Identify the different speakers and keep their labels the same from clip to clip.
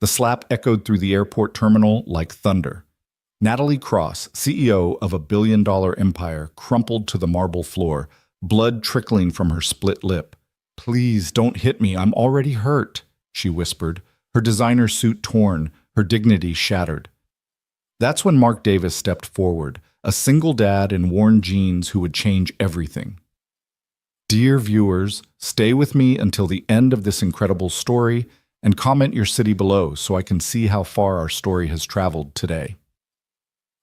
Speaker 1: The slap echoed through the airport terminal like thunder. Natalie Cross, CEO of a billion-dollar empire, crumpled to the marble floor, blood trickling from her split lip. "Please don't hit me, I'm already hurt," she whispered, her designer suit torn, her dignity shattered. That's when Mark Davis stepped forward, a single dad in worn jeans who would change everything. Dear viewers, stay with me until the end of this incredible story and comment your city below so I can see how far our story has traveled today.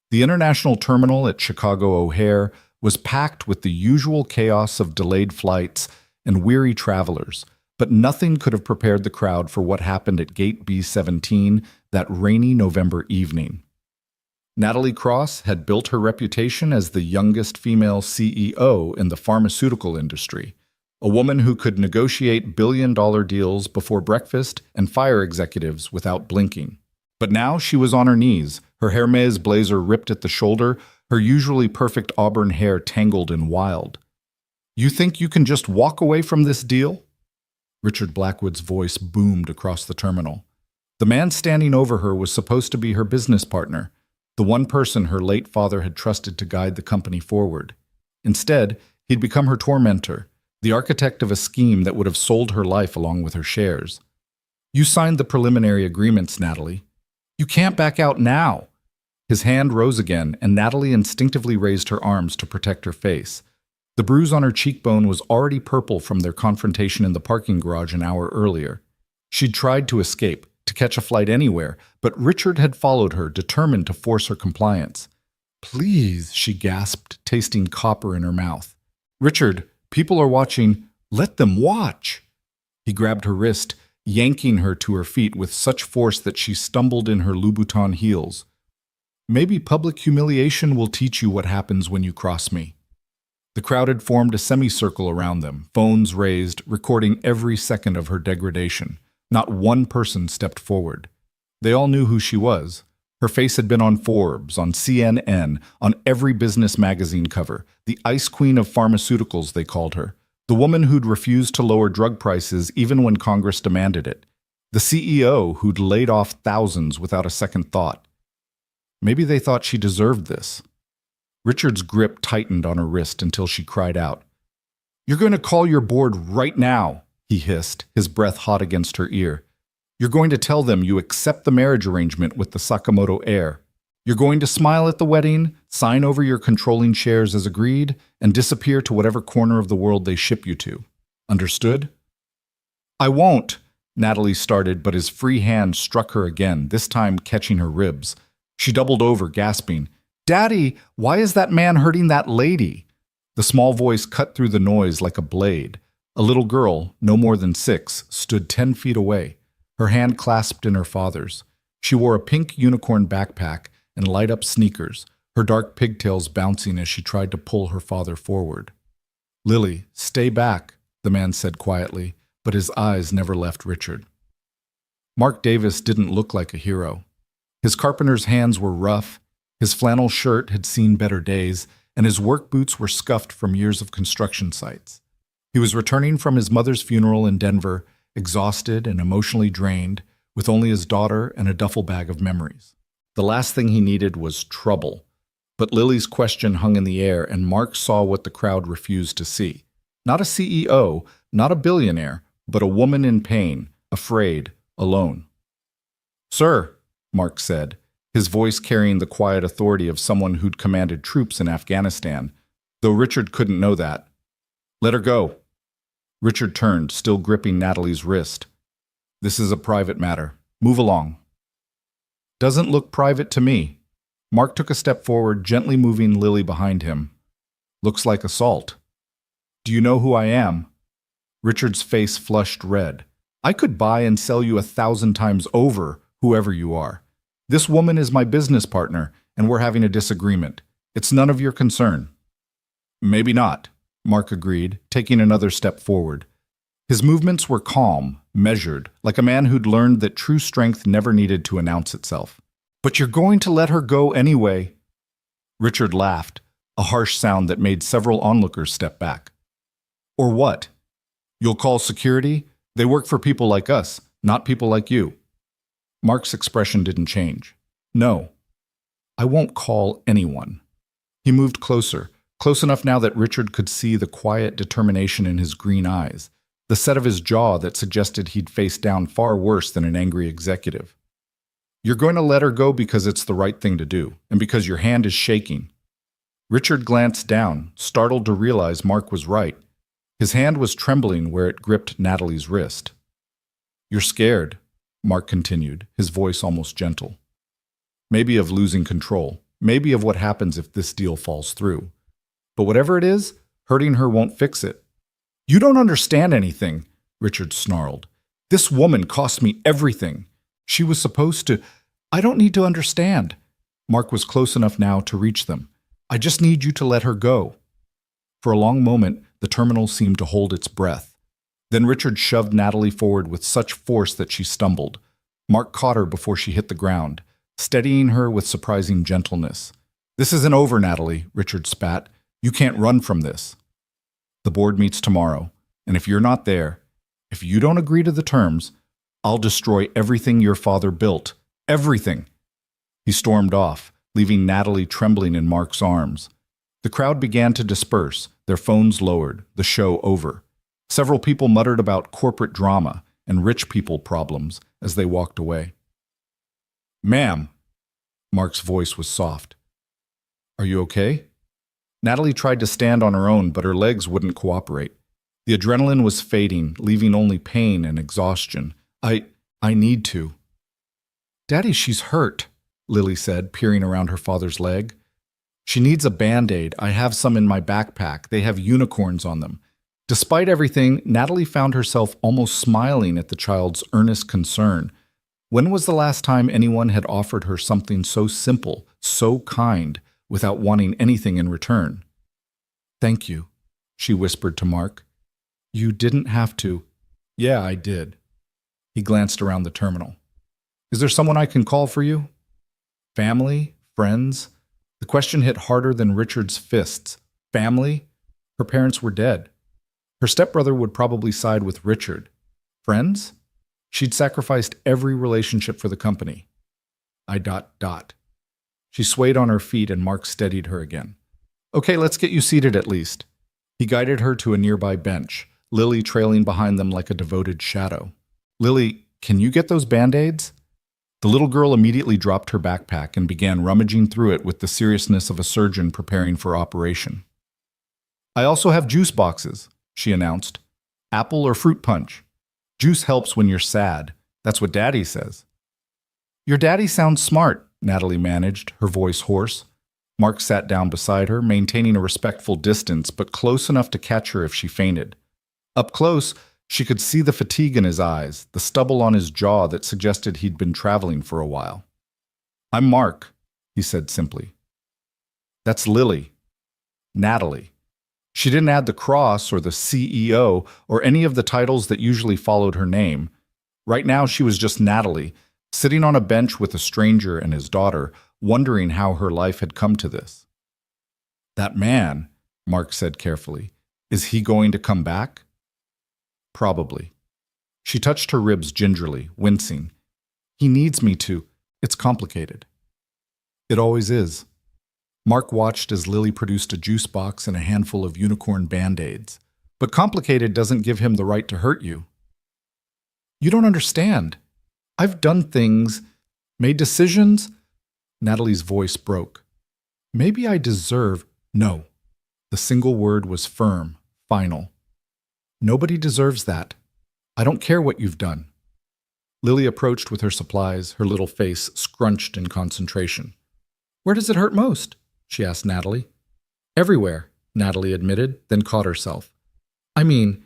Speaker 1: The international terminal at Chicago O'Hare was packed with the usual chaos of delayed flights and weary travelers, but nothing could have prepared the crowd for what happened at Gate B17 that rainy November evening. Natalie Cross had built her reputation as the youngest female CEO in the pharmaceutical industry, a woman who could negotiate billion-dollar deals before breakfast and fire executives without blinking. But now she was on her knees, her Hermes blazer ripped at the shoulder, her usually perfect auburn hair tangled and wild. "You think you can just walk away from this deal?" Richard Blackwood's voice boomed across the terminal. The man standing over her was supposed to be her business partner, the one person her late father had trusted to guide the company forward. Instead, he'd become her tormentor, the architect of a scheme that would have sold her life along with her shares. "You signed the preliminary agreements, Natalie. You can't back out now." His hand rose again, and Natalie instinctively raised her arms to protect her face. The bruise on her cheekbone was already purple from their confrontation in the parking garage an hour earlier. She'd tried to escape, to catch a flight anywhere, but Richard had followed her, determined to force her compliance. "Please," she gasped, tasting copper in her mouth. "Richard, people are watching. Let them watch." He grabbed her wrist, yanking her to her feet with such force that she stumbled in her Louboutin heels. "Maybe public humiliation will teach you what happens when you cross me." The crowd had formed a semicircle around them, phones raised, recording every second of her degradation. Not one person stepped forward. They all knew who she was. Her face had been on Forbes, on CNN, on every business magazine cover. The ice queen of pharmaceuticals, they called her. The woman who'd refused to lower drug prices even when Congress demanded it. The CEO who'd laid off thousands without a second thought. Maybe they thought she deserved this. Richard's grip tightened on her wrist until she cried out. "You're going to call your board right now," he hissed, his breath hot against her ear. "You're going to tell them you accept the marriage arrangement with the Sakamoto heir. You're going to smile at the wedding, sign over your controlling shares as agreed, and disappear to whatever corner of the world they ship you to. Understood?" "I won't," Natalie started, but his free hand struck her again, this time catching her ribs. She doubled over, gasping, "Daddy, why is that man hurting that lady?" The small voice cut through the noise like a blade. A little girl, no more than 6, stood 10 feet away, her hand clasped in her father's. She wore a pink unicorn backpack and light-up sneakers, her dark pigtails bouncing as she tried to pull her father forward. "Lily, stay back," the man said quietly, but his eyes never left Richard. Mark Davis didn't look like a hero. His carpenter's hands were rough, his flannel shirt had seen better days, and his work boots were scuffed from years of construction sites. He was returning from his mother's funeral in Denver, exhausted and emotionally drained, with only his daughter and a duffel bag of memories. The last thing he needed was trouble. But Lily's question hung in the air, and Mark saw what the crowd refused to see. Not a CEO, not a billionaire, but a woman in pain, afraid, alone. "Sir," Mark said, his voice carrying the quiet authority of someone who'd commanded troops in Afghanistan, though Richard couldn't know that. "Let her go." Richard turned, still gripping Natalie's wrist. "This is a private matter. Move along." "Doesn't look private to me." Mark took a step forward, gently moving Lily behind him. "Looks like assault." "Do you know who I am?" Richard's face flushed red. "I could buy and sell you 1,000 times over, whoever you are. This woman is my business partner, and we're having a disagreement. It's none of your concern." "Maybe not," Mark agreed, taking another step forward. His movements were calm, measured, like a man who'd learned that true strength never needed to announce itself. "But you're going to let her go anyway." Richard laughed, a harsh sound that made several onlookers step back. "Or what? You'll call security? They work for people like us, not people like you." Mark's expression didn't change. No, I won't call anyone. He moved closer, close enough now that Richard could see the quiet determination in his green eyes, the set of his jaw that suggested he'd face down far worse than an angry executive. You're going to let her go because it's the right thing to do, and because your hand is shaking. Richard glanced down, startled to realize Mark was right. His hand was trembling where it gripped Natalie's wrist. You're scared, Mark continued, his voice almost gentle. Maybe of losing control, maybe of what happens if this deal falls through. But whatever it is, hurting her won't fix it. You don't understand anything, Richard snarled. This woman cost me everything. She was supposed to... I don't need to understand. Mark was close enough now to reach them. I just need you to let her go. For a long moment, the terminal seemed to hold its breath. Then Richard shoved Natalie forward with such force that she stumbled. Mark caught her before she hit the ground, steadying her with surprising gentleness. This isn't over, Natalie, Richard spat. You can't run from this. The board meets tomorrow, and if you're not there, if you don't agree to the terms, I'll destroy everything your father built. Everything. He stormed off, leaving Natalie trembling in Mark's arms. The crowd began to disperse, their phones lowered, the show over. Several people muttered about corporate drama and rich people problems as they walked away. Ma'am, Mark's voice was soft. Are you okay? Natalie tried to stand on her own, but her legs wouldn't cooperate. The adrenaline was fading, leaving only pain and exhaustion. I need to. Daddy, she's hurt, Lily said, peering around her father's leg. She needs a Band-Aid. I have some in my backpack. They have unicorns on them. Despite everything, Natalie found herself almost smiling at the child's earnest concern. When was the last time anyone had offered her something so simple, so kind, without wanting anything in return? Thank you, she whispered to Mark. You didn't have to. Yeah, I did. He glanced around the terminal. Is there someone I can call for you? Family? Friends? The question hit harder than Richard's fists. Family? Her parents were dead. Her stepbrother would probably side with Richard. Friends? She'd sacrificed every relationship for the company. She swayed on her feet and Mark steadied her again. Okay, let's get you seated at least. He guided her to a nearby bench, Lily trailing behind them like a devoted shadow. Lily, can you get those Band-Aids? The little girl immediately dropped her backpack and began rummaging through it with the seriousness of a surgeon preparing for operation. I also have juice boxes, she announced. Apple or fruit punch. Juice helps when you're sad. That's what Daddy says. Your daddy sounds smart, Natalie managed, her voice hoarse. Mark sat down beside her, maintaining a respectful distance, but close enough to catch her if she fainted. Up close, she could see the fatigue in his eyes, the stubble on his jaw that suggested he'd been traveling for a while. I'm Mark, he said simply. That's Lily. Natalie. She didn't add the cross or the CEO or any of the titles that usually followed her name. Right now she was just Natalie, sitting on a bench with a stranger and his daughter, wondering how her life had come to this. That man, Mark said carefully, is he going to come back? Probably. She touched her ribs gingerly, wincing. He needs me to. It's complicated. It always is. Mark watched as Lily produced a juice box and a handful of unicorn Band-Aids. But complicated doesn't give him the right to hurt you. You don't understand. I've done things, made decisions. Natalie's voice broke. Maybe I deserve... No. The single word was firm, final. Nobody deserves that. I don't care what you've done. Lily approached with her supplies, her little face scrunched in concentration. Where does it hurt most? She asked Natalie. Everywhere, Natalie admitted, then caught herself. I mean,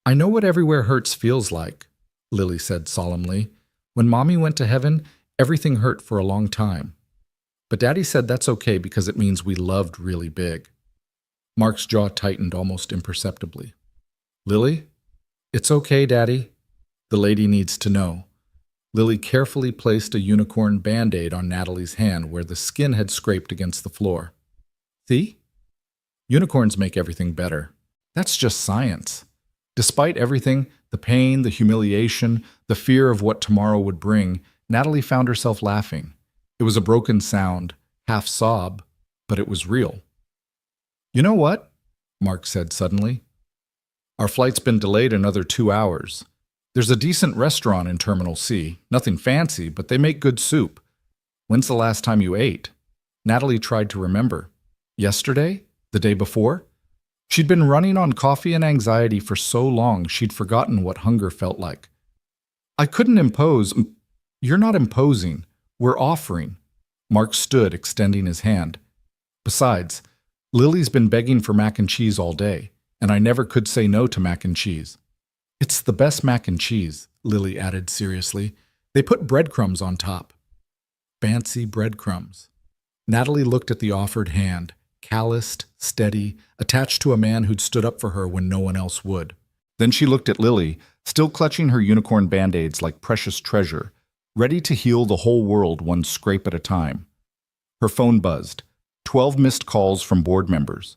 Speaker 1: I know what everywhere hurts feels like, Lily said solemnly. When Mommy went to heaven, everything hurt for a long time. But Daddy said that's okay because it means we loved really big. Mark's jaw tightened almost imperceptibly. Lily? It's okay, Daddy. The lady needs to know. Lily carefully placed a unicorn Band-Aid on Natalie's hand where the skin had scraped against the floor. See? Unicorns make everything better. That's just science. Despite everything, the pain, the humiliation, the fear of what tomorrow would bring, Natalie found herself laughing. It was a broken sound, half sob, but it was real. "You know what?" Mark said suddenly. "Our flight's been delayed another 2 hours. There's a decent restaurant in Terminal C. Nothing fancy, but they make good soup. When's the last time you ate?" Natalie tried to remember. Yesterday? The day before? She'd been running on coffee and anxiety for so long she'd forgotten what hunger felt like. "I couldn't impose." "You're not imposing. We're offering." Mark stood, extending his hand. "Besides, Lily's been begging for mac and cheese all day, and I never could say no to mac and cheese." "It's the best mac and cheese," Lily added seriously. "They put breadcrumbs on top." Fancy breadcrumbs. Natalie looked at the offered hand, calloused, steady, attached to a man who'd stood up for her when no one else would. Then she looked at Lily, still clutching her unicorn band-aids like precious treasure, ready to heal the whole world one scrape at a time. Her phone buzzed. 12 missed calls from board members.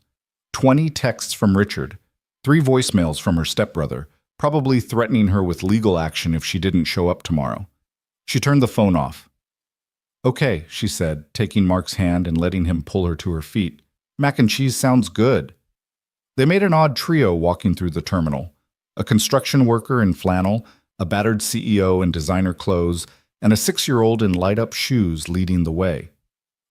Speaker 1: 20 texts from Richard. 3 voicemails from her stepbrother, probably threatening her with legal action if she didn't show up tomorrow. She turned the phone off. "Okay," she said, taking Mark's hand and letting him pull her to her feet. "Mac and cheese sounds good." They made an odd trio walking through the terminal. A construction worker in flannel, a battered CEO in designer clothes, and a 6-year-old in light-up shoes leading the way.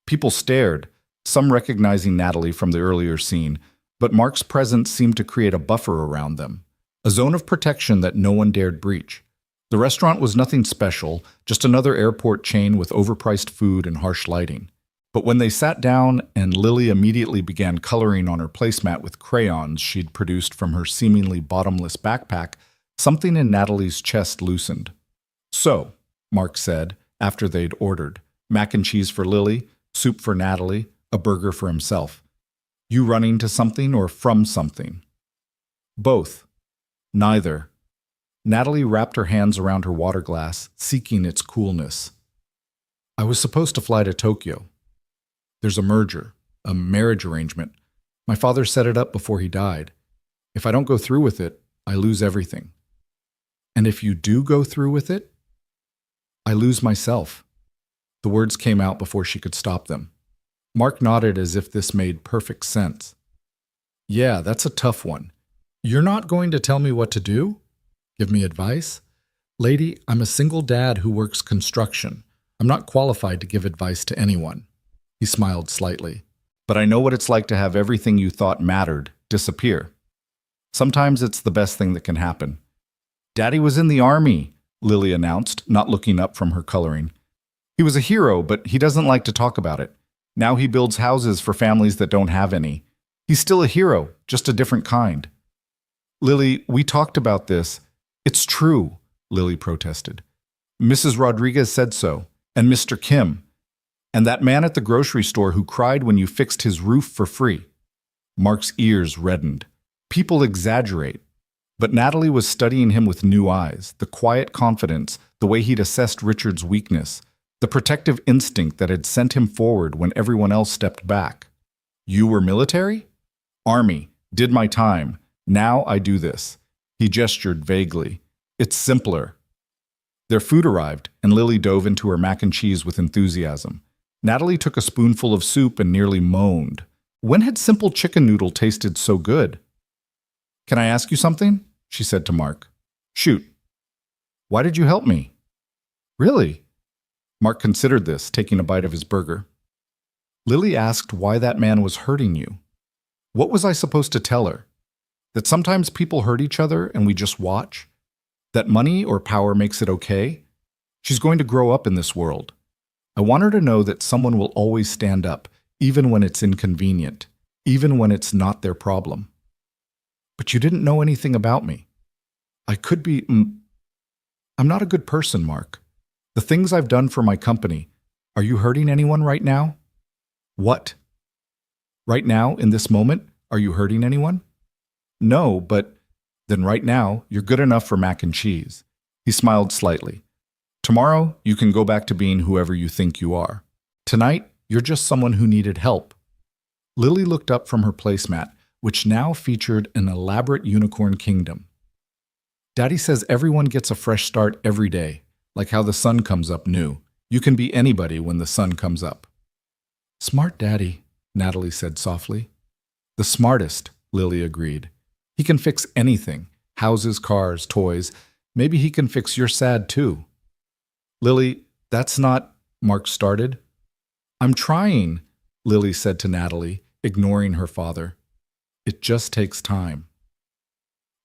Speaker 1: People stared, some recognizing Natalie from the earlier scene, but Mark's presence seemed to create a buffer around them, a zone of protection that no one dared breach. The restaurant was nothing special, just another airport chain with overpriced food and harsh lighting. But when they sat down and Lily immediately began coloring on her placemat with crayons she'd produced from her seemingly bottomless backpack, something in Natalie's chest loosened. "So," Mark said, after they'd ordered, mac and cheese for Lily, soup for Natalie, a burger for himself. "You running to something or from something?" "Both." "Neither." Natalie wrapped her hands around her water glass, seeking its coolness. "I was supposed to fly to Tokyo. There's a merger, a marriage arrangement. My father set it up before he died. If I don't go through with it, I lose everything." "And if you do go through with it?" "I lose myself." The words came out before she could stop them. Mark nodded as if this made perfect sense. "Yeah, that's a tough one. You're not going to tell me what to do? Give me advice? Lady, I'm a single dad who works construction. I'm not qualified to give advice to anyone." He smiled slightly. "But I know what it's like to have everything you thought mattered disappear. Sometimes it's the best thing that can happen." "Daddy was in the army," Lily announced, not looking up from her coloring. "He was a hero, but he doesn't like to talk about it. Now he builds houses for families that don't have any. He's still a hero, just a different kind." "Lily, we talked about this." "It's true," Lily protested. "Mrs. Rodriguez said so, and Mr. Kim, and that man at the grocery store who cried when you fixed his roof for free." Mark's ears reddened. People exaggerate. But Natalie was studying him with new eyes, the quiet confidence, the way he'd assessed Richard's weakness, the protective instinct that had sent him forward when everyone else stepped back. "You were military?" "Army. Did my time. Now I do this." He gestured vaguely. "It's simpler." Their food arrived, and Lily dove into her mac and cheese with enthusiasm. Natalie took a spoonful of soup and nearly moaned. When had simple chicken noodle tasted so good? "Can I ask you something?" she said to Mark. "Shoot." "Why did you help me?" "Really?" Mark considered this, taking a bite of his burger. "Lily asked why that man was hurting you. What was I supposed to tell her? That sometimes people hurt each other and we just watch? That money or power makes it okay? She's going to grow up in this world. I want her to know that someone will always stand up, even when it's inconvenient, even when it's not their problem." "But you didn't know anything about me." "I could be... I'm not a good person, Mark. The things I've done for my company. Are you hurting anyone right now?" "What?" "Right now, in this moment, are you hurting anyone?" "No, but..." "Then right now, you're good enough for mac and cheese." He smiled slightly. "Tomorrow, you can go back to being whoever you think you are. Tonight, you're just someone who needed help." Lily looked up from her placemat, which now featured an elaborate unicorn kingdom. "Daddy says everyone gets a fresh start every day. Like how the sun comes up new. You can be anybody when the sun comes up. Smart daddy, Natalie said softly. The smartest, Lily agreed. He can fix anything. Houses, cars, toys. Maybe he can fix your sad too. Lily, that's not, Mark started. I'm trying, Lily said to Natalie, ignoring her father. It just takes time.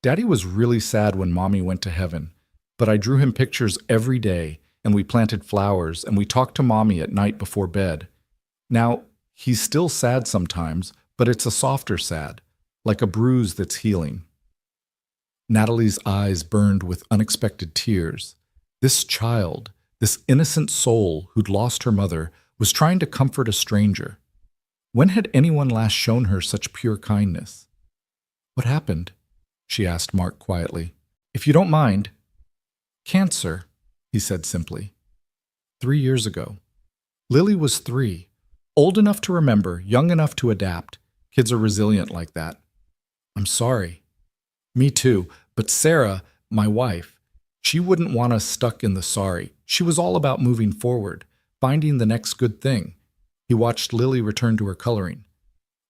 Speaker 1: Daddy was really sad when Mommy went to heaven, but I drew him pictures every day, and we planted flowers, and we talked to Mommy at night before bed. Now, he's still sad sometimes, but it's a softer sad, like a bruise that's healing. Natalie's eyes burned with unexpected tears. This child, this innocent soul who'd lost her mother, was trying to comfort a stranger. When had anyone last shown her such pure kindness? What happened? She asked Mark quietly. If you don't mind. Cancer, he said simply. 3 years ago. Lily was 3, old enough to remember, young enough to adapt. Kids are resilient like that. I'm sorry. Me too, but Sarah, my wife, she wouldn't want us stuck in the sorry. She was all about moving forward, finding the next good thing. He watched Lily return to her coloring.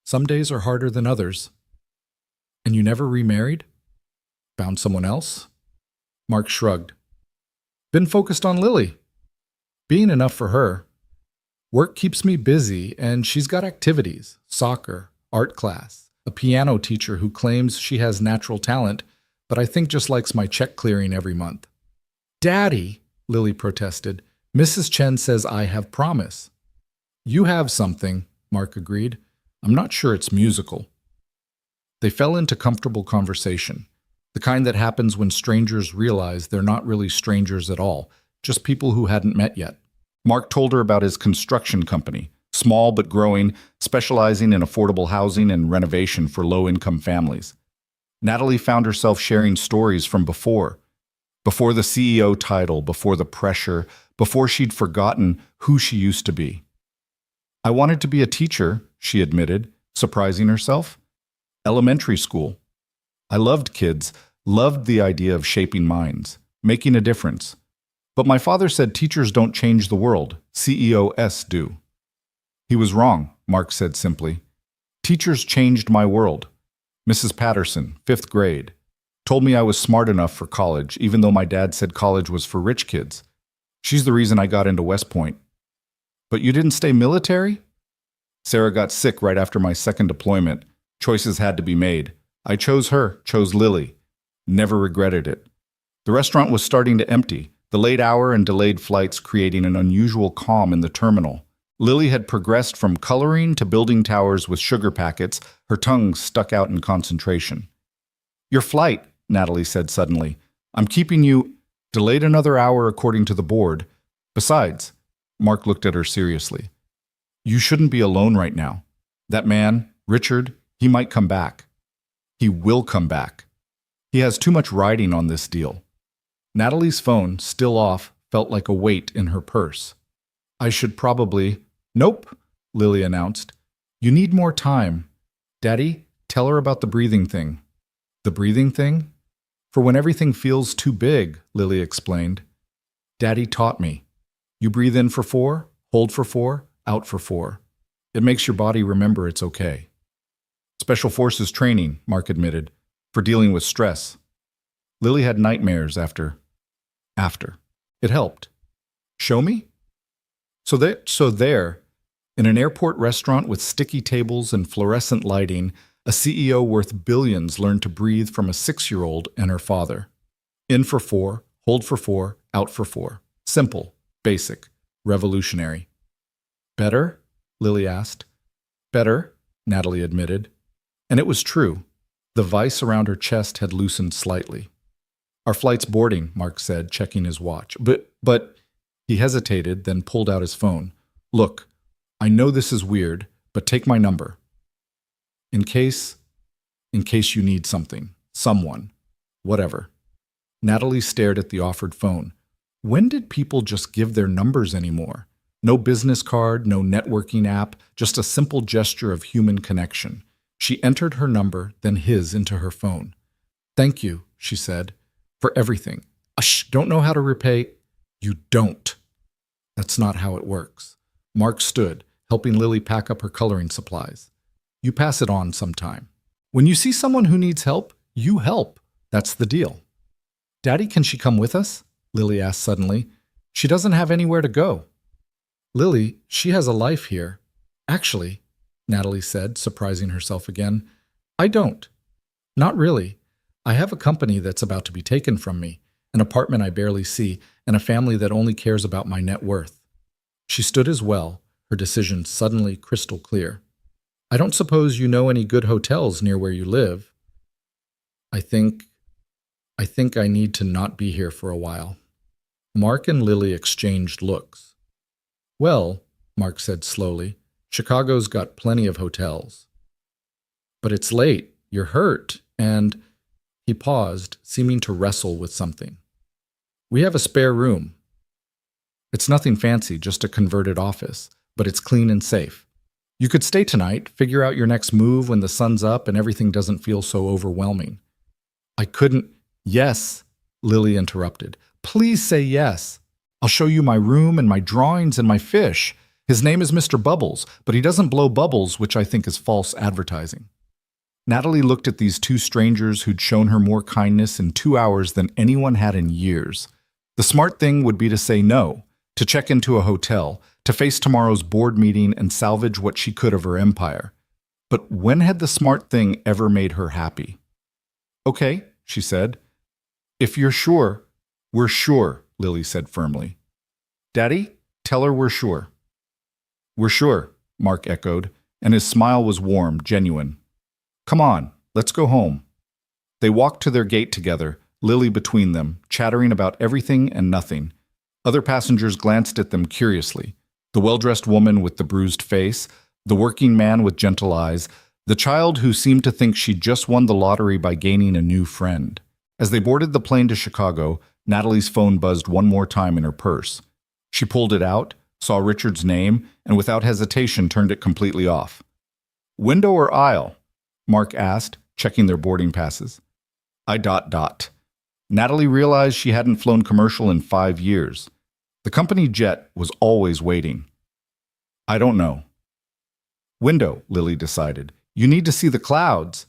Speaker 1: Some days are harder than others. And you never remarried? Found someone else? Mark shrugged. Been focused on Lily. Being enough for her. Work keeps me busy, and she's got activities, soccer, art class, a piano teacher who claims she has natural talent, but I think just likes my check clearing every month. Daddy, Lily protested, Mrs. Chen says I have promise. You have something, Mark agreed. I'm not sure it's musical. They fell into comfortable conversation, the kind that happens when strangers realize they're not really strangers at all, just people who hadn't met yet. Mark told her about his construction company, small but growing, specializing in affordable housing and renovation for low-income families. Natalie found herself sharing stories from before the CEO title, before the pressure, before she'd forgotten who she used to be. I wanted to be a teacher, she admitted, surprising herself. Elementary school. I loved kids, loved the idea of shaping minds, making a difference. But my father said teachers don't change the world, CEOs do. He was wrong, Mark said simply. Teachers changed my world. Mrs. Patterson, 5th grade, told me I was smart enough for college, even though my dad said college was for rich kids. She's the reason I got into West Point. But you didn't stay military? Sarah got sick right after my second deployment. Choices had to be made. I chose her, chose Lily. Never regretted it. The restaurant was starting to empty, the late hour and delayed flights creating an unusual calm in the terminal. Lily had progressed from coloring to building towers with sugar packets, her tongue stuck out in concentration. Your flight, Natalie said suddenly. I'm keeping you delayed another hour according to the board. Besides, Mark looked at her seriously. You shouldn't be alone right now. That man, Richard, he might come back. He will come back. He has too much riding on this deal. Natalie's phone, still off, felt like a weight in her purse. I should probably... Nope, Lily announced. You need more time. Daddy, tell her about the breathing thing. The breathing thing? For when everything feels too big, Lily explained. Daddy taught me. You breathe in for 4, hold for 4, out for 4. It makes your body remember it's okay. Special Forces training, Mark admitted, for dealing with stress. Lily had nightmares after. It helped. Show me? So there, in an airport restaurant with sticky tables and fluorescent lighting, a CEO worth billions learned to breathe from a 6-year-old and her father. In for 4, hold for 4, out for 4. Simple, basic, revolutionary. Better? Lily asked. Better, Natalie admitted. And it was true. The vice around her chest had loosened slightly. Our flight's boarding, Mark said, checking his watch. But, he hesitated, then pulled out his phone. Look, I know this is weird, but take my number. In case you need something, someone, whatever. Natalie stared at the offered phone. When did people just give their numbers anymore? No business card, no networking app, just a simple gesture of human connection. She entered her number, then his, into her phone. Thank you, she said, for everything. Don't know how to repay. You don't. That's not how it works. Mark stood, helping Lily pack up her coloring supplies. You pass it on sometime. When you see someone who needs help, you help. That's the deal. Daddy, can she come with us? Lily asked suddenly. She doesn't have anywhere to go. Lily, she has a life here. Actually, Natalie said, surprising herself again, I don't. Not really. I have a company that's about to be taken from me, an apartment I barely see, and a family that only cares about my net worth. She stood as well, her decision suddenly crystal clear. I don't suppose you know any good hotels near where you live. I think I need to not be here for a while. Mark and Lily exchanged looks. Well, Mark said slowly, Chicago's got plenty of hotels. But it's late, you're hurt, and… He paused, seeming to wrestle with something. We have a spare room. It's nothing fancy, just a converted office, but it's clean and safe. You could stay tonight, figure out your next move when the sun's up and everything doesn't feel so overwhelming. I couldn't… Yes, Lily interrupted. Please say yes. I'll show you my room and my drawings and my fish. His name is Mr. Bubbles, but he doesn't blow bubbles, which I think is false advertising. Natalie looked at these two strangers who'd shown her more kindness in 2 hours than anyone had in years. The smart thing would be to say no, to check into a hotel, to face tomorrow's board meeting and salvage what she could of her empire. But when had the smart thing ever made her happy? Okay, she said. If you're sure, we're sure, Lily said firmly. Daddy, tell her we're sure. We're sure, Mark echoed, and his smile was warm, genuine. Come on, let's go home. They walked to their gate together, Lily between them, chattering about everything and nothing. Other passengers glanced at them curiously. The well-dressed woman with the bruised face, the working man with gentle eyes, the child who seemed to think she'd just won the lottery by gaining a new friend. As they boarded the plane to Chicago, Natalie's phone buzzed one more time in her purse. She pulled it out, saw Richard's name, and without hesitation turned it completely off. Window or aisle? Mark asked, checking their boarding passes. I… Natalie realized she hadn't flown commercial in 5 years. The company jet was always waiting. I don't know. Window, Lily decided. You need to see the clouds.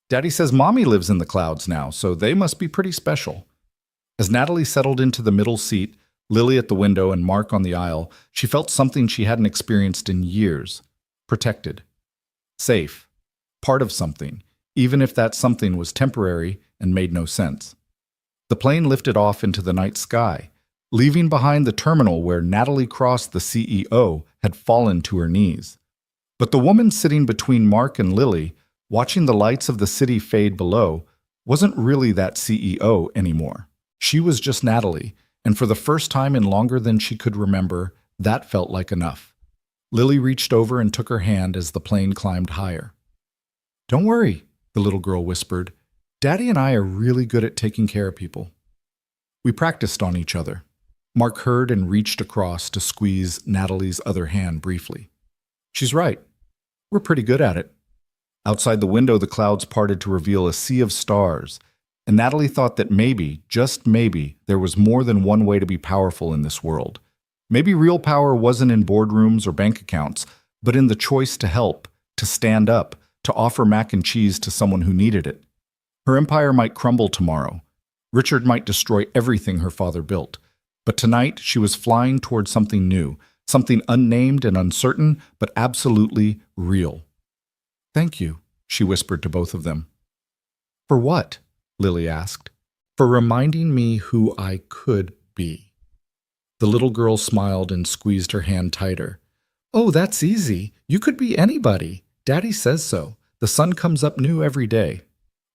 Speaker 1: Daddy says Mommy lives in the clouds now, so they must be pretty special. As Natalie settled into the middle seat, Lily at the window and Mark on the aisle, she felt something she hadn't experienced in years. Protected. Safe. Part of something, even if that something was temporary and made no sense. The plane lifted off into the night sky, leaving behind the terminal where Natalie Cross, the CEO, had fallen to her knees. But the woman sitting between Mark and Lily, watching the lights of the city fade below, wasn't really that CEO anymore. She was just Natalie, and for the first time in longer than she could remember, that felt like enough. Lily reached over and took her hand as the plane climbed higher. Don't worry, the little girl whispered. Daddy and I are really good at taking care of people. We practiced on each other. Mark heard and reached across to squeeze Natalie's other hand briefly. She's right. We're pretty good at it. Outside the window, the clouds parted to reveal a sea of stars, and Natalie thought that maybe, just maybe, there was more than one way to be powerful in this world. Maybe real power wasn't in boardrooms or bank accounts, but in the choice to help, to stand up, to offer mac and cheese to someone who needed it. Her empire might crumble tomorrow. Richard might destroy everything her father built. But tonight, she was flying toward something new, something unnamed and uncertain, but absolutely real. Thank you, she whispered to both of them. For what? Lily asked. For reminding me who I could be. The little girl smiled and squeezed her hand tighter. Oh, that's easy. You could be anybody. Daddy says so. The sun comes up new every day.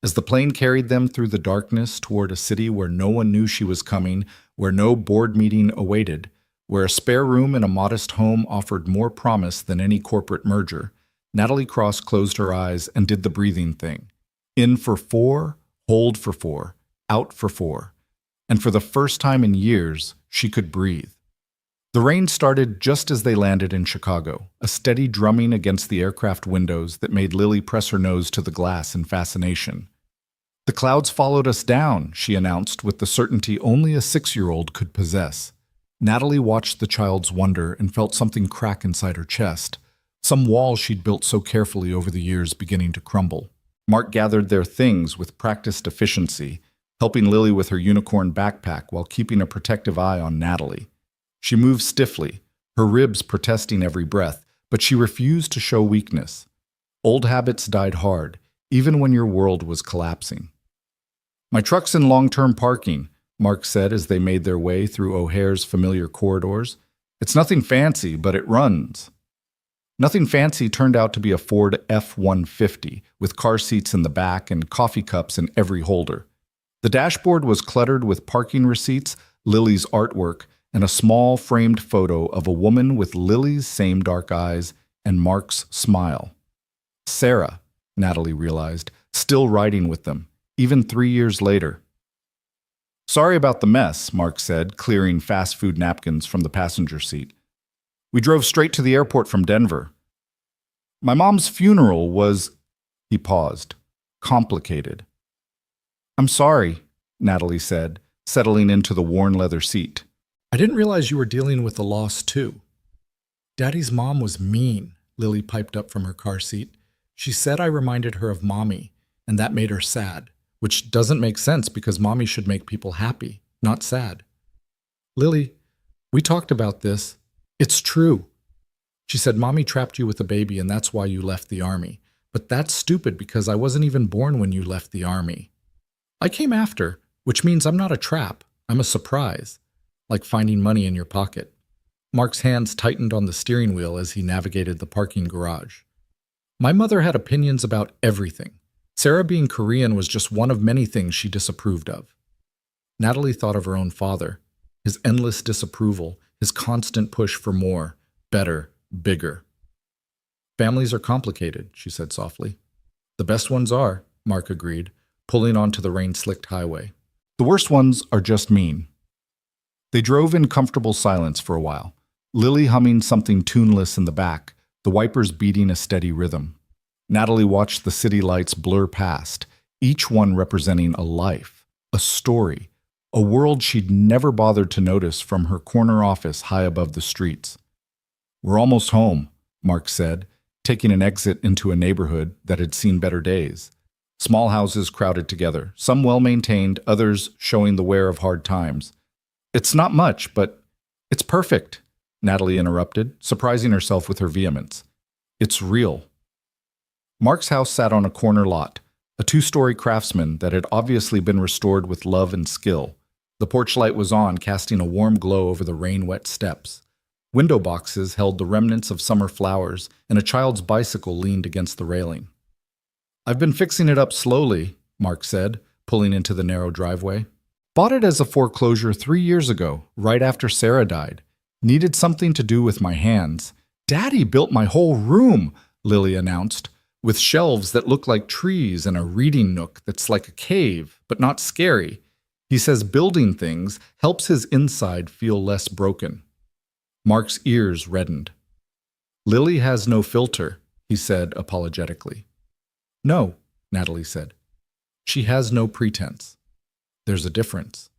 Speaker 1: As the plane carried them through the darkness toward a city where no one knew she was coming, where no board meeting awaited, where a spare room in a modest home offered more promise than any corporate merger, Natalie Cross closed her eyes and did the breathing thing. In for 4, hold for 4, out for 4. And for the first time in years, she could breathe. The rain started just as they landed in Chicago, a steady drumming against the aircraft windows that made Lily press her nose to the glass in fascination. The clouds followed us down, she announced with the certainty only a 6-year-old could possess. Natalie watched the child's wonder and felt something crack inside her chest, some wall she'd built so carefully over the years beginning to crumble. Mark gathered their things with practiced efficiency, helping Lily with her unicorn backpack while keeping a protective eye on Natalie. She moved stiffly, her ribs protesting every breath, but she refused to show weakness. Old habits died hard, even when your world was collapsing. "My truck's in long-term parking," Mark said as they made their way through O'Hare's familiar corridors. "It's nothing fancy, but it runs." Nothing fancy turned out to be a Ford F-150 with car seats in the back and coffee cups in every holder. The dashboard was cluttered with parking receipts, Lily's artwork, and a small framed photo of a woman with Lily's same dark eyes and Mark's smile. Sarah, Natalie realized, still riding with them, even 3 years later. "Sorry about the mess," Mark said, clearing fast food napkins from the passenger seat. "We drove straight to the airport from Denver. My mom's funeral was—" He paused. "Complicated." "I'm sorry," Natalie said, settling into the worn leather seat. "I didn't realize you were dealing with the loss, too." "Daddy's mom was mean," Lily piped up from her car seat. "She said I reminded her of Mommy, and that made her sad, which doesn't make sense because Mommy should make people happy, not sad." "Lily, we talked about this. It's true. She said Mommy trapped you with a baby and that's why you left the army. But that's stupid because I wasn't even born when you left the army. I came after, which means I'm not a trap. I'm a surprise. Like finding money in your pocket." Mark's hands tightened on the steering wheel as he navigated the parking garage. "My mother had opinions about everything. Sarah being Korean was just one of many things she disapproved of." Natalie thought of her own father, his endless disapproval, his constant push for more, better, bigger. "Families are complicated," she said softly. "The best ones are," Mark agreed, pulling onto the rain-slicked highway. "The worst ones are just mean." They drove in comfortable silence for a while, Lily humming something tuneless in the back, the wipers beating a steady rhythm. Natalie watched the city lights blur past, each one representing a life, a story, a world she'd never bothered to notice from her corner office high above the streets. "We're almost home," Mark said, taking an exit into a neighborhood that had seen better days. Small houses crowded together, some well-maintained, others showing the wear of hard times. "It's not much, but it's perfect," Natalie interrupted, surprising herself with her vehemence. "It's real." Mark's house sat on a corner lot, a 2-story craftsman that had obviously been restored with love and skill. The porch light was on, casting a warm glow over the rain-wet steps. Window boxes held the remnants of summer flowers, and a child's bicycle leaned against the railing. "I've been fixing it up slowly," Mark said, pulling into the narrow driveway. "Bought it as a foreclosure 3 years ago, right after Sarah died. Needed something to do with my hands. Daddy built my whole room," Lily announced, "with shelves that look like trees and a reading nook that's like a cave, but not scary. He says building things helps his inside feel less broken." Mark's ears reddened. "Lily has no filter," he said apologetically. "No," Natalie said. "She has no pretense. There's a difference."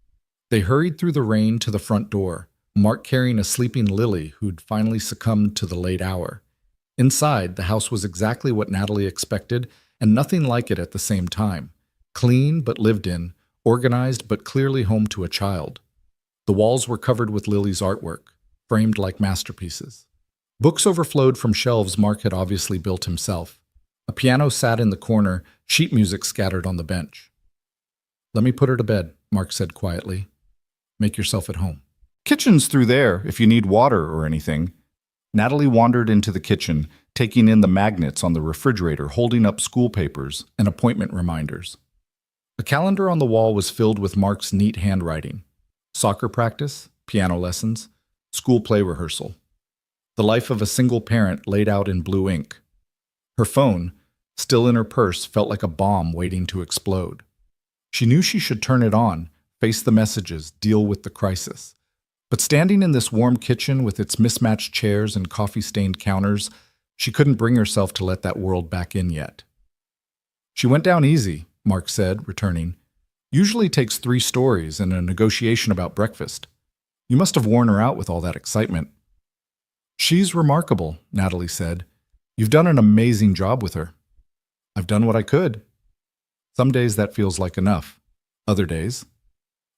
Speaker 1: They hurried through the rain to the front door, Mark carrying a sleeping Lily who'd finally succumbed to the late hour. Inside, the house was exactly what Natalie expected, and nothing like it at the same time. Clean but lived in, organized but clearly home to a child. The walls were covered with Lily's artwork, framed like masterpieces. Books overflowed from shelves Mark had obviously built himself. A piano sat in the corner, sheet music scattered on the bench. "Let me put her to bed," Mark said quietly. "Make yourself at home. Kitchen's through there if you need water or anything." Natalie wandered into the kitchen, taking in the magnets on the refrigerator, holding up school papers and appointment reminders. A calendar on the wall was filled with Mark's neat handwriting. Soccer practice, piano lessons, school play rehearsal. The life of a single parent laid out in blue ink. Her phone, still in her purse, felt like a bomb waiting to explode. She knew she should turn it on, face the messages, deal with the crisis. But standing in this warm kitchen with its mismatched chairs and coffee-stained counters, she couldn't bring herself to let that world back in yet. "She went down easy," Mark said, returning. "Usually takes 3 stories and a negotiation about breakfast. You must have worn her out with all that excitement. She's remarkable, Natalie said. You've done an amazing job with her. I've done what I could. Some days that feels like enough. Other days.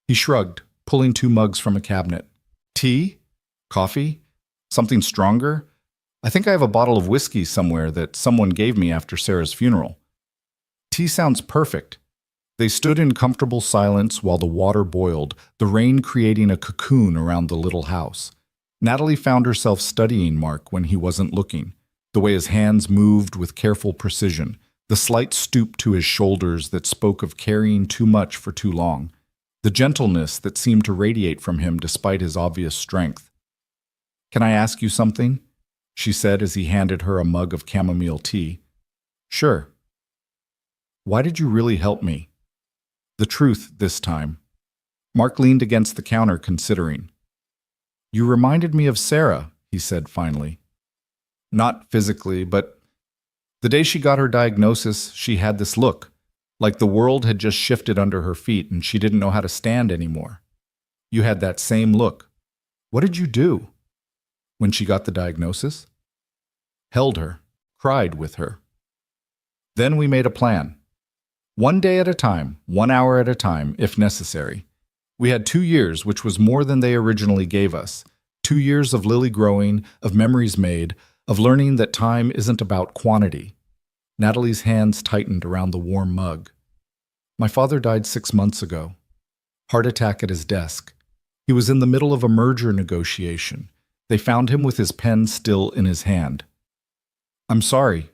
Speaker 1: He shrugged, pulling 2 mugs from a cabinet. Tea? Coffee? Something stronger? I think I have a bottle of whiskey somewhere that someone gave me after Sarah's funeral. Tea sounds perfect. They stood in comfortable silence while the water boiled, the rain creating a cocoon around the little house. Natalie found herself studying Mark when he wasn't looking, the way his hands moved with careful precision, the slight stoop to his shoulders that spoke of carrying too much for too long, the gentleness that seemed to radiate from him despite his obvious strength. "Can I ask you something?" she said as he handed her a mug of chamomile tea. "Sure." "Why did you really help me?" The truth this time. Mark leaned against the counter, considering. "You reminded me of Sarah," he said finally. "Not physically, but the day she got her diagnosis, she had this look, like the world had just shifted under her feet and she didn't know how to stand anymore. You had that same look. What did you do?" "When she got the diagnosis?" "Held her, cried with her. Then we made a plan. 1 day at a time, 1 hour at a time, if necessary. We had 2 years, which was more than they originally gave us. 2 years of Lily growing, of memories made, of learning that time isn't about quantity." Natalie's hands tightened around the warm mug. "My father died 6 months ago. Heart attack at his desk. He was in the middle of a merger negotiation. They found him with his pen still in his hand." "I'm sorry."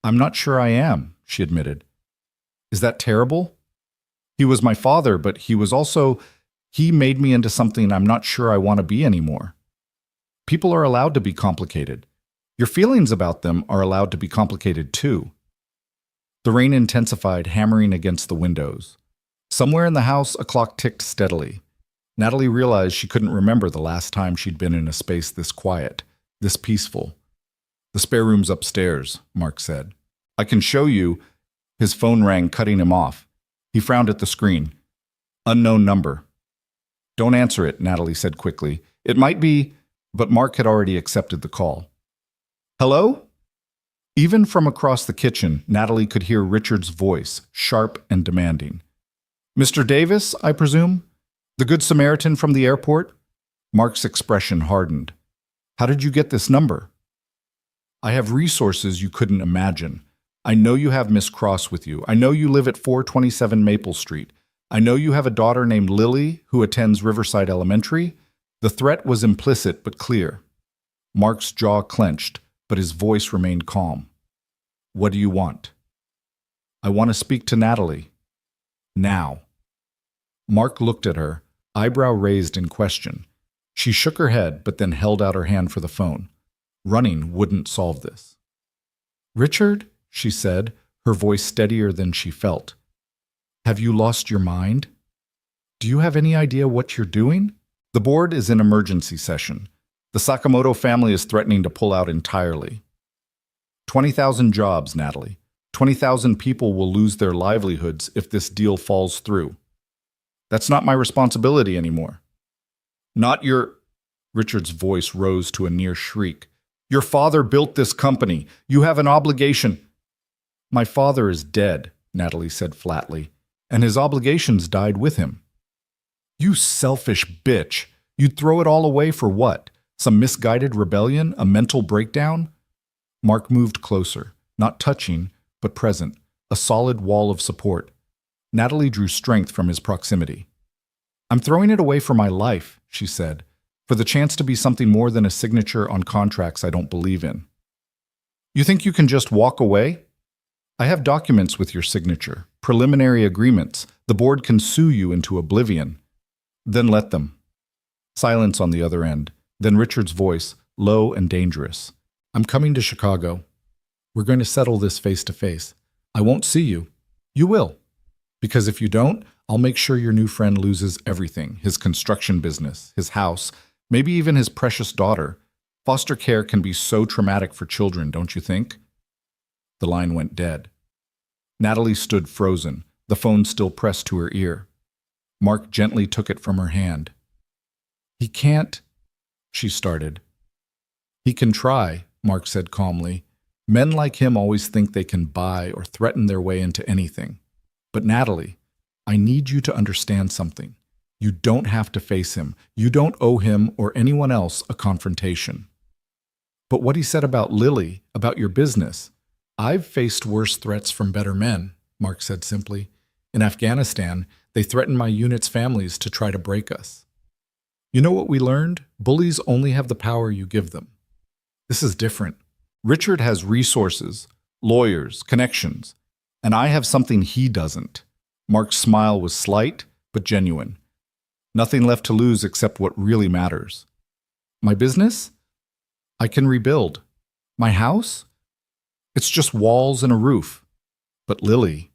Speaker 1: "I'm not sure I am," she admitted. "Is that terrible? He was my father, but he made me into something I'm not sure I want to be anymore. People are allowed to be complicated. Your feelings about them are allowed to be complicated too." The rain intensified, hammering against the windows. Somewhere in the house, a clock ticked steadily. Natalie realized she couldn't remember the last time she'd been in a space this quiet, this peaceful. "The spare room's upstairs," Mark said. "I can show you." His phone rang, cutting him off. He frowned at the screen. "Unknown number." "Don't answer it," Natalie said quickly. "It might be," but Mark had already accepted the call. "Hello?" Even from across the kitchen, Natalie could hear Richard's voice, sharp and demanding. "Mr. Davis, I presume? The Good Samaritan from the airport?" Mark's expression hardened. "How did you get this number?" "I have resources you couldn't imagine. I know you have Miss Cross with you. I know you live at 427 Maple Street. I know you have a daughter named Lily who attends Riverside Elementary." The threat was implicit but clear. Mark's jaw clenched, but his voice remained calm. "What do you want?" "I want to speak to Natalie. Now." Mark looked at her, eyebrow raised in question. She shook her head, but then held out her hand for the phone. Running wouldn't solve this. "Richard," she said, her voice steadier than she felt. "Have you lost your mind? Do you have any idea what you're doing? The board is in emergency session. The Sakamoto family is threatening to pull out entirely. 20,000 jobs, Natalie. 20,000 people will lose their livelihoods if this deal falls through. That's not my responsibility anymore." "Not your—" Richard's voice rose to a near shriek. "Your father built this company. You have an obligation." "My father is dead," Natalie said flatly, "and his obligations died with him." "You selfish bitch! You'd throw it all away for what? Some misguided rebellion? A mental breakdown?" Mark moved closer, not touching, but present, a solid wall of support. Natalie drew strength from his proximity. "I'm throwing it away for my life," she said, "for the chance to be something more than a signature on contracts I don't believe in." "You think you can just walk away?" "I have documents with your signature, preliminary agreements. The board can sue you into oblivion." "Then let them." Silence on the other end, then Richard's voice, low and dangerous. "I'm coming to Chicago. We're going to settle this face to face. I won't see you. You will. Because if you don't, I'll make sure your new friend loses everything, his construction business, his house, maybe even his precious daughter. Foster care can be so traumatic for children, don't you think?" The line went dead. Natalie stood frozen, the phone still pressed to her ear. Mark gently took it from her hand. He can't, she started. He can try, Mark said calmly. Men like him always think they can buy or threaten their way into anything. But Natalie, I need you to understand something. You don't have to face him. You don't owe him or anyone else a confrontation. But what he said about Lily, about your business, I've faced worse threats from better men, Mark said simply. In Afghanistan, they threatened my unit's families to try to break us. You know what we learned? Bullies only have the power you give them. This is different. Richard has resources, lawyers, connections, and I have something he doesn't. Mark's smile was slight, but genuine. Nothing left to lose except what really matters. My business? I can rebuild. My house? It's just walls and a roof. But Lily,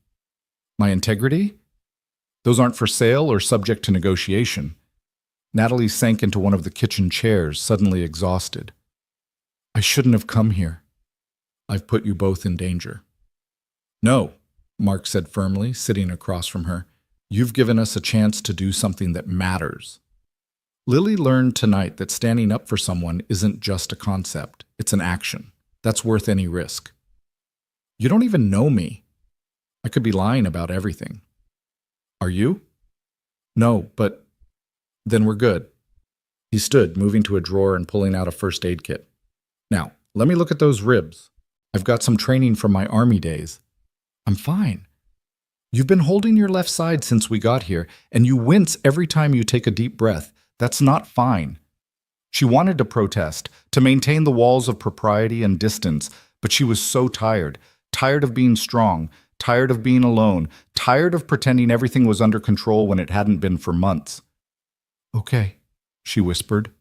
Speaker 1: my integrity? Those aren't for sale or subject to negotiation. Natalie sank into one of the kitchen chairs, suddenly exhausted. I shouldn't have come here. I've put you both in danger. No, Mark said firmly, sitting across from her. You've given us a chance to do something that matters. Lily learned tonight that standing up for someone isn't just a concept, it's an action. That's worth any risk. You don't even know me. I could be lying about everything. Are you? No, but then we're good. He stood, moving to a drawer and pulling out a first aid kit. Now, let me look at those ribs. I've got some training from my army days. I'm fine. You've been holding your left side since we got here, and you wince every time you take a deep breath. That's not fine. She wanted to protest, to maintain the walls of propriety and distance, but she was so tired. Tired of being strong, tired of being alone, tired of pretending everything was under control when it hadn't been for months. Okay, she whispered.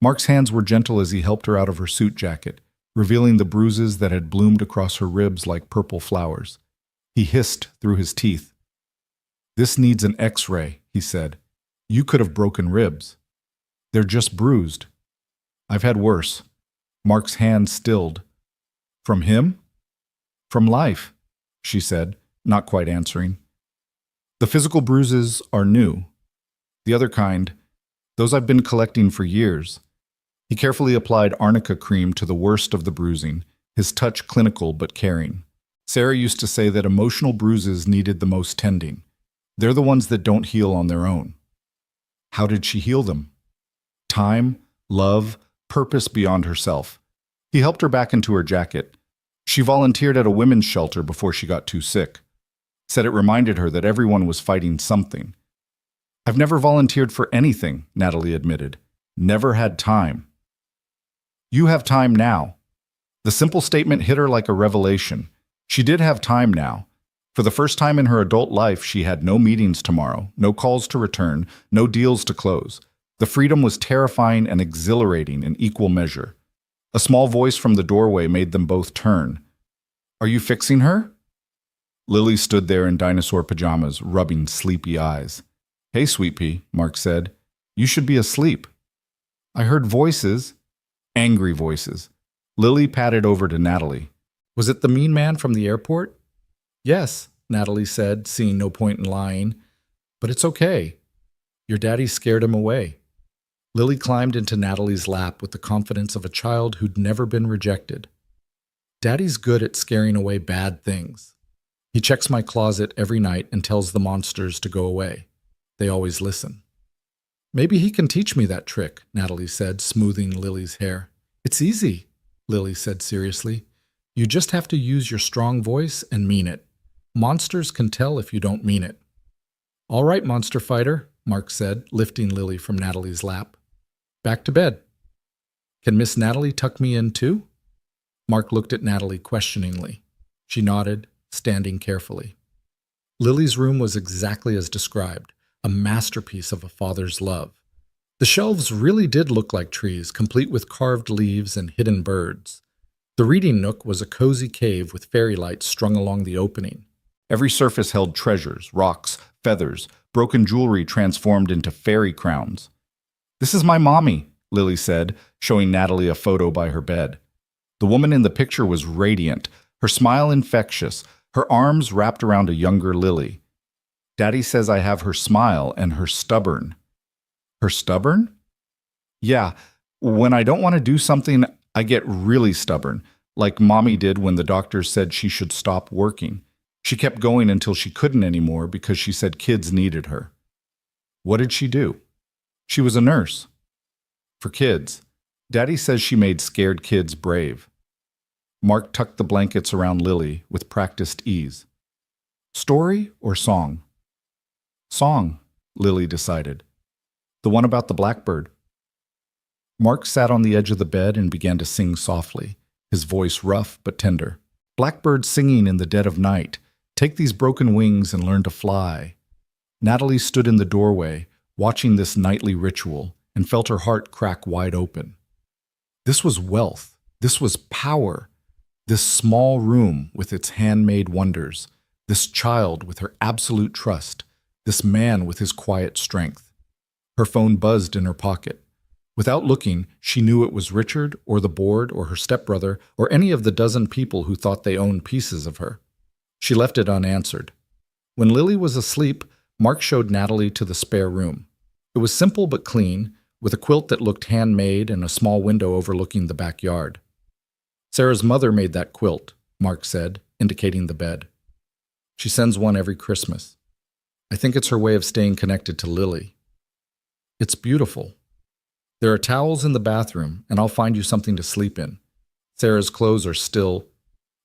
Speaker 1: Mark's hands were gentle as he helped her out of her suit jacket, revealing the bruises that had bloomed across her ribs like purple flowers. He hissed through his teeth. This needs an X-ray, he said. You could have broken ribs. They're just bruised. I've had worse. Mark's hand stilled. From him? From life, she said, not quite answering. The physical bruises are new. The other kind, those I've been collecting for years. He carefully applied arnica cream to the worst of the bruising, his touch clinical but caring. Sarah used to say that emotional bruises needed the most tending. They're the ones that don't heal on their own. How did she heal them? Time, love, purpose beyond herself. He helped her back into her jacket. She volunteered at a women's shelter before she got too sick. Said it reminded her that everyone was fighting something. I've never volunteered for anything, Natalie admitted. Never had time. You have time now. The simple statement hit her like a revelation. She did have time now. For the first time in her adult life, she had no meetings tomorrow, no calls to return, no deals to close. The freedom was terrifying and exhilarating in equal measure. A small voice from the doorway made them both turn. Are you fixing her? Lily stood there in dinosaur pajamas, rubbing sleepy eyes. Hey, Sweet Pea, Mark said. You should be asleep. I heard voices. Angry voices. Lily patted over to Natalie. Was it the mean man from the airport? Yes, Natalie said, seeing no point in lying. But it's okay. Your daddy scared him away. Lily climbed into Natalie's lap with the confidence of a child who'd never been rejected. Daddy's good at scaring away bad things. He checks my closet every night and tells the monsters to go away. They always listen. Maybe he can teach me that trick, Natalie said, smoothing Lily's hair. It's easy, Lily said seriously. You just have to use your strong voice and mean it. Monsters can tell if you don't mean it. All right, monster fighter, Mark said, lifting Lily from Natalie's lap. Back to bed. Can Miss Natalie tuck me in too? Mark looked at Natalie questioningly. She nodded, standing carefully. Lily's room was exactly as described, a masterpiece of a father's love. The shelves really did look like trees, complete with carved leaves and hidden birds. The reading nook was a cozy cave with fairy lights strung along the opening. Every surface held treasures, rocks, feathers, broken jewelry transformed into fairy crowns. This is my mommy, Lily said, showing Natalie a photo by her bed. The woman in the picture was radiant, her smile infectious, her arms wrapped around a younger Lily. Daddy says I have her smile and her stubborn. Her stubborn? Yeah, when I don't want to do something, I get really stubborn, like Mommy did when the doctor said she should stop working. She kept going until she couldn't anymore because she said kids needed her. What did she do? She was a nurse. For kids. Daddy says she made scared kids brave. Mark tucked the blankets around Lily with practiced ease. Story or song? Song, Lily decided. The one about the blackbird. Mark sat on the edge of the bed and began to sing softly, his voice rough but tender. Blackbird singing in the dead of night, take these broken wings and learn to fly. Natalie stood in the doorway, watching this nightly ritual, and felt her heart crack wide open. This was wealth. This was power. This small room with its handmade wonders. This child with her absolute trust. This man with his quiet strength. Her phone buzzed in her pocket. Without looking, she knew it was Richard or the board or her stepbrother or any of the dozen people who thought they owned pieces of her. She left it unanswered. When Lily was asleep, Mark showed Natalie to the spare room. It was simple but clean, with a quilt that looked handmade and a small window overlooking the backyard. Sarah's mother made that quilt, Mark said, indicating the bed. She sends one every Christmas. I think it's her way of staying connected to Lily. It's beautiful. There are towels in the bathroom, and I'll find you something to sleep in. Sarah's clothes are still...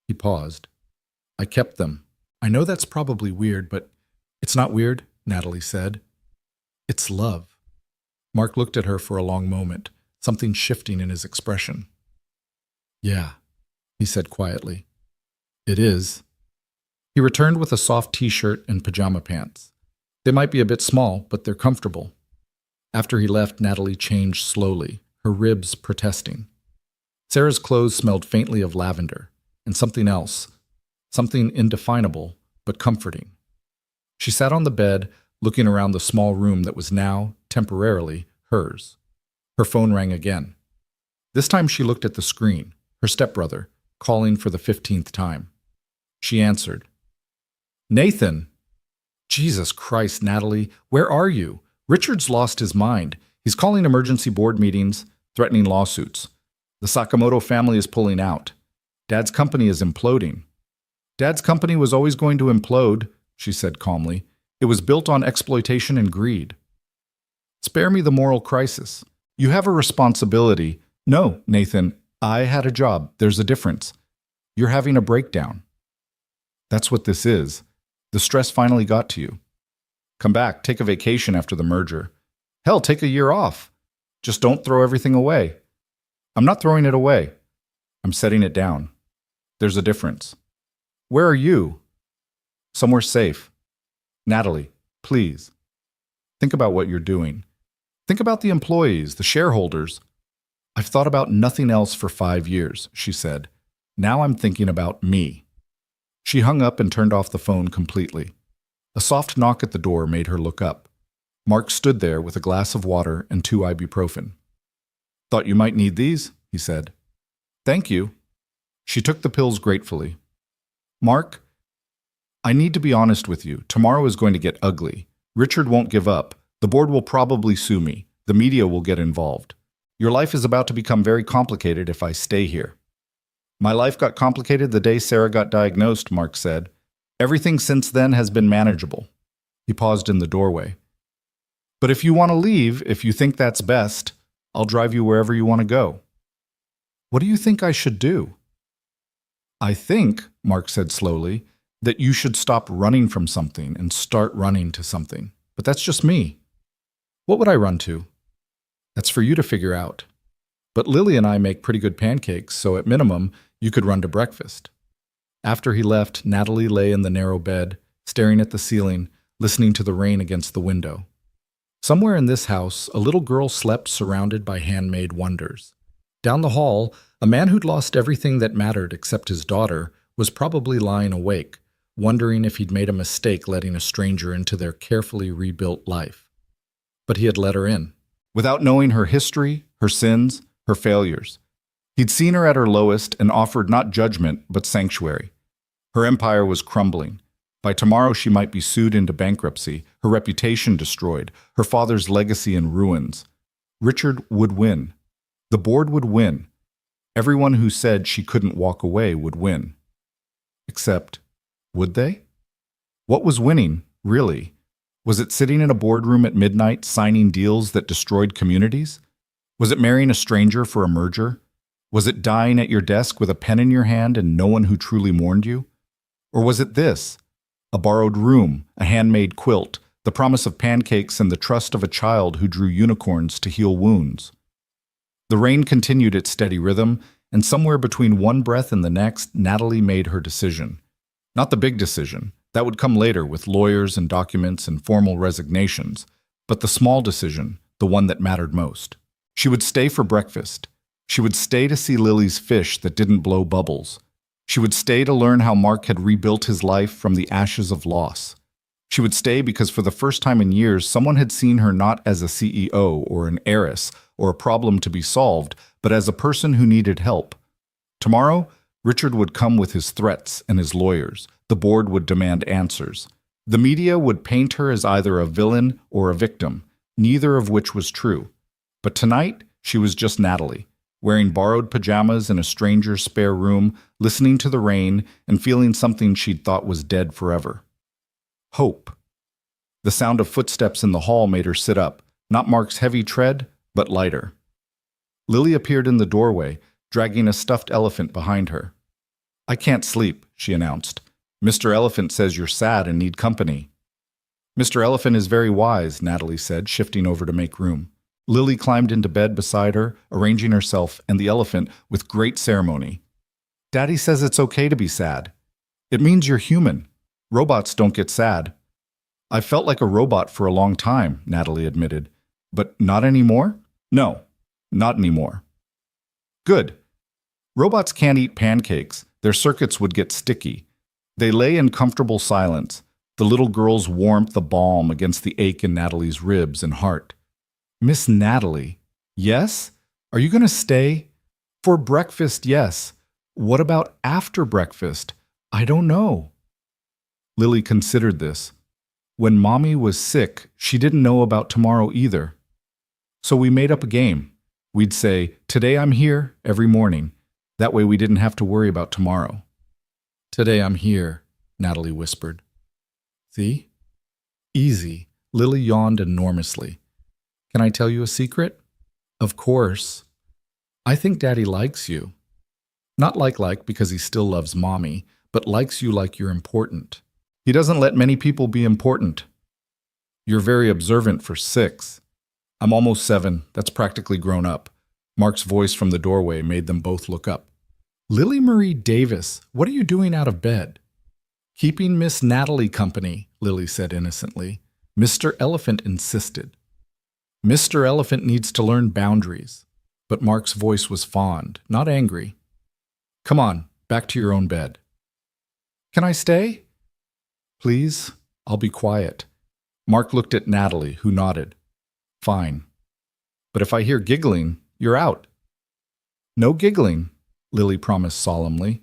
Speaker 1: He paused. I kept them. I know that's probably weird, but it's not weird, Natalie said. It's love. Mark looked at her for a long moment, something shifting in his expression. Yeah, he said quietly. It is. He returned with a soft t-shirt and pajama pants. They might be a bit small, but they're comfortable. After he left, Natalie changed slowly, her ribs protesting. Sarah's clothes smelled faintly of lavender, and something else, something indefinable but comforting. She sat on the bed, looking around the small room that was now, temporarily, hers. Her phone rang again. This time she looked at the screen, her stepbrother, calling for the 15th time. She answered. Nathan! Jesus Christ, Natalie, where are you? Richard's lost his mind. He's calling emergency board meetings, threatening lawsuits. The Sakamoto family is pulling out. Dad's company is imploding. Dad's company was always going to implode, she said calmly. It was built on exploitation and greed. Spare me the moral crisis. You have a responsibility. No, Nathan, I had a job. There's a difference. You're having a breakdown. That's what this is. The stress finally got to you. Come back, take a vacation after the merger. Hell, take a year off. Just don't throw everything away. I'm not throwing it away. I'm setting it down. There's a difference. Where are you? Somewhere safe. Natalie, please. Think about what you're doing. Think about the employees, the shareholders. I've thought about nothing else for 5 years, she said. Now I'm thinking about me. She hung up and turned off the phone completely. A soft knock at the door made her look up. Mark stood there with a glass of water and 2 ibuprofen. Thought you might need these, he said. Thank you. She took the pills gratefully. Mark, I need to be honest with you. Tomorrow is going to get ugly. Richard won't give up. The board will probably sue me. The media will get involved. Your life is about to become very complicated if I stay here. My life got complicated the day Sarah got diagnosed, Mark said. Everything since then has been manageable. He paused in the doorway. But if you want to leave, if you think that's best, I'll drive you wherever you want to go. What do you think I should do? I think, Mark said slowly, that you should stop running from something and start running to something. But that's just me. What would I run to? That's for you to figure out. But Lily and I make pretty good pancakes, so at minimum, you could run to breakfast. After he left, Natalie lay in the narrow bed, staring at the ceiling, listening to the rain against the window. Somewhere in this house, a little girl slept surrounded by handmade wonders. Down the hall, a man who'd lost everything that mattered except his daughter was probably lying awake, wondering if he'd made a mistake letting a stranger into their carefully rebuilt life. But he had let her in, without knowing her history, her sins, her failures. He'd seen her at her lowest and offered not judgment, but sanctuary. Her empire was crumbling. By tomorrow, she might be sued into bankruptcy, her reputation destroyed, her father's legacy in ruins. Richard would win. The board would win. Everyone who said she couldn't walk away would win. Except, would they? What was winning, really? Was it sitting in a boardroom at midnight signing deals that destroyed communities? Was it marrying a stranger for a merger? Was it dying at your desk with a pen in your hand and no one who truly mourned you? Or was it this? A borrowed room, a handmade quilt, the promise of pancakes and the trust of a child who drew unicorns to heal wounds. The rain continued its steady rhythm, and somewhere between one breath and the next, Natalie made her decision. Not the big decision. That would come later with lawyers and documents and formal resignations, but the small decision, the one that mattered most. She would stay for breakfast. She would stay to see Lily's fish that didn't blow bubbles. She would stay to learn how Mark had rebuilt his life from the ashes of loss. She would stay because for the first time in years, someone had seen her not as a CEO or an heiress or a problem to be solved, but as a person who needed help. Tomorrow, Richard would come with his threats and his lawyers. The board would demand answers. The media would paint her as either a villain or a victim, neither of which was true. But tonight, she was just Natalie, wearing borrowed pajamas in a stranger's spare room, listening to the rain and feeling something she'd thought was dead forever. Hope. The sound of footsteps in the hall made her sit up, not Mark's heavy tread, but lighter. Lily appeared in the doorway, dragging a stuffed elephant behind her. "I can't sleep," she announced. "Mr. Elephant says you're sad and need company." "Mr. Elephant is very wise," Natalie said, shifting over to make room. Lily climbed into bed beside her, arranging herself and the elephant with great ceremony. "Daddy says it's okay to be sad. It means you're human. Robots don't get sad." "I felt like a robot for a long time," Natalie admitted. "But not anymore?" "No, not anymore." "Good. Robots can't eat pancakes. Their circuits would get sticky." They lay in comfortable silence, the little girl's warmth a balm against the ache in Natalie's ribs and heart. "Miss Natalie." "Yes? Are you going to stay?" "For breakfast, yes. What about after breakfast?" "I don't know." Lily considered this. When Mommy was sick, she didn't know about tomorrow either. So we made up a game. We'd say, "Today I'm here," every morning. That way we didn't have to worry about tomorrow. "Today I'm here," Natalie whispered. "See? Easy." Lily yawned enormously. "Can I tell you a secret?" "Of course." "I think Daddy likes you. Not like because he still loves Mommy, but likes you like you're important. He doesn't let many people be important. You're very observant for 6. I'm almost 7. That's practically grown up." Mark's voice from the doorway made them both look up. "Lily Marie Davis, what are you doing out of bed?" "Keeping Miss Natalie company," Lily said innocently. Mr. Elephant insisted. "Mr. Elephant needs to learn boundaries." But Mark's voice was fond, not angry. "Come on, back to your own bed." "Can I stay?" "Please, I'll be quiet." Mark looked at Natalie, who nodded. "Fine. But if I hear giggling, you're out." "No giggling," Lily promised solemnly.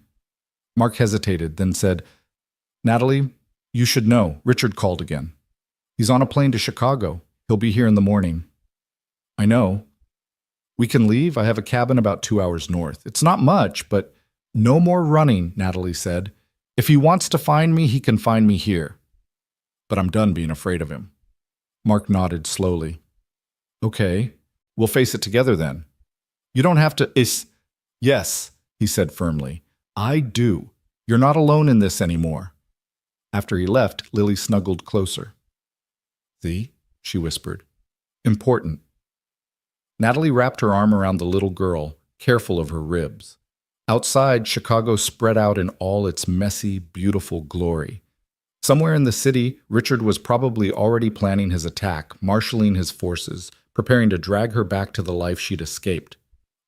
Speaker 1: Mark hesitated, then said, "Natalie, you should know, Richard called again. He's on a plane to Chicago. He'll be here in the morning." "I know." "We can leave. I have a cabin about 2 hours north. It's not much, but—" "No more running," Natalie said. "If he wants to find me, he can find me here. But I'm done being afraid of him." Mark nodded slowly. "Okay, we'll face it together then. You don't have to— Yes," he said firmly. "I do. You're not alone in this anymore." After he left, Lily snuggled closer. "See?" she whispered. "Important." Natalie wrapped her arm around the little girl, careful of her ribs. Outside, Chicago spread out in all its messy, beautiful glory. Somewhere in the city, Richard was probably already planning his attack, marshaling his forces, preparing to drag her back to the life she'd escaped.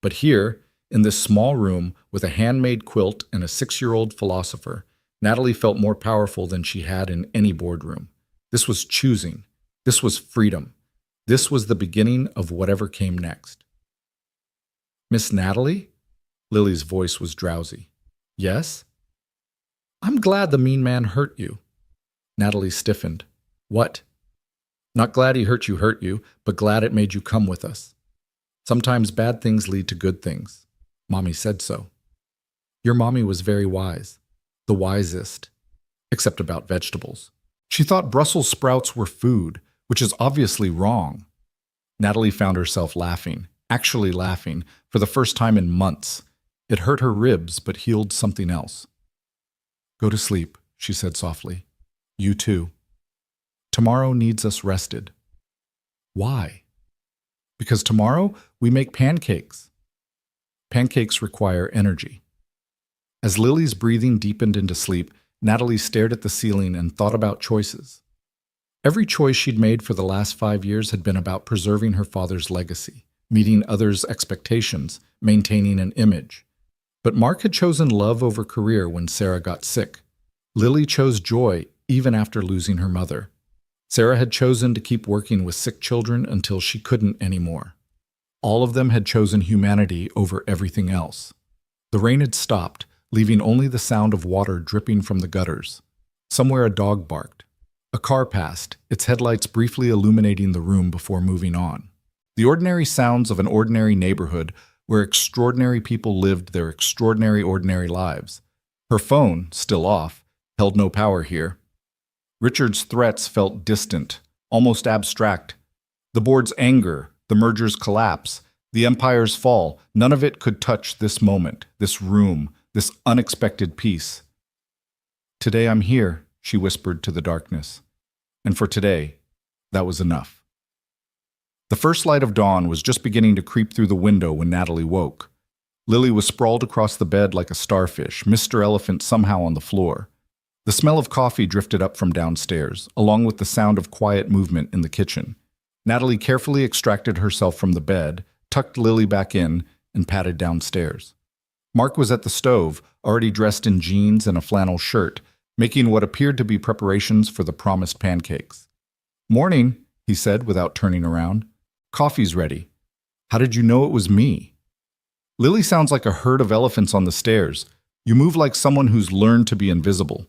Speaker 1: But here, in this small room, with a handmade quilt and a 6-year-old philosopher, Natalie felt more powerful than she had in any boardroom. This was choosing. This was freedom. This was the beginning of whatever came next. "Miss Natalie?" Lily's voice was drowsy. "Yes?" "I'm glad the mean man hurt you." Natalie stiffened. What? Not glad he hurt you, but glad it made you come with us. Sometimes bad things lead to good things. Mommy said so. Your mommy was very wise. The wisest. Except about vegetables. She thought Brussels sprouts were food, which is obviously wrong. Natalie found herself laughing, actually laughing, for the first time in months. It hurt her ribs, but healed something else. Go to sleep, she said softly. You too. Tomorrow needs us rested. Why? Because tomorrow we make pancakes. Pancakes require energy. As Lily's breathing deepened into sleep, Natalie stared at the ceiling and thought about choices. Every choice she'd made for the last 5 years had been about preserving her father's legacy, meeting others' expectations, maintaining an image. But Mark had chosen love over career when Sarah got sick. Lily chose joy even after losing her mother. Sarah had chosen to keep working with sick children until she couldn't anymore. All of them had chosen humanity over everything else. The rain had stopped, leaving only the sound of water dripping from the gutters. Somewhere a dog barked. A car passed, its headlights briefly illuminating the room before moving on. The ordinary sounds of an ordinary neighborhood where extraordinary people lived their extraordinary ordinary lives. Her phone, still off, held no power here. Richard's threats felt distant, almost abstract. The board's anger, the merger's collapse, the empire's fall, none of it could touch this moment, this room, this unexpected peace. Today I'm here, she whispered to the darkness. And for today, that was enough. The first light of dawn was just beginning to creep through the window when Natalie woke. Lily was sprawled across the bed like a starfish, Mr. Elephant somehow on the floor. The smell of coffee drifted up from downstairs, along with the sound of quiet movement in the kitchen. Natalie carefully extracted herself from the bed, tucked Lily back in, and padded downstairs. Mark was at the stove, already dressed in jeans and a flannel shirt, making what appeared to be preparations for the promised pancakes. Morning, he said without turning around. Coffee's ready. How did you know it was me? Lily sounds like a herd of elephants on the stairs. You move like someone who's learned to be invisible.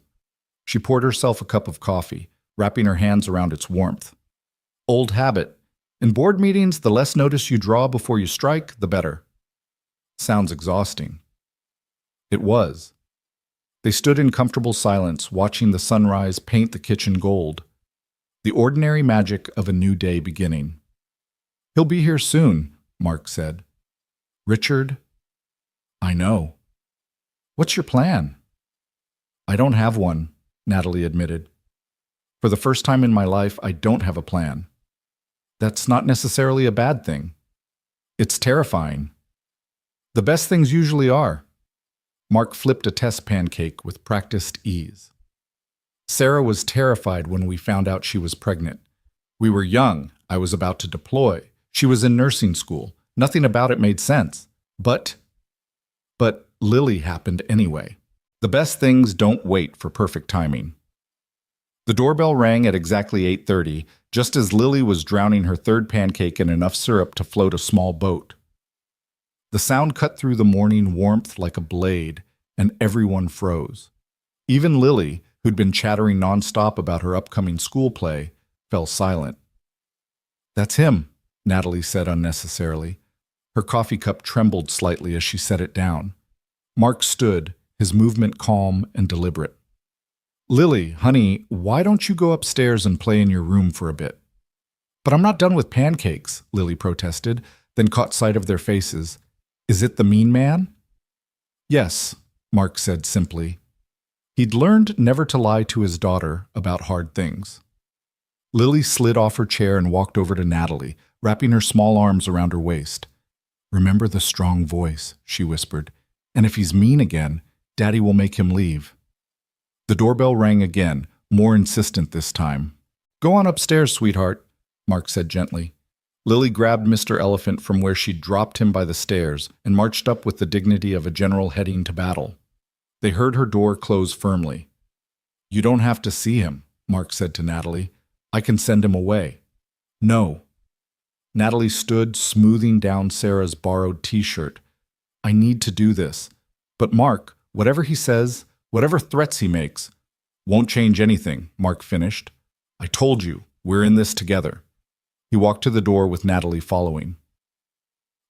Speaker 1: She poured herself a cup of coffee, wrapping her hands around its warmth. Old habit. In board meetings, the less notice you draw before you strike, the better. Sounds exhausting. It was. They stood in comfortable silence, watching the sunrise paint the kitchen gold. The ordinary magic of a new day beginning. He'll be here soon, Mark said. Richard? I know. What's your plan? I don't have one, Natalie admitted. For the first time in my life, I don't have a plan. That's not necessarily a bad thing. It's terrifying. The best things usually are. Mark flipped a test pancake with practiced ease. Sarah was terrified when we found out she was pregnant. We were young. I was about to deploy. She was in nursing school. Nothing about it made sense. But Lily happened anyway. The best things don't wait for perfect timing. The doorbell rang at exactly 8:30, just as Lily was drowning her third pancake in enough syrup to float a small boat. The sound cut through the morning warmth like a blade, and everyone froze. Even Lily, who'd been chattering nonstop about her upcoming school play, fell silent. That's him, Natalie said unnecessarily. Her coffee cup trembled slightly as she set it down. Mark stood, his movement calm and deliberate. Lily, honey, why don't you go upstairs and play in your room for a bit? But I'm not done with pancakes, Lily protested, then caught sight of their faces. Is it the mean man? Yes, Mark said simply. He'd learned never to lie to his daughter about hard things. Lily slid off her chair and walked over to Natalie, wrapping her small arms around her waist. Remember the strong voice, she whispered. And if he's mean again, Daddy will make him leave. The doorbell rang again, more insistent this time. Go on upstairs, sweetheart, Mark said gently. Lily grabbed Mr. Elephant from where she'd dropped him by the stairs and marched up with the dignity of a general heading to battle. They heard her door close firmly. You don't have to see him, Mark said to Natalie. I can send him away. No. Natalie stood, smoothing down Sarah's borrowed t-shirt. I need to do this. But Mark, whatever he says, whatever threats he makes, Won't change anything, Mark finished. I told you, we're in this together. He walked to the door with Natalie following.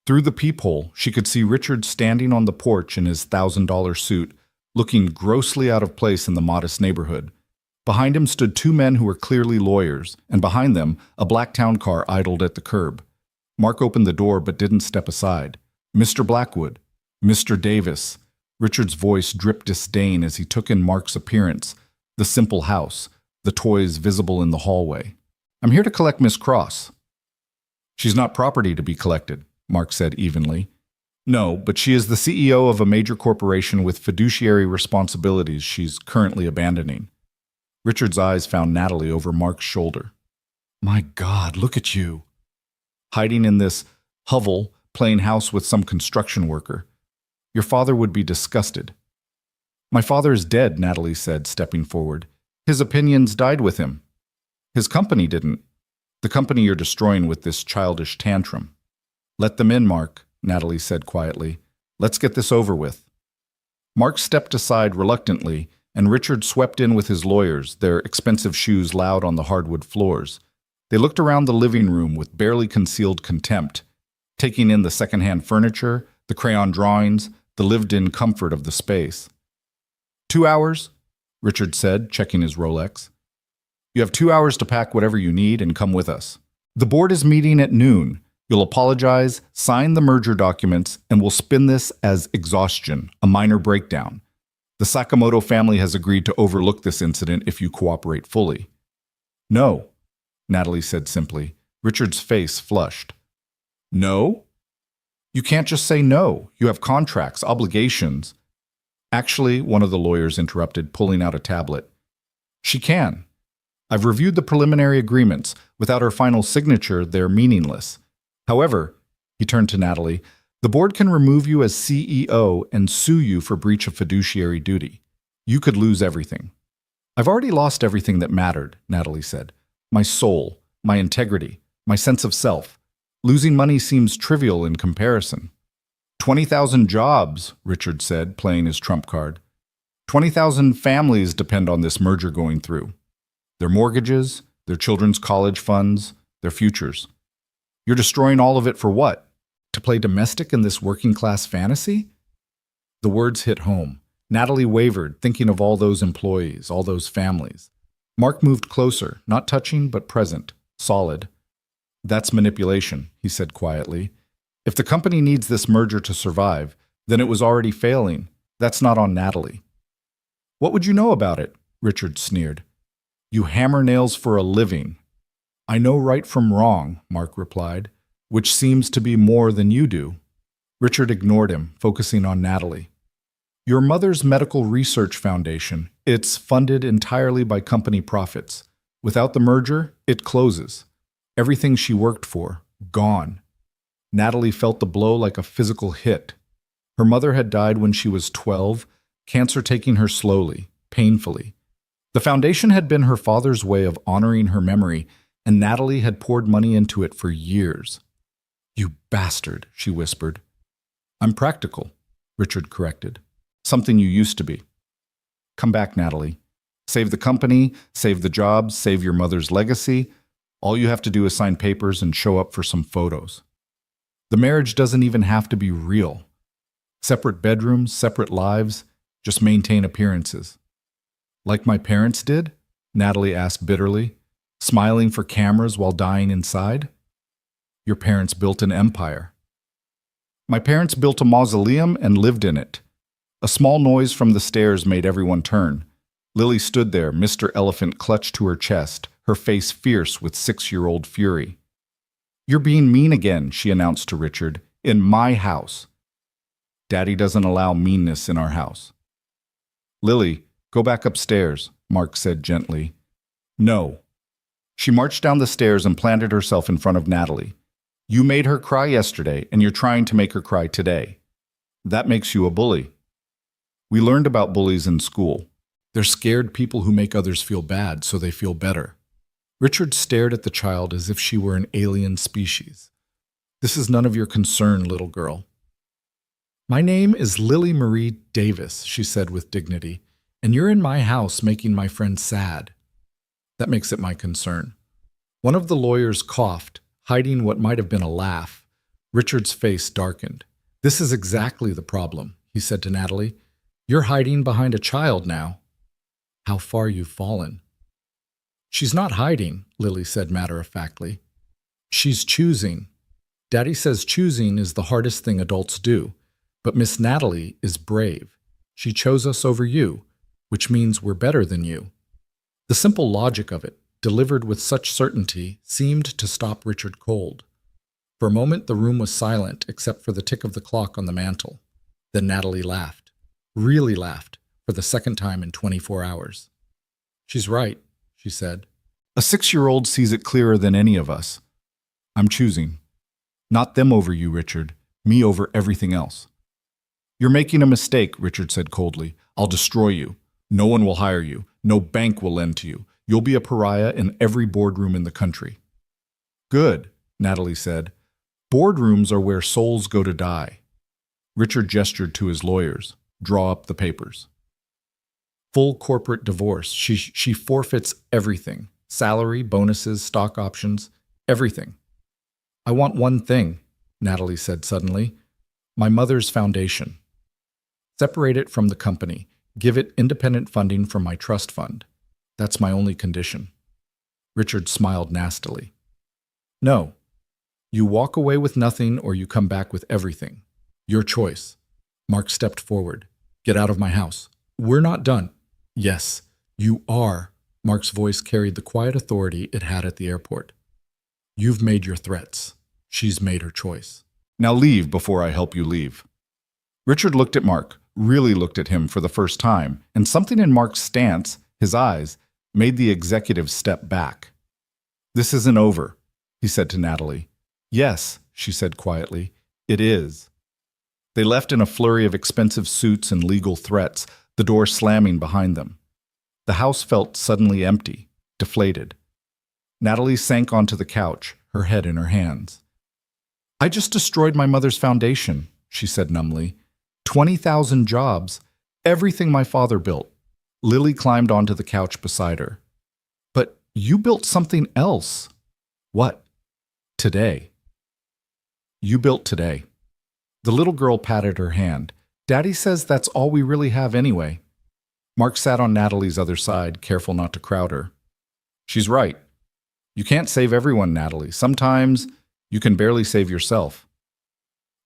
Speaker 1: Through the peephole, she could see Richard standing on the porch in his $1,000 suit, looking grossly out of place in the modest neighborhood. Behind him stood two men who were clearly lawyers, and behind them, a black town car idled at the curb. Mark opened the door but didn't step aside. Mr. Blackwood, Mr. Davis. Richard's voice dripped disdain as he took in Mark's appearance, the simple house, the toys visible in the hallway. I'm here to collect Miss Cross. She's not property to be collected, Mark said evenly. No, but she is the CEO of a major corporation with fiduciary responsibilities she's currently abandoning. Richard's eyes found Natalie over Mark's shoulder. My God, look at you. Hiding in this hovel, playing house with some construction worker. Your father would be disgusted. My father is dead, Natalie said, stepping forward. His opinions died with him. His company didn't. The company you're destroying with this childish tantrum. Let them in, Mark, Natalie said quietly. Let's get this over with. Mark stepped aside reluctantly, and Richard swept in with his lawyers, their expensive shoes loud on the hardwood floors. They looked around the living room with barely concealed contempt, taking in the secondhand furniture, the crayon drawings, the lived-in comfort of the space. 2 hours, Richard said, checking his Rolex. You have 2 hours to pack whatever you need and come with us. The board is meeting at noon. You'll apologize, sign the merger documents, and we'll spin this as exhaustion, a minor breakdown. The Sakamoto family has agreed to overlook this incident if you cooperate fully. No, Natalie said simply. Richard's face flushed. No? You can't just say no. You have contracts, obligations. Actually, one of the lawyers interrupted, pulling out a tablet. She can. I've reviewed the preliminary agreements. Without her final signature, they're meaningless. However, he turned to Natalie, the board can remove you as CEO and sue you for breach of fiduciary duty. You could lose everything. I've already lost everything that mattered, Natalie said. My soul, my integrity, my sense of self. Losing money seems trivial in comparison. 20,000 jobs, Richard said, playing his trump card. 20,000 families depend on this merger going through. Their mortgages, their children's college funds, their futures. You're destroying all of it for what? To play domestic in this working-class fantasy? The words hit home. Natalie wavered, thinking of all those employees, all those families. Mark moved closer, not touching but present, solid. That's manipulation, he said quietly. If the company needs this merger to survive, then it was already failing. That's not on Natalie. What would you know about it? Richard sneered. You hammer nails for a living. I know right from wrong, Mark replied, which seems to be more than you do. Richard ignored him, focusing on Natalie. Your mother's medical research foundation, it's funded entirely by company profits. Without the merger, it closes. Everything she worked for, gone. Natalie felt the blow like a physical hit. Her mother had died when she was 12, cancer taking her slowly, painfully. The foundation had been her father's way of honoring her memory, and Natalie had poured money into it for years. You bastard, she whispered. I'm practical, Richard corrected. Something you used to be. Come back, Natalie. Save the company, save the jobs, save your mother's legacy. All you have to do is sign papers and show up for some photos. The marriage doesn't even have to be real. Separate bedrooms, separate lives, just maintain appearances. Like my parents did? Natalie asked bitterly, smiling for cameras while dying inside. Your parents built an empire. My parents built a mausoleum and lived in it. A small noise from the stairs made everyone turn. Lily stood there, Mr. Elephant clutched to her chest, her face fierce with 6-year-old fury. You're being mean again, she announced to Richard, in my house. Daddy doesn't allow meanness in our house. Lily, go back upstairs, Mark said gently. No. She marched down the stairs and planted herself in front of Natalie. You made her cry yesterday, and you're trying to make her cry today. That makes you a bully. We learned about bullies in school. They're scared people who make others feel bad so they feel better. Richard stared at the child as if she were an alien species. This is none of your concern, little girl. My name is Lily Marie Davis, she said with dignity, And you're in my house making my friend sad. That makes it my concern. One of the lawyers coughed, hiding what might have been a laugh. Richard's face darkened. This is exactly the problem, he said to Natalie. You're hiding behind a child now. How far you've fallen. She's not hiding, Lily said matter-of-factly. She's choosing. Daddy says choosing is the hardest thing adults do, but Miss Natalie is brave. She chose us over you, which means we're better than you. The simple logic of it, delivered with such certainty, seemed to stop Richard cold. For a moment the room was silent except for the tick of the clock on the mantel. Then Natalie laughed. Really laughed, for the second time in 24 hours. She's right, she said. A 6-year-old sees it clearer than any of us. I'm choosing. Not them over you, Richard. Me over everything else. You're making a mistake, Richard said coldly. I'll destroy you. No one will hire you. No bank will lend to you. You'll be a pariah in every boardroom in the country. Good, Natalie said. Boardrooms are where souls go to die. Richard gestured to his lawyers. Draw up the papers. Full corporate divorce. She forfeits everything. Salary, bonuses, stock options, everything. I want one thing, Natalie said suddenly. My mother's foundation. Separate it from the company. Give it independent funding from my trust fund. That's my only condition. Richard smiled nastily. No. You walk away with nothing or you come back with everything. Your choice. Mark stepped forward. Get out of my house. We're not done. Yes, you are. Mark's voice carried the quiet authority it had at the airport. You've made your threats. She's made her choice. Now leave before I help you leave. Richard looked at Mark, really looked at him for the first time, and something in Mark's stance, his eyes, made the executive step back. This isn't over, he said to Natalie. Yes, she said quietly, it is. They left in a flurry of expensive suits and legal threats, the door slamming behind them. The house felt suddenly empty, deflated. Natalie sank onto the couch, her head in her hands. I just destroyed my mother's foundation, she said numbly. 20,000 jobs, everything my father built. Lily climbed onto the couch beside her. But you built something else. What? Today. You built today. The little girl patted her hand. Daddy says that's all we really have anyway. Mark sat on Natalie's other side, careful not to crowd her. She's right. You can't save everyone, Natalie. Sometimes you can barely save yourself.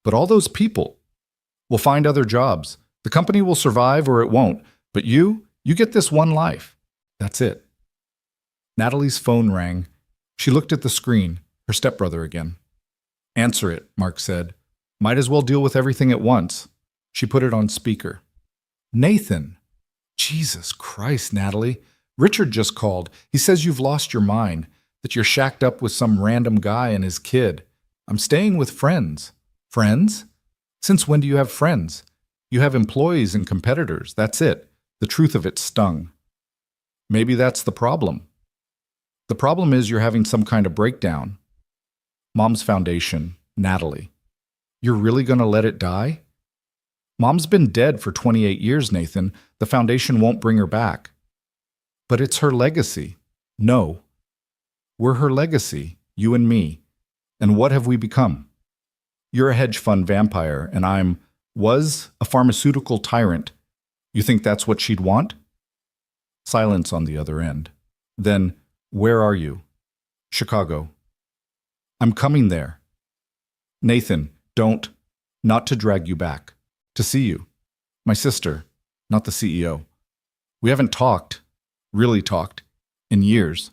Speaker 1: But all those people will find other jobs. The company will survive or it won't. But you get this one life. That's it. Natalie's phone rang. She looked at the screen, her stepbrother again. Answer it, Mark said. Might as well deal with everything at once. She put it on speaker. Nathan. Jesus Christ, Natalie. Richard just called. He says you've lost your mind, that you're shacked up with some random guy and his kid. I'm staying with friends. Friends? Since when do you have friends? You have employees and competitors. That's it. The truth of it stung. Maybe that's the problem. The problem is you're having some kind of breakdown. Mom's foundation, Natalie. You're really going to let it die? Mom's been dead for 28 years, Nathan. The foundation won't bring her back. But it's her legacy. No. We're her legacy, you and me. And what have we become? You're a hedge fund vampire, and was a pharmaceutical tyrant. You think that's what she'd want? Silence on the other end. Then, where are you? Chicago. I'm coming there. Nathan, not to drag you back. To see you. My sister, not the CEO. We haven't really talked, in years.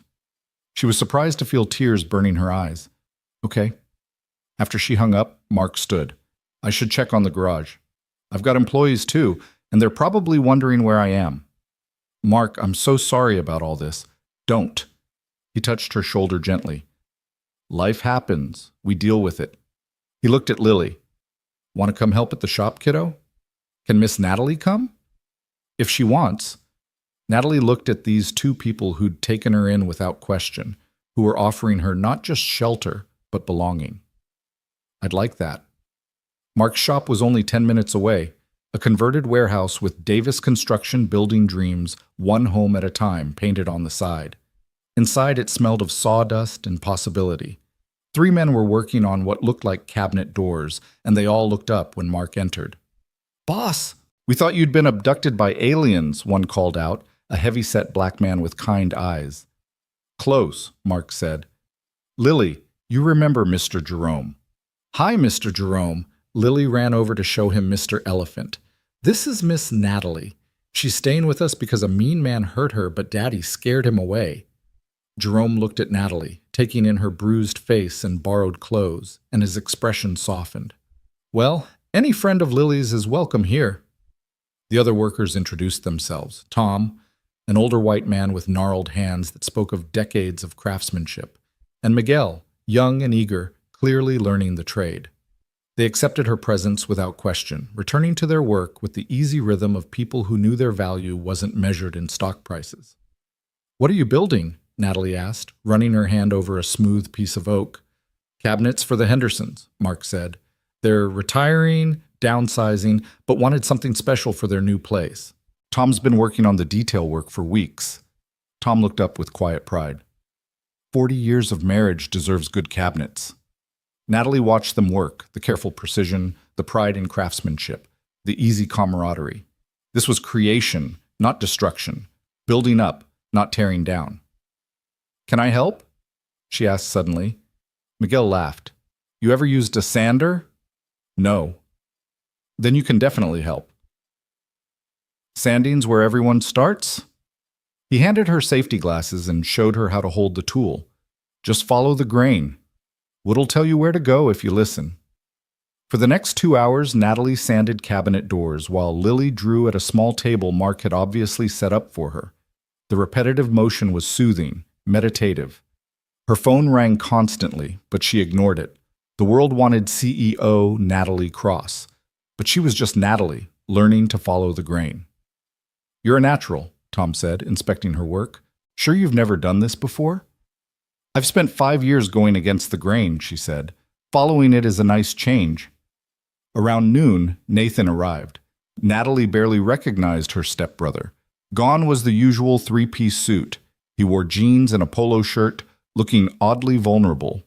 Speaker 1: She was surprised to feel tears burning her eyes. Okay. After she hung up, Mark stood. I should check on the garage. I've got employees too, and they're probably wondering where I am. Mark, I'm so sorry about all this. Don't. He touched her shoulder gently. Life happens. We deal with it. He looked at Lily. Want to come help at the shop, kiddo? Can Miss Natalie come? If she wants. Natalie looked at these two people who'd taken her in without question, who were offering her not just shelter, but belonging. I'd like that. Mark's shop was only 10 minutes away, a converted warehouse with Davis Construction Building Dreams, one home at a time, painted on the side. Inside, it smelled of sawdust and possibility. 3 men were working on what looked like cabinet doors, and they all looked up when Mark entered. "Boss, we thought you'd been abducted by aliens," one called out, a heavy-set black man with kind eyes. "Close," Mark said. "Lily, you remember Mr. Jerome." "Hi, Mr. Jerome." Lily ran over to show him Mr. Elephant. "This is Miss Natalie. She's staying with us because a mean man hurt her, but Daddy scared him away." Jerome looked at Natalie, taking in her bruised face and borrowed clothes, and his expression softened. "Well, any friend of Lily's is welcome here." The other workers introduced themselves. Tom, an older white man with gnarled hands that spoke of decades of craftsmanship, and Miguel, young and eager, clearly learning the trade. They accepted her presence without question, returning to their work with the easy rhythm of people who knew their value wasn't measured in stock prices. "What are you building?" Natalie asked, running her hand over a smooth piece of oak. "Cabinets for the Hendersons," Mark said. "They're retiring, downsizing, but wanted something special for their new place. Tom's been working on the detail work for weeks." Tom looked up with quiet pride. 40 years of marriage deserves good cabinets." Natalie watched them work, the careful precision, the pride in craftsmanship, the easy camaraderie. This was creation, not destruction, building up, not tearing down. "Can I help?" she asked suddenly. Miguel laughed. "You ever used a sander?" "No." "Then you can definitely help." "Sanding's where everyone starts?" He handed her safety glasses and showed her how to hold the tool. "Just follow the grain. Wood'll tell you where to go if you listen." For the next 2 hours, Natalie sanded cabinet doors, while Lily drew at a small table Mark had obviously set up for her. The repetitive motion was soothing, meditative. Her phone rang constantly, but she ignored it. The world wanted CEO Natalie Cross, but she was just Natalie, learning to follow the grain. "You're a natural," Tom said, inspecting her work. "Sure you've never done this before?" "I've spent 5 years going against the grain," she said. "Following it is a nice change." Around noon, Nathan arrived. Natalie barely recognized her stepbrother. Gone was the usual 3-piece suit. He wore jeans and a polo shirt, looking oddly vulnerable.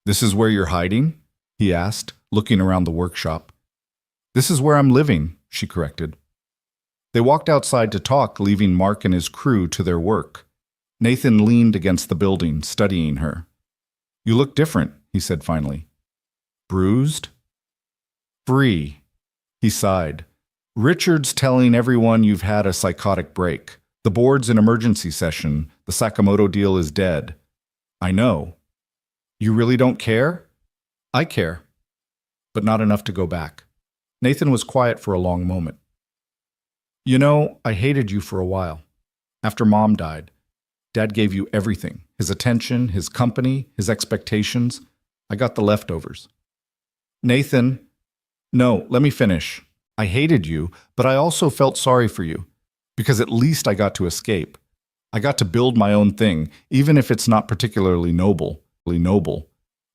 Speaker 1: "This is where you're hiding?" he asked, looking around the workshop. "This is where I'm living," she corrected. They walked outside to talk, leaving Mark and his crew to their work. Nathan leaned against the building, studying her. "You look different," he said finally. "Bruised?" "Free," he sighed. "Richard's telling everyone you've had a psychotic break. The board's in emergency session. The Sakamoto deal is dead." "I know." "You really don't care?" "I care, but not enough to go back." Nathan was quiet for a long moment. "You know, I hated you for a while. After Mom died, Dad gave you everything. His attention, his company, his expectations. I got the leftovers." "Nathan, no, let me finish. I hated you, but I also felt sorry for you. Because at least I got to escape. I got to build my own thing, even if it's not particularly noble.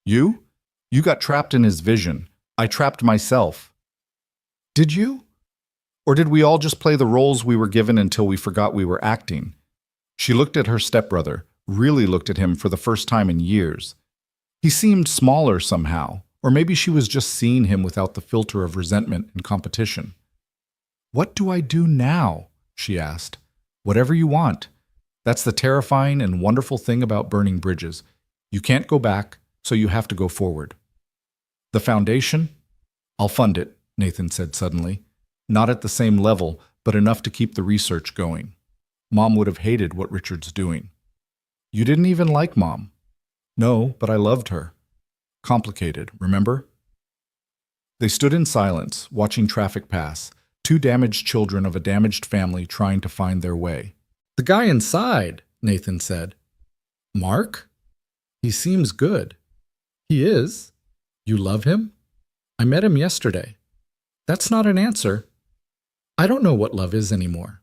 Speaker 1: You? You got trapped in his vision. I trapped myself." "Did you? Or did we all just play the roles we were given until we forgot we were acting?" She looked at her stepbrother, really looked at him for the first time in years. He seemed smaller somehow, or maybe she was just seeing him without the filter of resentment and competition. "What do I do now?" she asked. "Whatever you want. That's the terrifying and wonderful thing about burning bridges. You can't go back, so you have to go forward." "The foundation? I'll fund it," Nathan said suddenly. "Not at the same level, but enough to keep the research going. Mom would have hated what Richard's doing." "You didn't even like Mom." "No, but I loved her." "Complicated, remember?" They stood in silence, watching traffic pass, 2 damaged children of a damaged family trying to find their way. "The guy inside," Nathan said. "Mark? He seems good." "He is. You love him?" "I met him yesterday." "That's not an answer." "I don't know what love is anymore.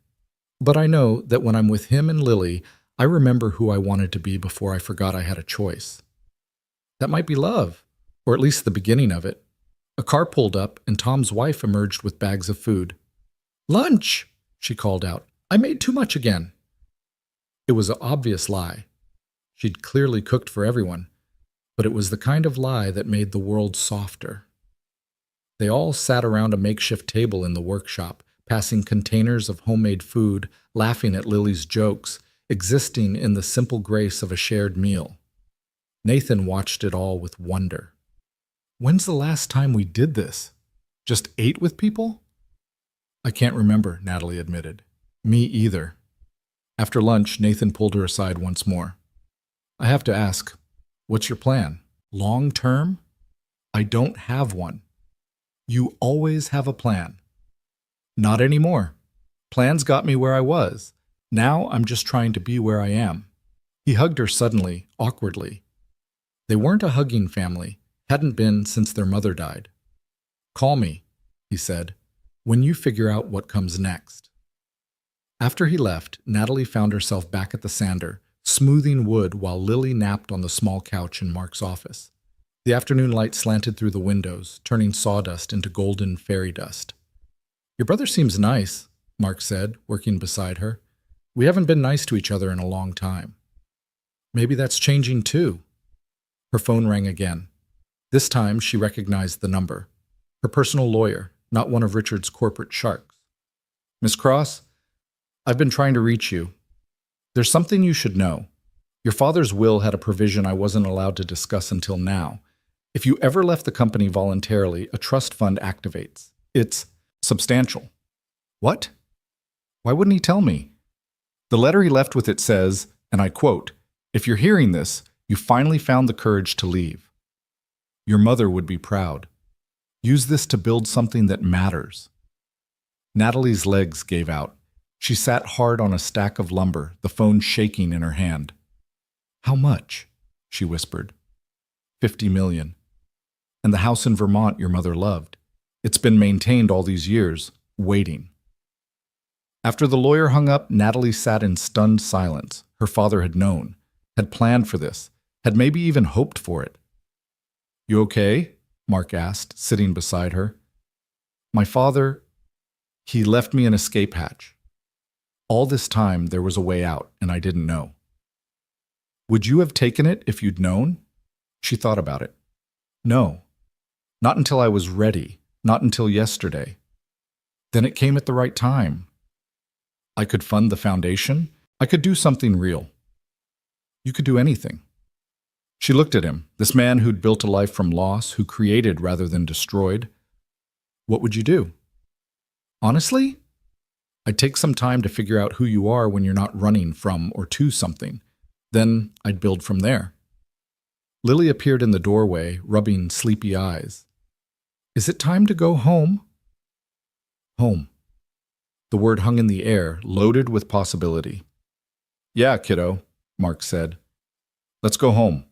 Speaker 1: But I know that when I'm with him and Lily, I remember who I wanted to be before I forgot I had a choice." "That might be love, or at least the beginning of it." A car pulled up, and Tom's wife emerged with bags of food. "Lunch!" she called out. "I made too much again." It was an obvious lie. She'd clearly cooked for everyone, but it was the kind of lie that made the world softer. They all sat around a makeshift table in the workshop, passing containers of homemade food, laughing at Lily's jokes, existing in the simple grace of a shared meal. Nathan watched it all with wonder. "When's the last time we did this? Just ate with people?" "I can't remember," Natalie admitted. "Me either." After lunch, Nathan pulled her aside once more. "I have to ask, what's your plan? Long term?" "I don't have one." "You always have a plan." "Not anymore. Plans got me where I was. Now I'm just trying to be where I am." He hugged her suddenly, awkwardly. They weren't a hugging family, hadn't been since their mother died. "Call me," he said, "when you figure out what comes next." After he left, Natalie found herself back at the sander, smoothing wood while Lily napped on the small couch in Mark's office. The afternoon light slanted through the windows, turning sawdust into golden fairy dust. "Your brother seems nice," Mark said, working beside her. "We haven't been nice to each other in a long time." "Maybe that's changing too." Her phone rang again. This time she recognized the number. Her personal lawyer, not one of Richard's corporate sharks. "Miss Cross, I've been trying to reach you. There's something you should know. Your father's will had a provision I wasn't allowed to discuss until now. If you ever left the company voluntarily, a trust fund activates. It's substantial." "What? Why wouldn't he tell me?" "The letter he left with it says, and I quote, 'If you're hearing this, you finally found the courage to leave. Your mother would be proud. Use this to build something that matters.'" Natalie's legs gave out. She sat hard on a stack of lumber, the phone shaking in her hand. "How much?" she whispered. $50 million. And the house in Vermont your mother loved. It's been maintained all these years, waiting." After the lawyer hung up, Natalie sat in stunned silence. Her father had known, had planned for this, had maybe even hoped for it. "You okay?" Mark asked, sitting beside her. "My father, he left me an escape hatch. All this time there was a way out, and I didn't know." "Would you have taken it if you'd known?" She thought about it. "No. Not until I was ready, not until yesterday. Then it came at the right time. I could fund the foundation. I could do something real." "You could do anything." She looked at him, this man who'd built a life from loss, who created rather than destroyed. "What would you do?" "Honestly, I'd take some time to figure out who you are when you're not running from or to something. Then I'd build from there." Lily appeared in the doorway, rubbing sleepy eyes. "Is it time to go home?" "Home." The word hung in the air, loaded with possibility. "Yeah, kiddo," Mark said. "Let's go home."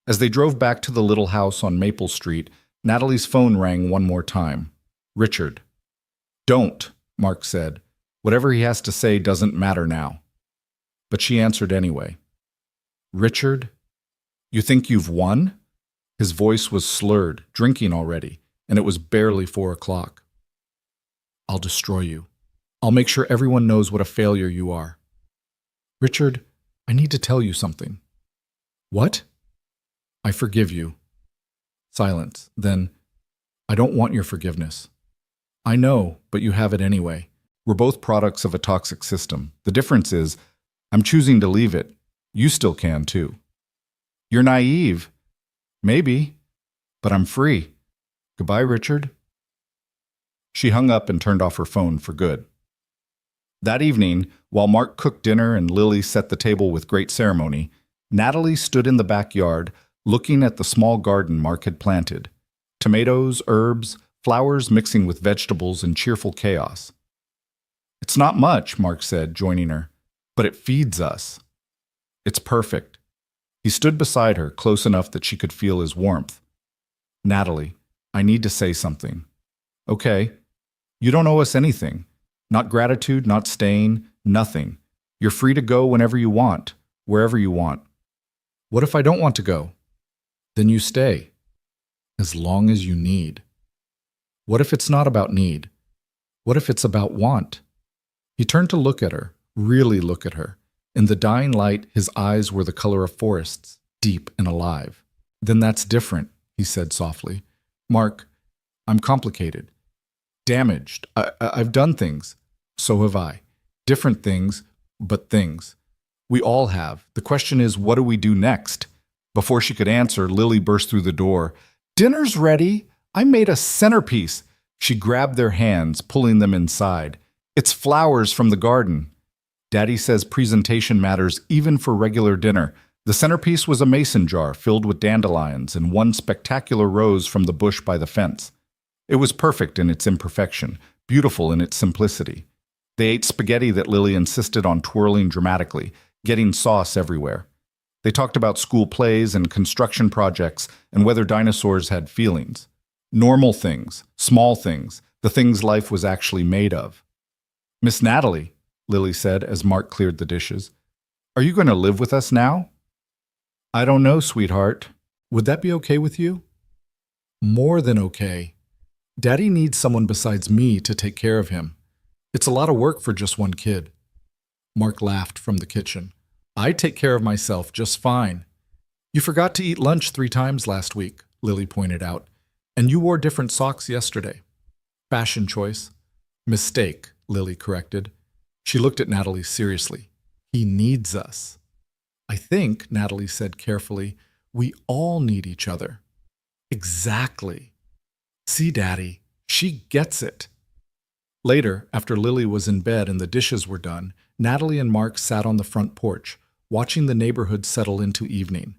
Speaker 1: As they drove back to the little house on Maple Street, Natalie's phone rang one more time. "Richard." "Don't," Mark said. "Whatever he has to say doesn't matter now." But she answered anyway. "Richard, you think you've won?" His voice was slurred, drinking already, and it was barely 4 o'clock. "I'll destroy you. I'll make sure everyone knows what a failure you are." "Richard, I need to tell you something." "What?" "I forgive you." Silence. Then, "I don't want your forgiveness." "I know, but you have it anyway. We're both products of a toxic system. The difference is, I'm choosing to leave it. You still can, too." "You're naive." "Maybe, but I'm free. Goodbye, Richard." She hung up and turned off her phone for good. That evening, while Mark cooked dinner and Lily set the table with great ceremony, Natalie stood in the backyard, looking at the small garden Mark had planted. Tomatoes, herbs, flowers mixing with vegetables in cheerful chaos. "It's not much," Mark said, joining her, "but it feeds us." "It's perfect." He stood beside her, close enough that she could feel his warmth. "Natalie, I need to say something." "Okay. You don't owe us anything. Not gratitude, not staying, nothing. You're free to go whenever you want, wherever you want." "What if I don't want to go?" "Then you stay. As long as you need." What if it's not about need? What if it's about want? He turned to look at her, really look at her. In the dying light, his eyes were the color of forests, deep and alive. Then that's different, he said softly. Mark, I'm complicated. Damaged. I've done things. So have I. Different things, but things. We all have. The question is, what do we do next? Before she could answer, Lily burst through the door. Dinner's ready. I made a centerpiece. She grabbed their hands, pulling them inside. It's flowers from the garden. Daddy says presentation matters even for regular dinner. The centerpiece was a mason jar filled with dandelions and one spectacular rose from the bush by the fence. It was perfect in its imperfection, beautiful in its simplicity. They ate spaghetti that Lily insisted on twirling dramatically, getting sauce everywhere. They talked about school plays and construction projects and whether dinosaurs had feelings. Normal things, small things, the things life was actually made of. Miss Natalie, Lily said as Mark cleared the dishes, are you going to live with us now? I don't know, sweetheart. Would that be okay with you? More than okay. Daddy needs someone besides me to take care of him. It's a lot of work for just one kid. Mark laughed from the kitchen. I take care of myself just fine. You forgot to eat lunch 3 times last week, Lily pointed out, and you wore different socks yesterday. Fashion choice. Mistake, Lily corrected. She looked at Natalie seriously. He needs us. I think, Natalie said carefully, we all need each other. Exactly. See, Daddy, she gets it. Later, after Lily was in bed and the dishes were done, Natalie and Mark sat on the front porch, watching the neighborhood settle into evening.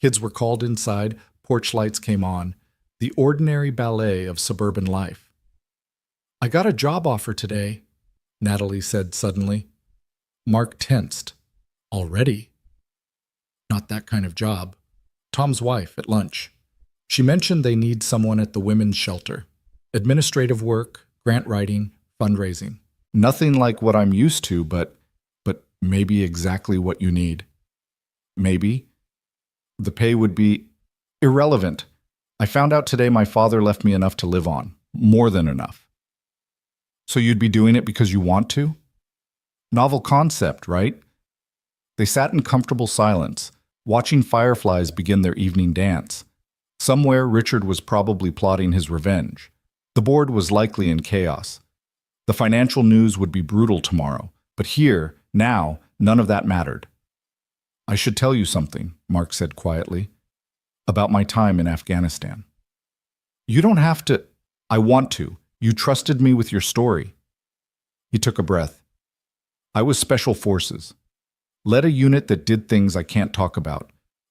Speaker 1: Kids were called inside, porch lights came on, the ordinary ballet of suburban life. I got a job offer today, Natalie said suddenly. Mark tensed. Already? Not that kind of job. Tom's wife at lunch. She mentioned they need someone at the women's shelter. Administrative work, grant writing, fundraising. Nothing like what I'm used to, but maybe exactly what you need. Maybe. The pay would be irrelevant. I found out today my father left me enough to live on. More than enough. So you'd be doing it because you want to? Novel concept, right? They sat in comfortable silence, watching fireflies begin their evening dance. Somewhere, Richard was probably plotting his revenge. The board was likely in chaos. The financial news would be brutal tomorrow, but here, now, none of that mattered. I should tell you something, Mark said quietly, about my time in Afghanistan. You don't have to. I want to. You trusted me with your story. He took a breath. I was Special Forces. Led a unit that did things I can't talk about,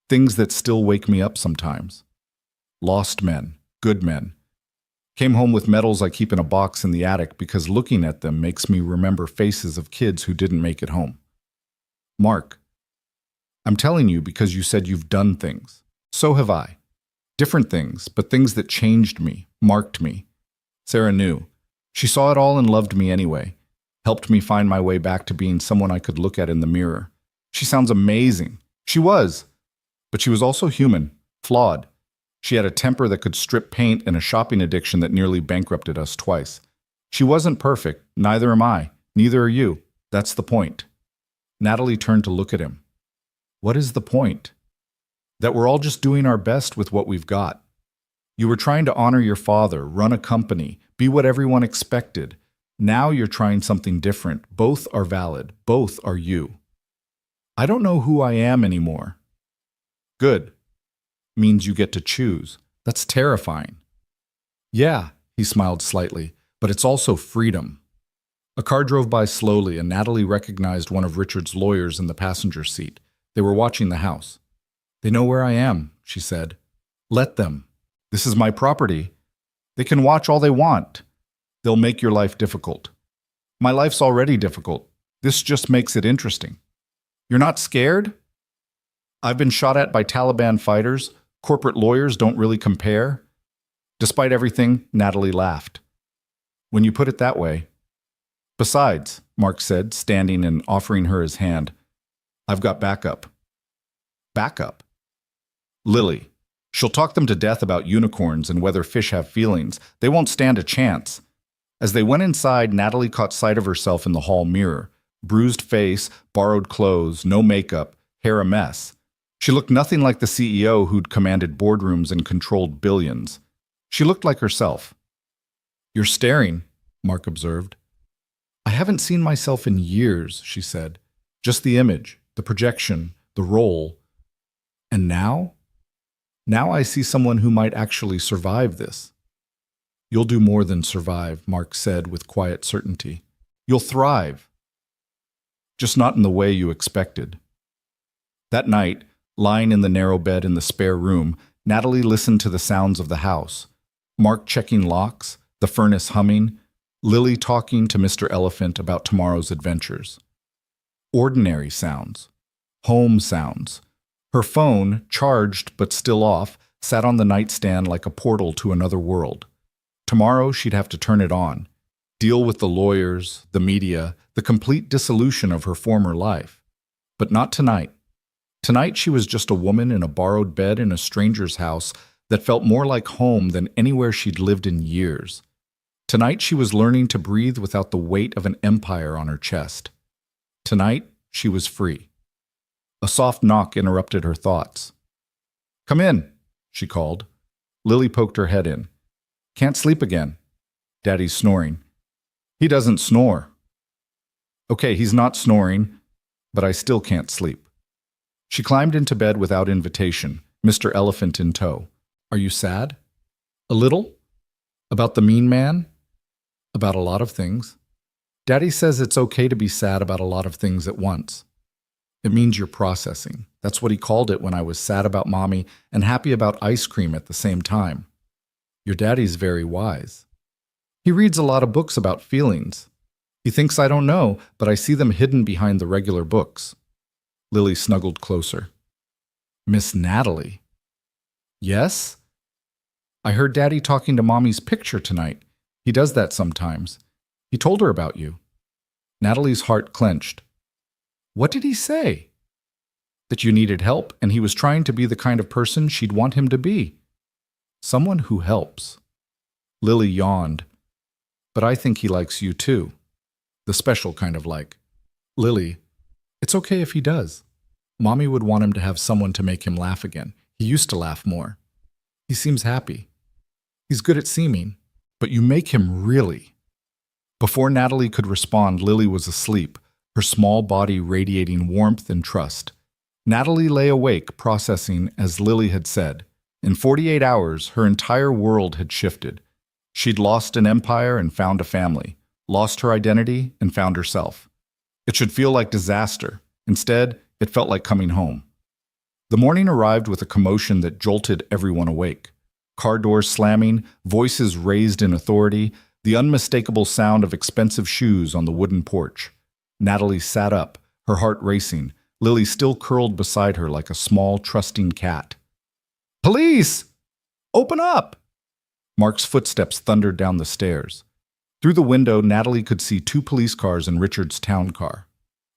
Speaker 1: things that still wake me up sometimes. Lost men, good men. Came home with medals I keep in a box in the attic because looking at them makes me remember faces of kids who didn't make it home. Mark, I'm telling you because you said you've done things. So have I. Different things, but things that changed me, marked me. Sarah knew. She saw it all and loved me anyway. Helped me find my way back to being someone I could look at in the mirror. She sounds amazing. She was. But she was also human, flawed. She had a temper that could strip paint and a shopping addiction that nearly bankrupted us twice. She wasn't perfect, neither am I, neither are you. That's the point. Natalie turned to look at him. What is the point? That we're all just doing our best with what we've got. You were trying to honor your father, run a company, be what everyone expected. Now you're trying something different. Both are valid. Both are you. I don't know who I am anymore. Good. Means you get to choose. That's terrifying. Yeah, he smiled slightly, but it's also freedom. A car drove by slowly and Natalie recognized one of Richard's lawyers in the passenger seat. They were watching the house. They know where I am, she said. Let them. This is my property. They can watch all they want. They'll make your life difficult. My life's already difficult. This just makes it interesting. You're not scared? I've been shot at by Taliban fighters. Corporate lawyers don't really compare. Despite everything, Natalie laughed. When you put it that way. Besides, Mark said, standing and offering her his hand, I've got backup. Backup? Lily. She'll talk them to death about unicorns and whether fish have feelings. They won't stand a chance. As they went inside, Natalie caught sight of herself in the hall mirror. Bruised face, borrowed clothes, no makeup, hair a mess. She looked nothing like the CEO who'd commanded boardrooms and controlled billions. She looked like herself. "You're staring," Mark observed. "I haven't seen myself in years," she said. "Just the image, the projection, the role. And now? Now I see someone who might actually survive this." "You'll do more than survive," Mark said with quiet certainty. "You'll thrive. Just not in the way you expected." That night, lying in the narrow bed in the spare room, Natalie listened to the sounds of the house. Mark checking locks, the furnace humming, Lily talking to Mr. Elephant about tomorrow's adventures. Ordinary sounds. Home sounds. Her phone, charged but still off, sat on the nightstand like a portal to another world. Tomorrow she'd have to turn it on, deal with the lawyers, the media, the complete dissolution of her former life. But not tonight. Tonight she was just a woman in a borrowed bed in a stranger's house that felt more like home than anywhere she'd lived in years. Tonight she was learning to breathe without the weight of an empire on her chest. Tonight she was free. A soft knock interrupted her thoughts. "Come in," she called. Lily poked her head in. "Can't sleep again." "Daddy's snoring." "He doesn't snore." "Okay, he's not snoring, but I still can't sleep." She climbed into bed without invitation, Mr. Elephant in tow. "Are you sad?" "A little." "About the mean man?" "About a lot of things." "Daddy says it's okay to be sad about a lot of things at once. It means you're processing. That's what he called it when I was sad about Mommy and happy about ice cream at the same time." "Your daddy's very wise." "He reads a lot of books about feelings. He thinks I don't know, but I see them hidden behind the regular books." Lily snuggled closer. "Miss Natalie." "Yes?" "I heard Daddy talking to Mommy's picture tonight. He does that sometimes. He told her about you." Natalie's heart clenched. "What did he say?" "That you needed help, and he was trying to be the kind of person she'd want him to be. Someone who helps." Lily yawned. "But I think he likes you too. The special kind of like." "Lily, it's okay if he does. Mommy would want him to have someone to make him laugh again. He used to laugh more. He seems happy. He's good at seeming, but you make him really." Before Natalie could respond, Lily was asleep, her small body radiating warmth and trust. Natalie lay awake, processing, as Lily had said. In 48 hours, her entire world had shifted. She'd lost an empire and found a family, lost her identity and found herself. It should feel like disaster. Instead, it felt like coming home. The morning arrived with a commotion that jolted everyone awake. Car doors slamming, voices raised in authority, the unmistakable sound of expensive shoes on the wooden porch. Natalie sat up, her heart racing, Lily still curled beside her like a small, trusting cat. "Police! Open up!" Mark's footsteps thundered down the stairs. Through the window, Natalie could see 2 police cars and Richard's town car.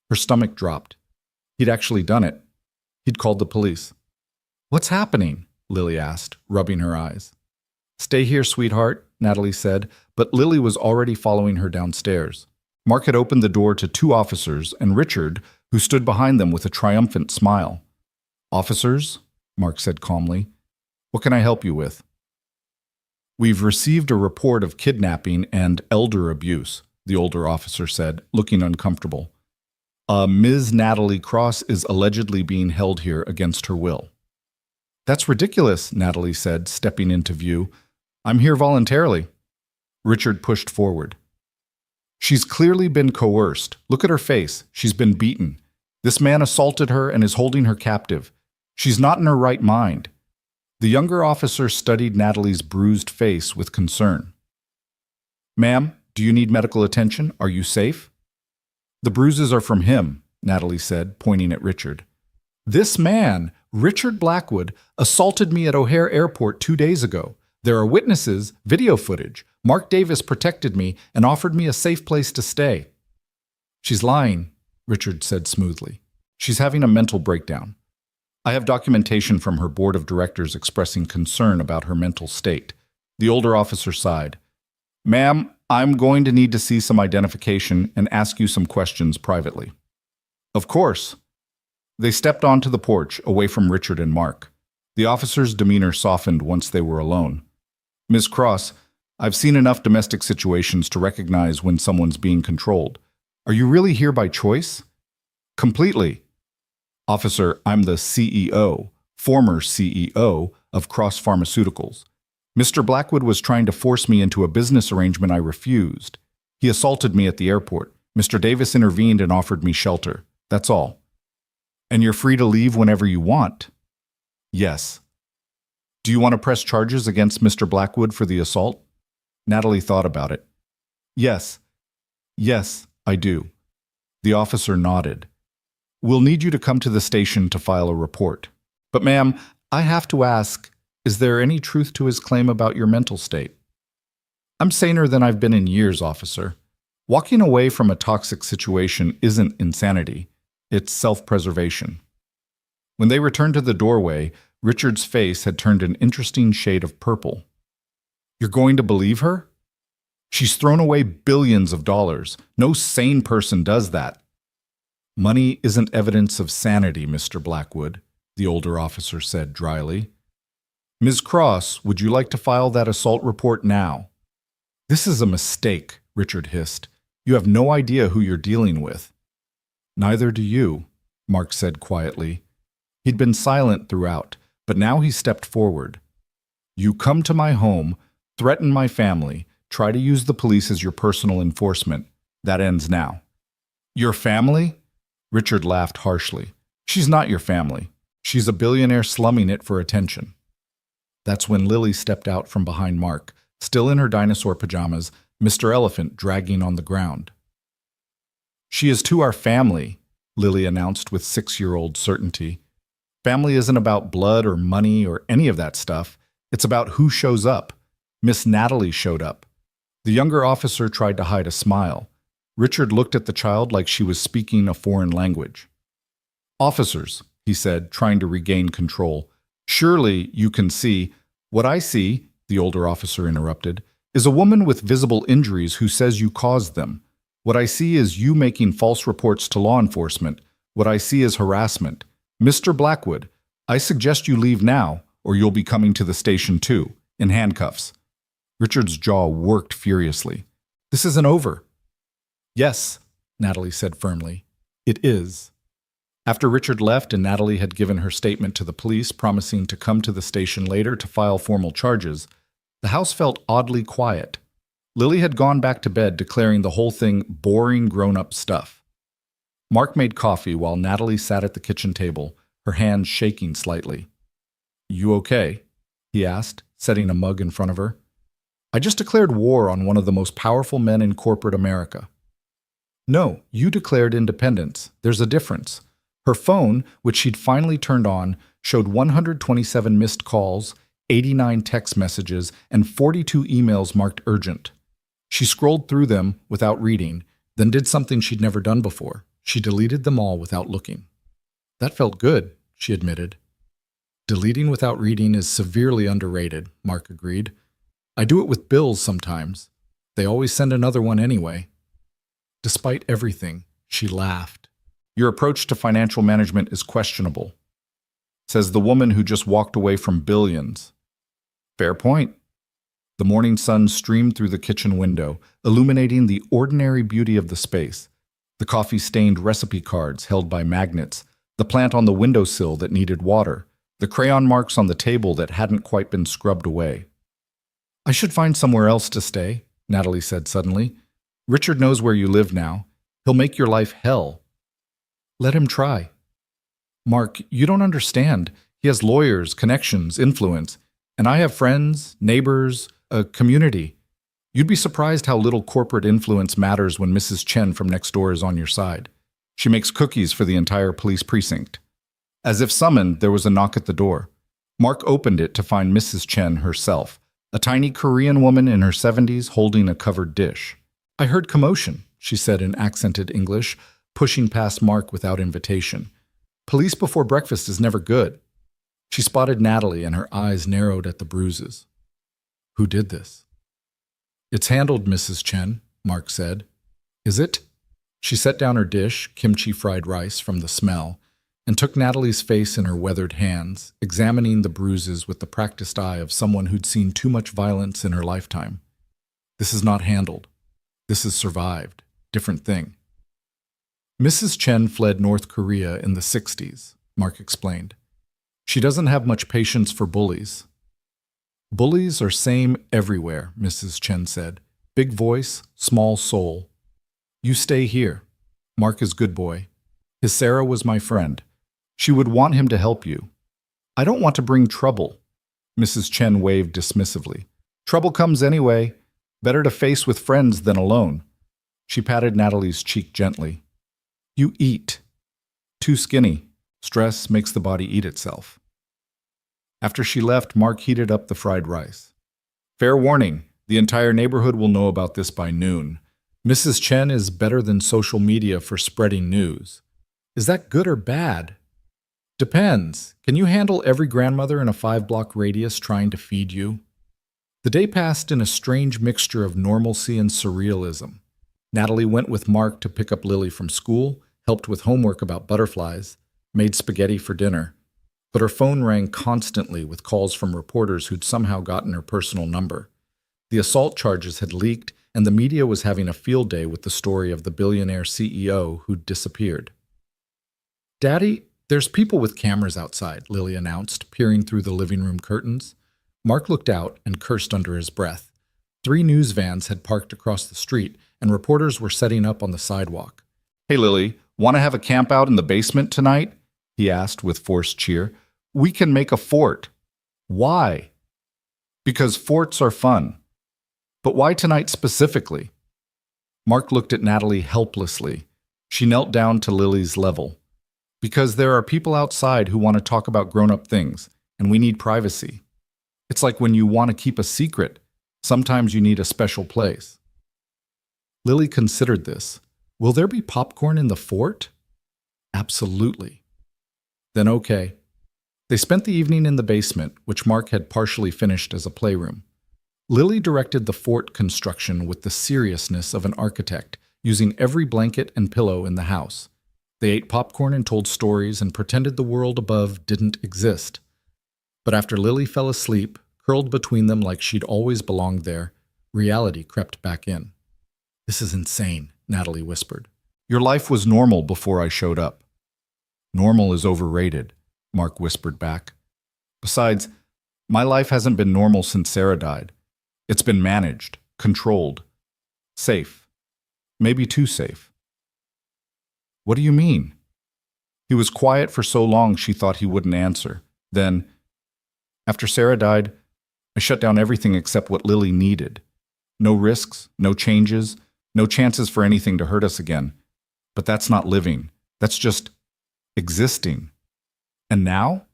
Speaker 1: Her stomach dropped. He'd actually done it. He'd called the police. "What's happening?" Lily asked, rubbing her eyes. "Stay here, sweetheart," Natalie said, but Lily was already following her downstairs. Mark had opened the door to 2 officers and Richard, who stood behind them with a triumphant smile. "Officers," Mark said calmly, "what can I help you with?" "We've received a report of kidnapping and elder abuse," the older officer said, looking uncomfortable. Ms. Natalie Cross is allegedly being held here against her will." "That's ridiculous," Natalie said, stepping into view. "I'm here voluntarily." Richard pushed forward. "She's clearly been coerced. Look at her face. She's been beaten. This man assaulted her and is holding her captive. She's not in her right mind." The younger officer studied Natalie's bruised face with concern. "Ma'am, do you need medical attention? Are you safe?" "The bruises are from him," Natalie said, pointing at Richard. "This man, Richard Blackwood, assaulted me at O'Hare Airport 2 days ago. There are witnesses, video footage. Mark Davis protected me and offered me a safe place to stay." "She's lying," Richard said smoothly. "She's having a mental breakdown." I have documentation from her board of directors expressing concern about her mental state. The older officer sighed. Ma'am, I'm going to need to see some identification and ask you some questions privately. Of course. They stepped onto the porch, away from Richard and Mark. The officer's demeanor softened once they were alone. Ms. Cross, I've seen enough domestic situations to recognize when someone's being controlled. Are you really here by choice? Completely. Officer, I'm the CEO, former CEO of Cross Pharmaceuticals. Mr. Blackwood was trying to force me into a business arrangement I refused. He assaulted me at the airport. Mr. Davis intervened and offered me shelter. That's all. And you're free to leave whenever you want? Yes. Do you want to press charges against Mr. Blackwood for the assault? Natalie thought about it. Yes. Yes, I do. The officer nodded. We'll need you to come to the station to file a report. But ma'am, I have to ask, is there any truth to his claim about your mental state? I'm saner than I've been in years, officer. Walking away from a toxic situation isn't insanity. It's self-preservation. When they returned to the doorway, Richard's face had turned an interesting shade of purple. You're going to believe her? She's thrown away billions of dollars. No sane person does that. Money isn't evidence of sanity, Mr. Blackwood, the older officer said dryly. Ms. Cross, would you like to file that assault report now? This is a mistake, Richard hissed. You have no idea who you're dealing with. Neither do you, Mark said quietly. He'd been silent throughout, but now he stepped forward. You come to my home, threaten my family, try to use the police as your personal enforcement. That ends now. Your family? Richard laughed harshly. She's not your family. She's a billionaire slumming it for attention. That's when Lily stepped out from behind Mark, still in her dinosaur pajamas, Mr. Elephant dragging on the ground. She is to our family, Lily announced with 6-year-old certainty. Family isn't about blood or money or any of that stuff. It's about who shows up. Miss Natalie showed up. The younger officer tried to hide a smile. Richard looked at the child like she was speaking a foreign language. Officers, he said, trying to regain control. Surely you can see. What I see, the older officer interrupted, is a woman with visible injuries who says you caused them. What I see is you making false reports to law enforcement. What I see is harassment. Mr. Blackwood, I suggest you leave now, or you'll be coming to the station too, in handcuffs. Richard's jaw worked furiously. This isn't over. Yes, Natalie said firmly. It is. After Richard left and Natalie had given her statement to the police promising to come to the station later to file formal charges, the house felt oddly quiet. Lily had gone back to bed declaring the whole thing boring grown-up stuff. Mark made coffee while Natalie sat at the kitchen table, her hands shaking slightly. You okay? He asked, setting a mug in front of her. I just declared war on one of the most powerful men in corporate America. No, you declared independence. There's a difference. Her phone, which she'd finally turned on, showed 127 missed calls, 89 text messages, and 42 emails marked urgent. She scrolled through them without reading, then did something she'd never done before. She deleted them all without looking. That felt good, she admitted. Deleting without reading is severely underrated, Mark agreed. I do it with bills sometimes. They always send another one anyway. Despite everything, she laughed. Your approach to financial management is questionable, says the woman who just walked away from billions. Fair point. The morning sun streamed through the kitchen window, illuminating the ordinary beauty of the space. The coffee-stained recipe cards held by magnets, the plant on the windowsill that needed water, the crayon marks on the table that hadn't quite been scrubbed away. I should find somewhere else to stay, Natalie said suddenly. Richard knows where you live now. He'll make your life hell. Let him try. Mark, you don't understand. He has lawyers, connections, influence, and I have friends, neighbors, a community. You'd be surprised how little corporate influence matters when Mrs. Chen from next door is on your side. She makes cookies for the entire police precinct. As if summoned, there was a knock at the door. Mark opened it to find Mrs. Chen herself, a tiny Korean woman in her 70s holding a covered dish. I heard commotion, she said in accented English, pushing past Mark without invitation. Police before breakfast is never good. She spotted Natalie and her eyes narrowed at the bruises. Who did this? It's handled, Mrs. Chen, Mark said. Is it? She set down her dish, kimchi fried rice from the smell, and took Natalie's face in her weathered hands, examining the bruises with the practiced eye of someone who'd seen too much violence in her lifetime. This is not handled. This is survived. Different thing. Mrs. Chen fled North Korea in the 60s, Mark explained. She doesn't have much patience for bullies. Bullies are same everywhere, Mrs. Chen said. Big voice, small soul. You stay here. Mark is good boy. His Sarah was my friend. She would want him to help you. I don't want to bring trouble. Mrs. Chen waved dismissively. Trouble comes anyway. Better to face with friends than alone. She patted Natalie's cheek gently. You eat. Too skinny. Stress makes the body eat itself. After she left, Mark heated up the fried rice. Fair warning, the entire neighborhood will know about this by noon. Mrs. Chen is better than social media for spreading news. Is that good or bad? Depends. Can you handle every grandmother in a 5-block radius trying to feed you? The day passed in a strange mixture of normalcy and surrealism. Natalie went with Mark to pick up Lily from school, helped with homework about butterflies, made spaghetti for dinner. But her phone rang constantly with calls from reporters who'd somehow gotten her personal number. The assault charges had leaked, and the media was having a field day with the story of the billionaire CEO who'd disappeared. Daddy, there's people with cameras outside, Lily announced, peering through the living room curtains. Mark looked out and cursed under his breath. 3 news vans had parked across the street, and reporters were setting up on the sidewalk. Hey, Lily, want to have a camp out in the basement tonight? He asked with forced cheer. We can make a fort. Why? Because forts are fun. But why tonight specifically? Mark looked at Natalie helplessly. She knelt down to Lily's level. Because there are people outside who want to talk about grown-up things, and we need privacy. It's like when you want to keep a secret. Sometimes you need a special place. Lily considered this. Will there be popcorn in the fort? Absolutely. Then okay. They spent the evening in the basement, which Mark had partially finished as a playroom. Lily directed the fort construction with the seriousness of an architect, using every blanket and pillow in the house. They ate popcorn and told stories and pretended the world above didn't exist. But after Lily fell asleep, curled between them like she'd always belonged there, reality crept back in. This is insane, Natalie whispered. Your life was normal before I showed up. Normal is overrated, Mark whispered back. Besides, my life hasn't been normal since Sarah died. It's been managed, controlled, safe. Maybe too safe. What do you mean? He was quiet for so long she thought he wouldn't answer. Then, after Sarah died, I shut down everything except what Lily needed. No risks, no changes, no chances for anything to hurt us again. But that's not living. That's just existing. And now?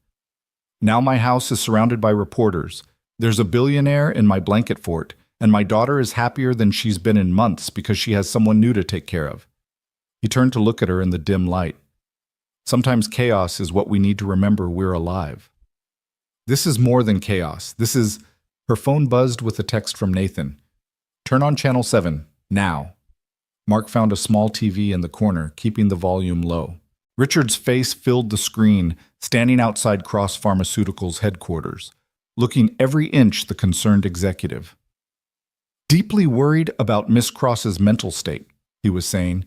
Speaker 1: Now my house is surrounded by reporters. There's a billionaire in my blanket fort, and my daughter is happier than she's been in months because she has someone new to take care of. He turned to look at her in the dim light. Sometimes chaos is what we need to remember we're alive. This is more than chaos. This is... Her phone buzzed with a text from Nathan. Turn on channel 7, now. Mark found a small TV in the corner, keeping the volume low. Richard's face filled the screen, standing outside Cross Pharmaceuticals' headquarters, looking every inch the concerned executive. Deeply worried about Miss Cross's mental state, he was saying.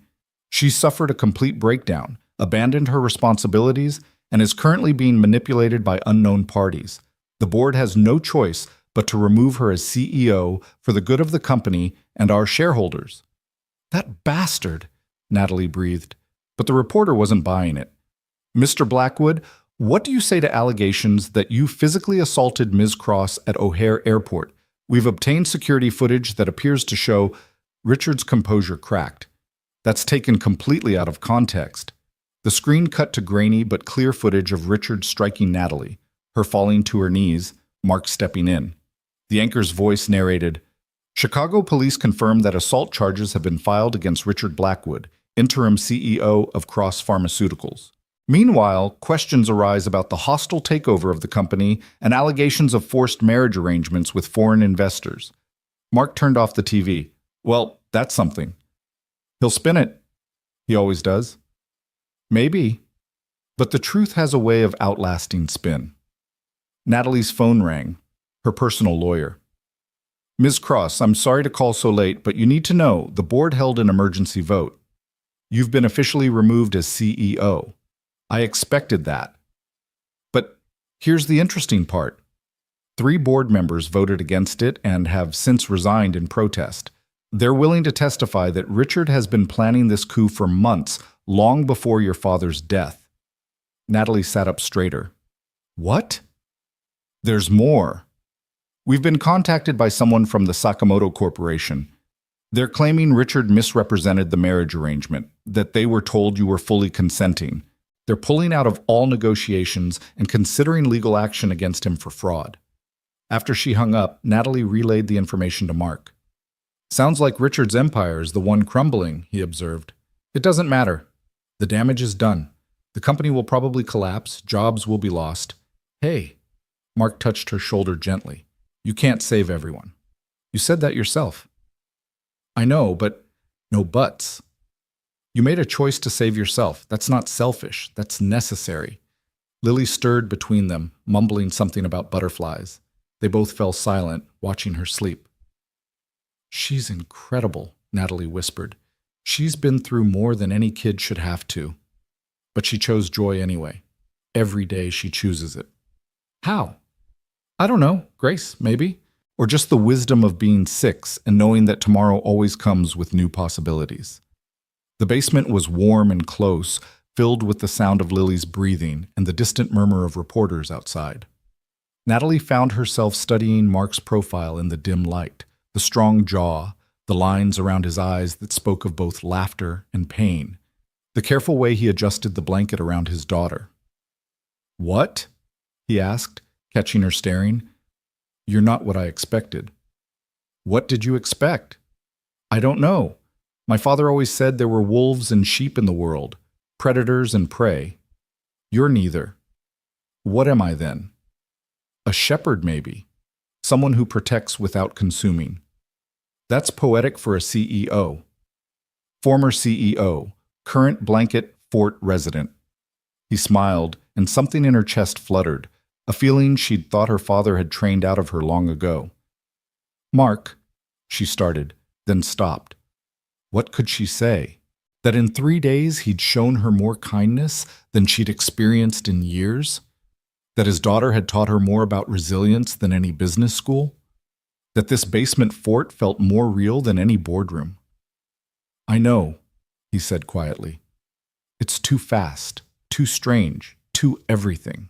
Speaker 1: She suffered a complete breakdown, abandoned her responsibilities, and is currently being manipulated by unknown parties. The board has no choice but to remove her as CEO for the good of the company and our shareholders. That bastard, Natalie breathed, but the reporter wasn't buying it. Mr. Blackwood, what do you say to allegations that you physically assaulted Ms. Cross at O'Hare Airport? We've obtained security footage that appears to show Richard's composure cracked. That's taken completely out of context. The screen cut to grainy but clear footage of Richard striking Natalie, her falling to her knees, Mark stepping in. The anchor's voice narrated, Chicago police confirmed that assault charges have been filed against Richard Blackwood, interim CEO of Cross Pharmaceuticals. Meanwhile, questions arise about the hostile takeover of the company and allegations of forced marriage arrangements with foreign investors. Mark turned off the TV. Well, that's something. He'll spin it. He always does. Maybe. But the truth has a way of outlasting spin. Natalie's phone rang. Her personal lawyer. Ms. Cross, I'm sorry to call so late, but you need to know the board held an emergency vote. You've been officially removed as CEO. I expected that. But here's the interesting part. 3 board members voted against it and have since resigned in protest. They're willing to testify that Richard has been planning this coup for months, long before your father's death. Natalie sat up straighter. What? There's more. We've been contacted by someone from the Sakamoto Corporation. They're claiming Richard misrepresented the marriage arrangement, that they were told you were fully consenting. They're pulling out of all negotiations and considering legal action against him for fraud. After she hung up, Natalie relayed the information to Mark. Sounds like Richard's empire is the one crumbling, he observed. It doesn't matter. The damage is done. The company will probably collapse, jobs will be lost. Hey, Mark touched her shoulder gently. You can't save everyone. You said that yourself. I know, but no buts. You made a choice to save yourself. That's not selfish. That's necessary. Lily stirred between them, mumbling something about butterflies. They both fell silent, watching her sleep. She's incredible, Natalie whispered. She's been through more than any kid should have to. But she chose joy anyway. Every day she chooses it. How? I don't know. Grace, maybe. Or just the wisdom of being 6 and knowing that tomorrow always comes with new possibilities. The basement was warm and close, filled with the sound of Lily's breathing and the distant murmur of reporters outside. Natalie found herself studying Mark's profile in the dim light, the strong jaw, the lines around his eyes that spoke of both laughter and pain, the careful way he adjusted the blanket around his daughter. What? He asked, catching her staring. You're not what I expected. What did you expect? I don't know. My father always said there were wolves and sheep in the world, predators and prey. You're neither. What am I then? A shepherd, maybe. Someone who protects without consuming. That's poetic for a CEO. Former CEO, current blanket fort resident. He smiled, and something in her chest fluttered, a feeling she'd thought her father had trained out of her long ago. Mark, she started, then stopped. What could she say? That in 3 days he'd shown her more kindness than she'd experienced in years? That his daughter had taught her more about resilience than any business school? That this basement fort felt more real than any boardroom? I know, he said quietly. It's too fast, too strange, too everything.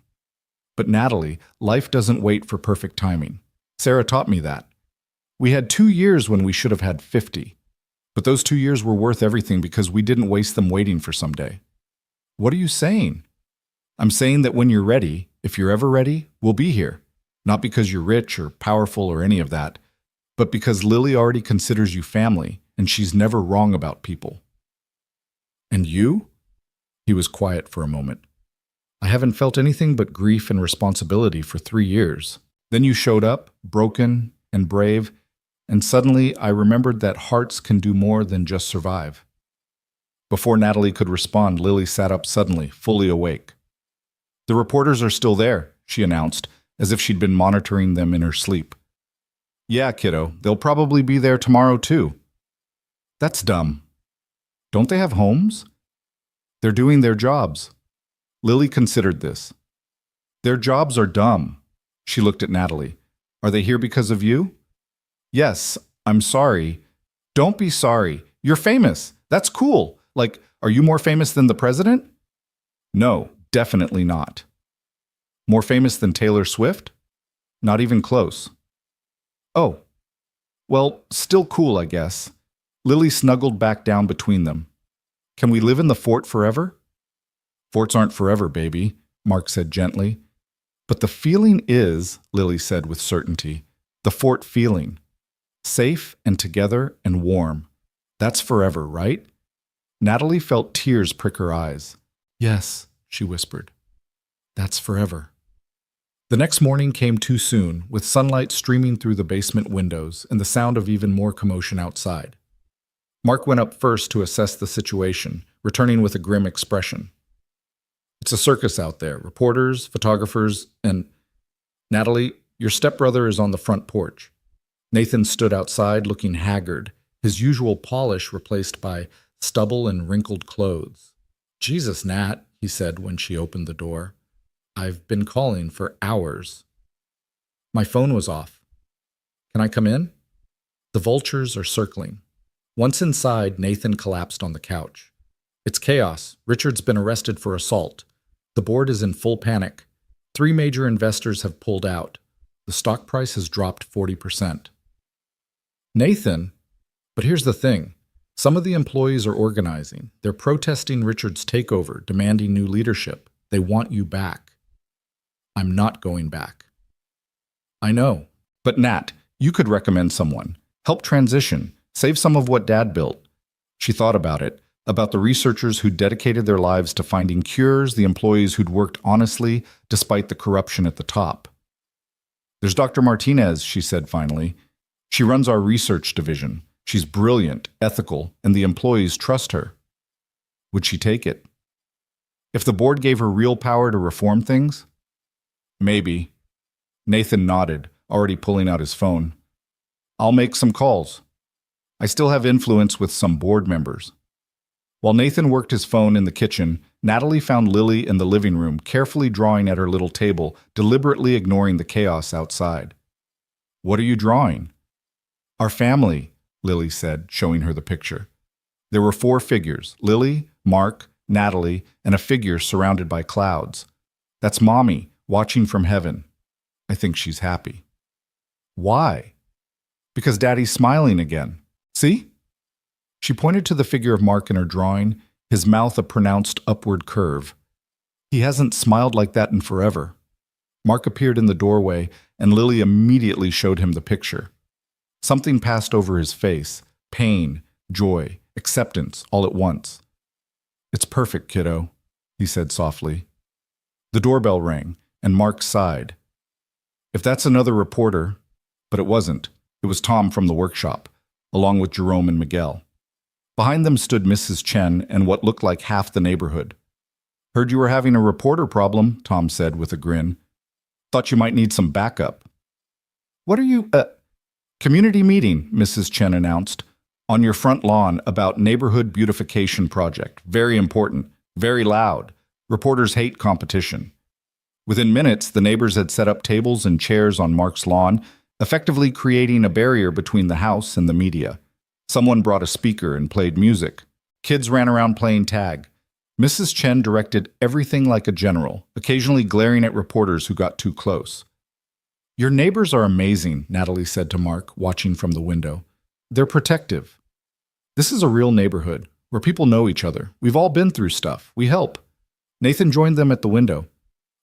Speaker 1: But Natalie, life doesn't wait for perfect timing. Sarah taught me that. We had 2 years when we should have had 50. But those 2 years were worth everything because we didn't waste them waiting for someday. What are you saying? I'm saying that when you're ready, if you're ever ready, we'll be here. Not because you're rich or powerful or any of that, but because Lily already considers you family and she's never wrong about people. And you? He was quiet for a moment. I haven't felt anything but grief and responsibility for 3 years. Then you showed up, broken and brave, and suddenly I remembered that hearts can do more than just survive. Before Natalie could respond, Lily sat up suddenly, fully awake. The reporters are still there, she announced, as if she'd been monitoring them in her sleep. Yeah, kiddo, they'll probably be there tomorrow too. That's dumb. Don't they have homes? They're doing their jobs. Lily considered this. Their jobs are dumb. She looked at Natalie. Are they here because of you? Yes, I'm sorry. Don't be sorry. You're famous. That's cool. Like, are you more famous than the president? No, definitely not. More famous than Taylor Swift? Not even close. Oh, well, still cool, I guess. Lily snuggled back down between them. Can we live in the fort forever? Forts aren't forever, baby, Mark said gently. But the feeling is, Lily said with certainty, the fort feeling. Safe and together and warm. That's forever, right? Natalie felt tears prick her eyes. Yes, she whispered. That's forever. The next morning came too soon, with sunlight streaming through the basement windows and the sound of even more commotion outside. Mark went up first to assess the situation, returning with a grim expression. It's a circus out there, reporters, photographers, and… Natalie, your stepbrother is on the front porch. Nathan stood outside looking haggard, his usual polish replaced by stubble and wrinkled clothes. Jesus, Nat, he said when she opened the door. I've been calling for hours. My phone was off. Can I come in? The vultures are circling. Once inside, Nathan collapsed on the couch. It's chaos. Richard's been arrested for assault. The board is in full panic. 3 major investors have pulled out. The stock price has dropped 40%. Nathan? But here's the thing. Some of the employees are organizing. They're protesting Richard's takeover, demanding new leadership. They want you back. I'm not going back. I know. But Nat, you could recommend someone. Help transition. Save some of what Dad built. She thought about it, about the researchers who dedicated their lives to finding cures, the employees who'd worked honestly despite the corruption at the top. There's Dr. Martinez, she said finally. She runs our research division. She's brilliant, ethical, and the employees trust her. Would she take it? If the board gave her real power to reform things? Maybe. Nathan nodded, already pulling out his phone. I'll make some calls. I still have influence with some board members. While Nathan worked his phone in the kitchen, Natalie found Lily in the living room, carefully drawing at her little table, deliberately ignoring the chaos outside. What are you drawing? Our family, Lily said, showing her the picture. There were 4 figures, Lily, Mark, Natalie, and a figure surrounded by clouds. That's Mommy, watching from heaven. I think she's happy. Why? Because Daddy's smiling again. See? She pointed to the figure of Mark in her drawing, his mouth a pronounced upward curve. He hasn't smiled like that in forever. Mark appeared in the doorway, and Lily immediately showed him the picture. Something passed over his face, pain, joy, acceptance, all at once. It's perfect, kiddo, he said softly. The doorbell rang, and Mark sighed. If that's another reporter, but it wasn't. It was Tom from the workshop, along with Jerome and Miguel. Behind them stood Mrs. Chen and what looked like half the neighborhood. Heard you were having a reporter problem, Tom said with a grin. Thought you might need some backup. What are you, Community meeting, Mrs. Chen announced, on your front lawn about neighborhood beautification project. Very important, very loud. Reporters hate competition. Within minutes, the neighbors had set up tables and chairs on Mark's lawn, effectively creating a barrier between the house and the media. Someone brought a speaker and played music. Kids ran around playing tag. Mrs. Chen directed everything like a general, occasionally glaring at reporters who got too close. Your neighbors are amazing, Natalie said to Mark, watching from the window. They're protective. This is a real neighborhood, where people know each other. We've all been through stuff. We help. Nathan joined them at the window.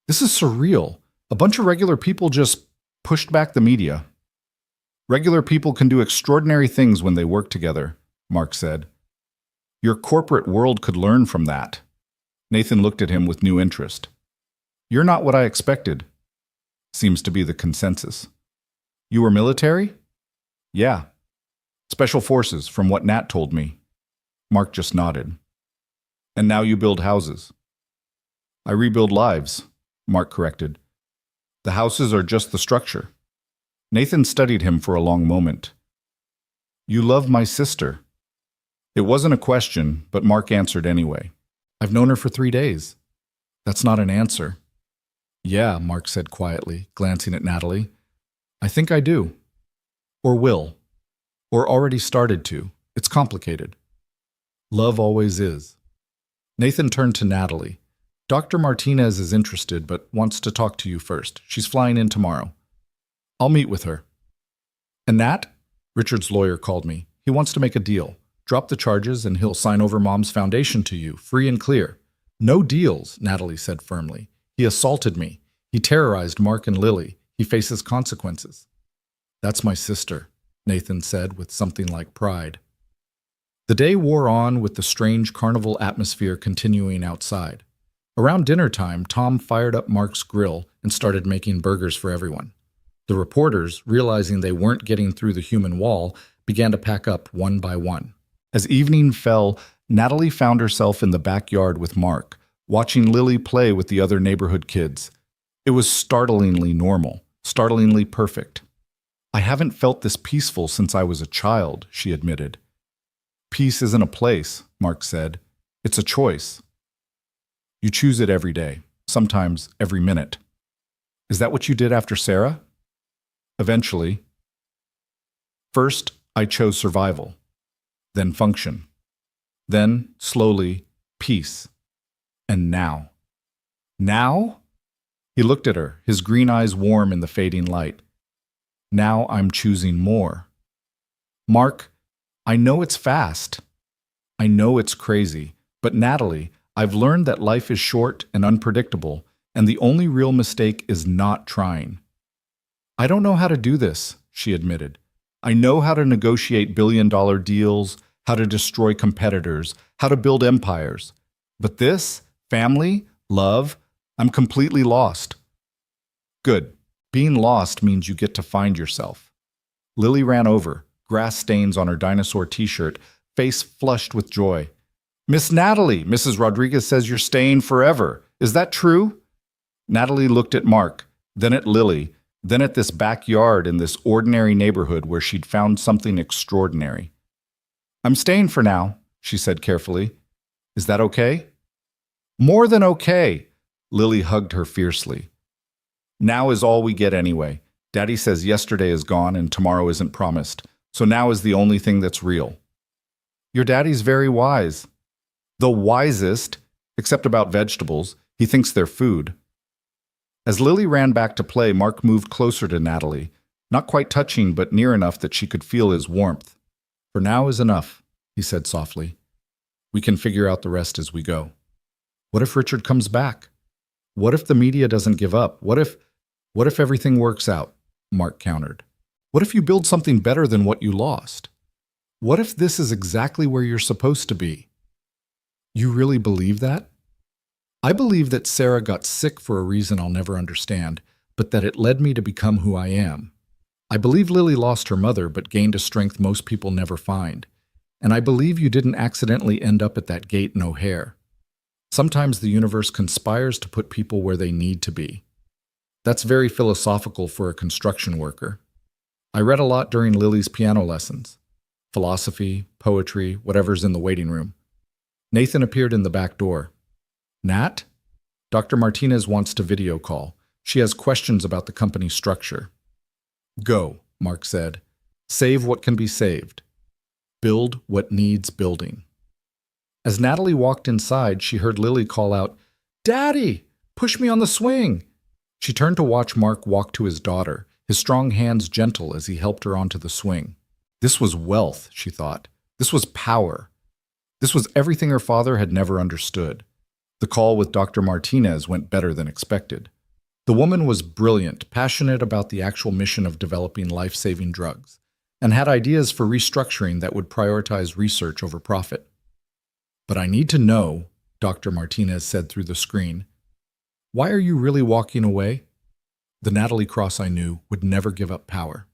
Speaker 1: This is surreal. A bunch of regular people just pushed back the media. Regular people can do extraordinary things when they work together, Mark said. Your corporate world could learn from that. Nathan looked at him with new interest. You're not what I expected. Seems to be the consensus. You were military? Yeah. Special forces, from what Nat told me. Mark just nodded. And now you build houses. I rebuild lives, Mark corrected. The houses are just the structure. Nathan studied him for a long moment. You love my sister. It wasn't a question, but Mark answered anyway. I've known her for 3 days. That's not an answer. Yeah, Mark said quietly, glancing at Natalie. I think I do. Or will. Or already started to. It's complicated. Love always is. Nathan turned to Natalie. Dr. Martinez is interested, but wants to talk to you first. She's flying in tomorrow. I'll meet with her. And Nat? Richard's lawyer called me. He wants to make a deal. Drop the charges and he'll sign over Mom's foundation to you, free and clear. No deals, Natalie said firmly. He assaulted me. He terrorized Mark and Lily. He faces consequences. That's my sister, Nathan said with something like pride. The day wore on with the strange carnival atmosphere continuing outside. Around dinner time, Tom fired up Mark's grill and started making burgers for everyone. The reporters, realizing they weren't getting through the human wall, began to pack up one by one. As evening fell, Natalie found herself in the backyard with Mark, watching Lily play with the other neighborhood kids. It was startlingly normal, startlingly perfect. "I haven't felt this peaceful since I was a child," she admitted. "Peace isn't a place," Mark said. "It's a choice. You choose it every day, sometimes every minute." "Is that what you did after Sarah?" "Eventually. First, I chose survival, then function, then, slowly, peace. And now." "Now?" He looked at her, his green eyes warm in the fading light. "Now I'm choosing more." "Mark, I know it's fast. I know it's crazy. But Natalie, I've learned that life is short and unpredictable, and the only real mistake is not trying." "I don't know how to do this," she admitted. "I know how to negotiate billion-dollar deals, how to destroy competitors, how to build empires. But this, family, love, I'm completely lost." "Good. Being lost means you get to find yourself." Lily ran over, grass stains on her dinosaur t-shirt, face flushed with joy. "Miss Natalie, Mrs. Rodriguez says you're staying forever. Is that true?" Natalie looked at Mark, then at Lily, then at this backyard in this ordinary neighborhood where she'd found something extraordinary. "I'm staying for now," she said carefully. "Is that okay?" "More than okay." Lily hugged her fiercely. "Now is all we get anyway. Daddy says yesterday is gone and tomorrow isn't promised, so now is the only thing that's real." "Your daddy's very wise." "The wisest, except about vegetables. He thinks they're food." As Lily ran back to play, Mark moved closer to Natalie, not quite touching but near enough that she could feel his warmth. "For now is enough," he said softly. "We can figure out the rest as we go." "What if Richard comes back? What if the media doesn't give up? What if everything works out?" Mark countered. "What if you build something better than what you lost? What if this is exactly where you're supposed to be?" "You really believe that?" "I believe that Sarah got sick for a reason I'll never understand, but that it led me to become who I am. I believe Lily lost her mother but gained a strength most people never find. And I believe you didn't accidentally end up at that gate in O'Hare. Sometimes the universe conspires to put people where they need to be. That's very philosophical for a construction worker. I read a lot during Lily's piano lessons. Philosophy, poetry, whatever's in the waiting room." Nathan appeared in the back door. "Nat? Dr. Martinez wants to video call. She has questions about the company structure." "Go," Mark said. "Save what can be saved. Build what needs building." As Natalie walked inside, she heard Lily call out, "Daddy, push me on the swing." She turned to watch Mark walk to his daughter, his strong hands gentle as he helped her onto the swing. This was wealth, she thought. This was power. This was everything her father had never understood. The call with Dr. Martinez went better than expected. The woman was brilliant, passionate about the actual mission of developing life-saving drugs, and had ideas for restructuring that would prioritize research over profit. "But I need to know," Dr. Martinez said through the screen. "Why are you really walking away?" "The Natalie Cross I knew would never give up power."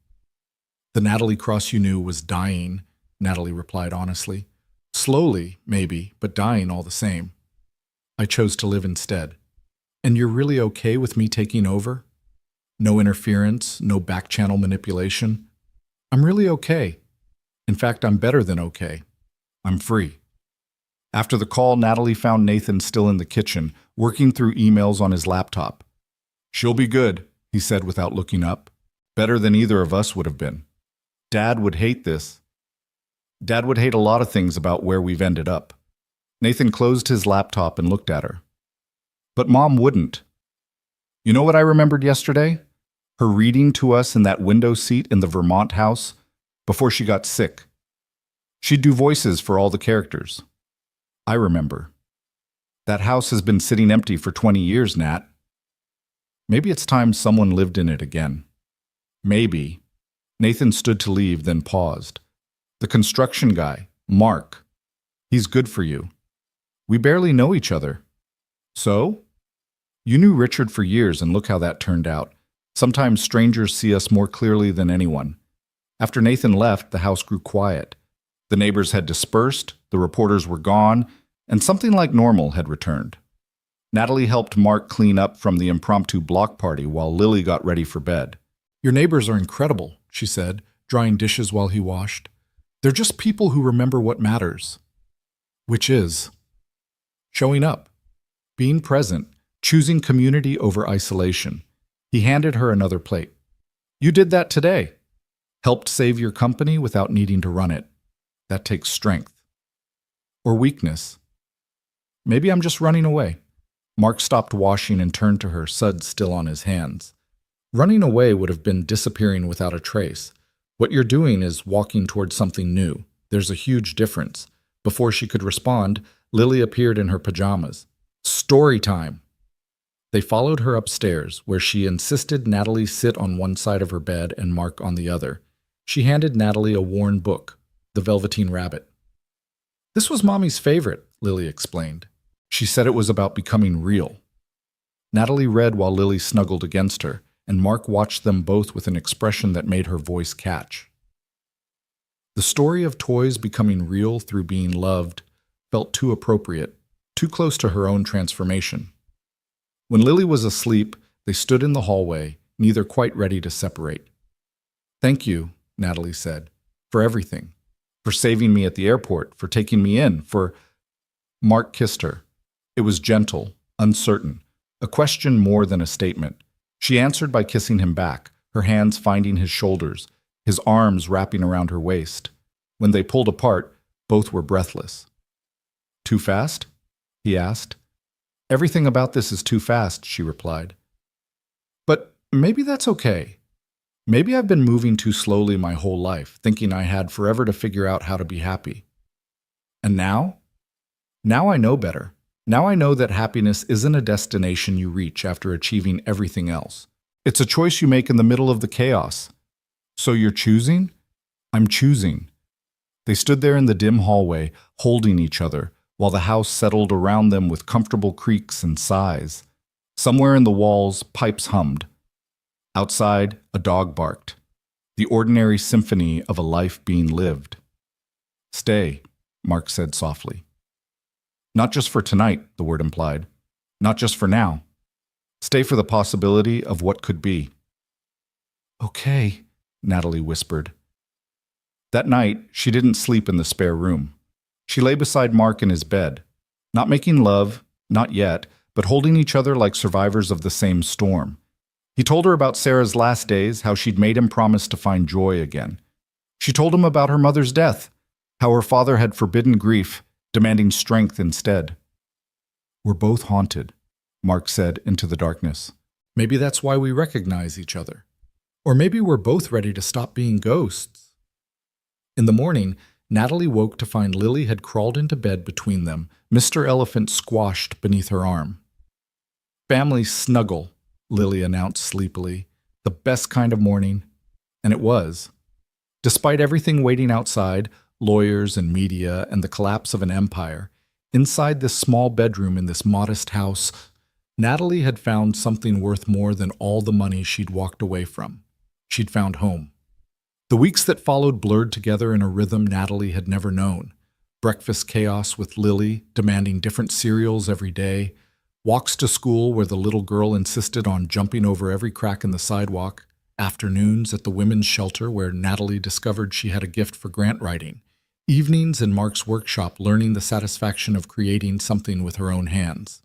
Speaker 1: "The Natalie Cross you knew was dying," Natalie replied honestly. "Slowly, maybe, but dying all the same. I chose to live instead." "And you're really okay with me taking over? No interference, no back-channel manipulation?" "I'm really okay. In fact, I'm better than okay. I'm free." After the call, Natalie found Nathan still in the kitchen, working through emails on his laptop. "She'll be good," he said without looking up. "Better than either of us would have been. Dad would hate this. Dad would hate a lot of things about where we've ended up." Nathan closed his laptop and looked at her. "But Mom wouldn't. You know what I remembered yesterday? Her reading to us in that window seat in the Vermont house before she got sick. She'd do voices for all the characters. I remember. That house has been sitting empty for 20 years, Nat. Maybe it's time someone lived in it again. Maybe." Nathan stood to leave, then paused. "The construction guy, Mark. He's good for you. We barely know each other. So? You knew Richard for years, and look how that turned out. Sometimes strangers see us more clearly than anyone. After Nathan left, the house grew quiet. The neighbors had dispersed, the reporters were gone, and something like normal had returned. Natalie helped Mark clean up from the impromptu block party while Lily got ready for bed. "Your neighbors are incredible," she said, drying dishes while he washed. "They're just people who remember what matters." Which is showing up, being present, choosing community over isolation. He handed her another plate. "You did that today. Helped save your company without needing to run it. That takes strength." Or weakness. "Maybe I'm just running away." Mark stopped washing and turned to her, suds still on his hands. "Running away would have been disappearing without a trace. What you're doing is walking towards something new. There's a huge difference." Before she could respond, Lily appeared in her pajamas. "Story time." They followed her upstairs, where she insisted Natalie sit on one side of her bed and Mark on the other. She handed Natalie a worn book, The Velveteen Rabbit. "This was Mommy's favorite," Lily explained. She said it was about becoming real. Natalie read while Lily snuggled against her, and Mark watched them both with an expression that made her voice catch. The story of toys becoming real through being loved felt too appropriate, too close to her own transformation. When Lily was asleep, they stood in the hallway, neither quite ready to separate. "Thank you," Natalie said, "for everything. For saving me at the airport, for taking me in, for—" Mark kissed her. It was gentle, uncertain, a question more than a statement. She answered by kissing him back, her hands finding his shoulders, his arms wrapping around her waist. When they pulled apart, both were breathless. "Too fast?" he asked. "Everything about this is too fast," she replied. "But maybe that's okay. Maybe I've been moving too slowly my whole life, thinking I had forever to figure out how to be happy. And now? Now I know better. Now I know that happiness isn't a destination you reach after achieving everything else. It's a choice you make in the middle of the chaos. So you're choosing?" "I'm choosing." They stood there in the dim hallway, holding each other, while the house settled around them with comfortable creaks and sighs. Somewhere in the walls, pipes hummed. Outside, a dog barked. The ordinary symphony of a life being lived. "Stay," Mark said softly. "Not just for tonight," the word implied. "Not just for now. Stay for the possibility of what could be." "Okay," Natalie whispered. That night, she didn't sleep in the spare room. She lay beside Mark in his bed, not making love, not yet, but holding each other like survivors of the same storm. He told her about Sarah's last days, how she'd made him promise to find joy again. She told him about her mother's death, how her father had forbidden grief, demanding strength instead. "We're both haunted," Mark said into the darkness. "Maybe that's why we recognize each other. Or maybe we're both ready to stop being ghosts." In the morning, Natalie woke to find Lily had crawled into bed between them, Mr. Elephant squashed beneath her arm. "Family snuggle," Lily announced sleepily. "The best kind of morning." And it was. Despite everything waiting outside, lawyers and media and the collapse of an empire, inside this small bedroom in this modest house, Natalie had found something worth more than all the money she'd walked away from. She'd found home. The weeks that followed blurred together in a rhythm Natalie had never known. Breakfast chaos with Lily, demanding different cereals every day. Walks to school where the little girl insisted on jumping over every crack in the sidewalk. Afternoons at the women's shelter where Natalie discovered she had a gift for grant writing. Evenings in Mark's workshop learning the satisfaction of creating something with her own hands.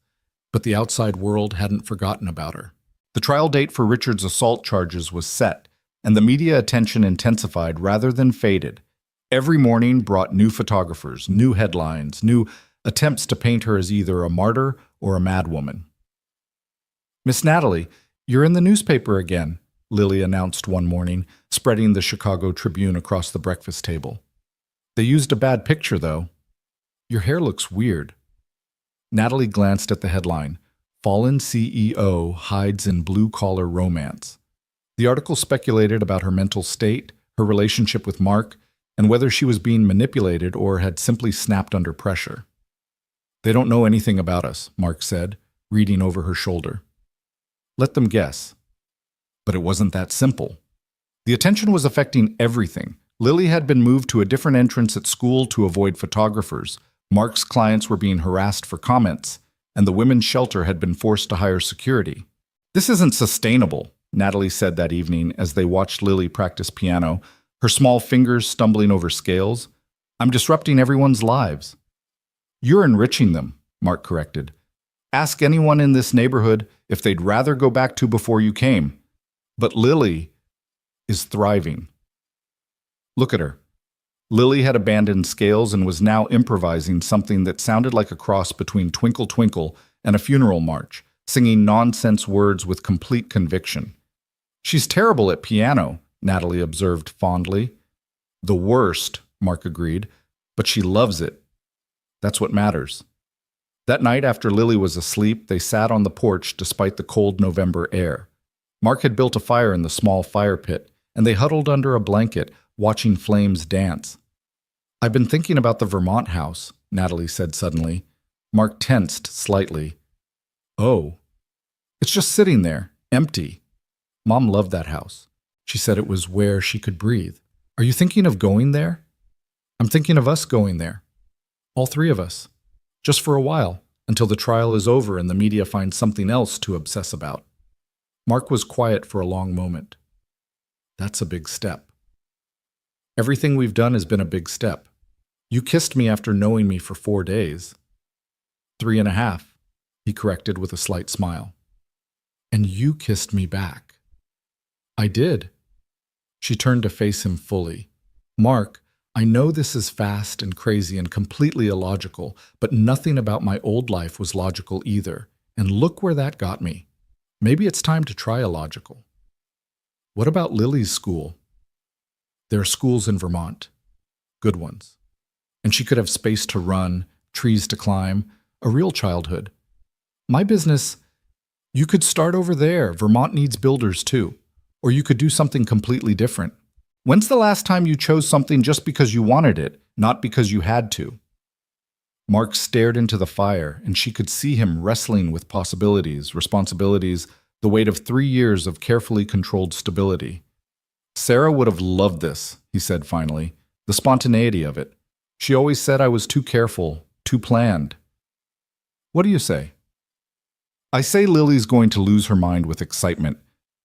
Speaker 1: But the outside world hadn't forgotten about her. The trial date for Richard's assault charges was set, and the media attention intensified rather than faded. Every morning brought new photographers, new headlines, new attempts to paint her as either a martyr or a madwoman. "Miss Natalie, you're in the newspaper again," Lily announced one morning, spreading the Chicago Tribune across the breakfast table. "They used a bad picture, though. Your hair looks weird." Natalie glanced at the headline, "Fallen CEO Hides in Blue-Collar Romance." The article speculated about her mental state, her relationship with Mark, and whether she was being manipulated or had simply snapped under pressure. "They don't know anything about us," Mark said. reading over her shoulder. Let them guess. But it wasn't that simple. The attention was affecting everything. Lily had been moved to a different entrance at school to avoid photographers. Mark's clients were being harassed for comments, and the women's shelter had been forced to hire security. This isn't sustainable, Natalie said that evening as they watched Lily practice piano, her small fingers stumbling over scales. I'm disrupting everyone's lives. You're enriching them, Mark corrected. Ask anyone in this neighborhood if they'd rather go back to before you came. But Lily is thriving. Look at her. Lily had abandoned scales and was now improvising something that sounded like a cross between Twinkle Twinkle and a funeral march, singing nonsense words with complete conviction. She's terrible at piano, Natalie observed fondly. The worst, Mark agreed, but she loves it. That's what matters. That night after Lily was asleep, they sat on the porch despite the cold November air. Mark had built a fire in the small fire pit, and they huddled under a blanket, watching flames dance. I've been thinking about the Vermont house, Natalie said suddenly. Mark tensed slightly. Oh. It's just sitting there, empty. Mom loved that house. She said it was where she could breathe. Are you thinking of going there? I'm thinking of us going there. All three of us. Just for a while, until the trial is over and the media finds something else to obsess about. Mark was quiet for a long moment. That's a big step. Everything we've done has been a big step. You kissed me after knowing me for 4 days. 3.5, he corrected with a slight smile. And you kissed me back. I did. She turned to face him fully. Mark, I know this is fast and crazy and completely illogical, but nothing about my old life was logical either. And look where that got me. Maybe it's time to try illogical. What about Lily's school? There are schools in Vermont. Good ones. And she could have space to run, trees to climb, a real childhood. My business, you could start over there. Vermont needs builders too. Or you could do something completely different. When's the last time you chose something just because you wanted it, not because you had to? Mark stared into the fire, and she could see him wrestling with possibilities, responsibilities, the weight of 3 years of carefully controlled stability. Sarah would have loved this, he said finally, the spontaneity of it. She always said I was too careful, too planned. What do you say? I say Lily's going to lose her mind with excitement.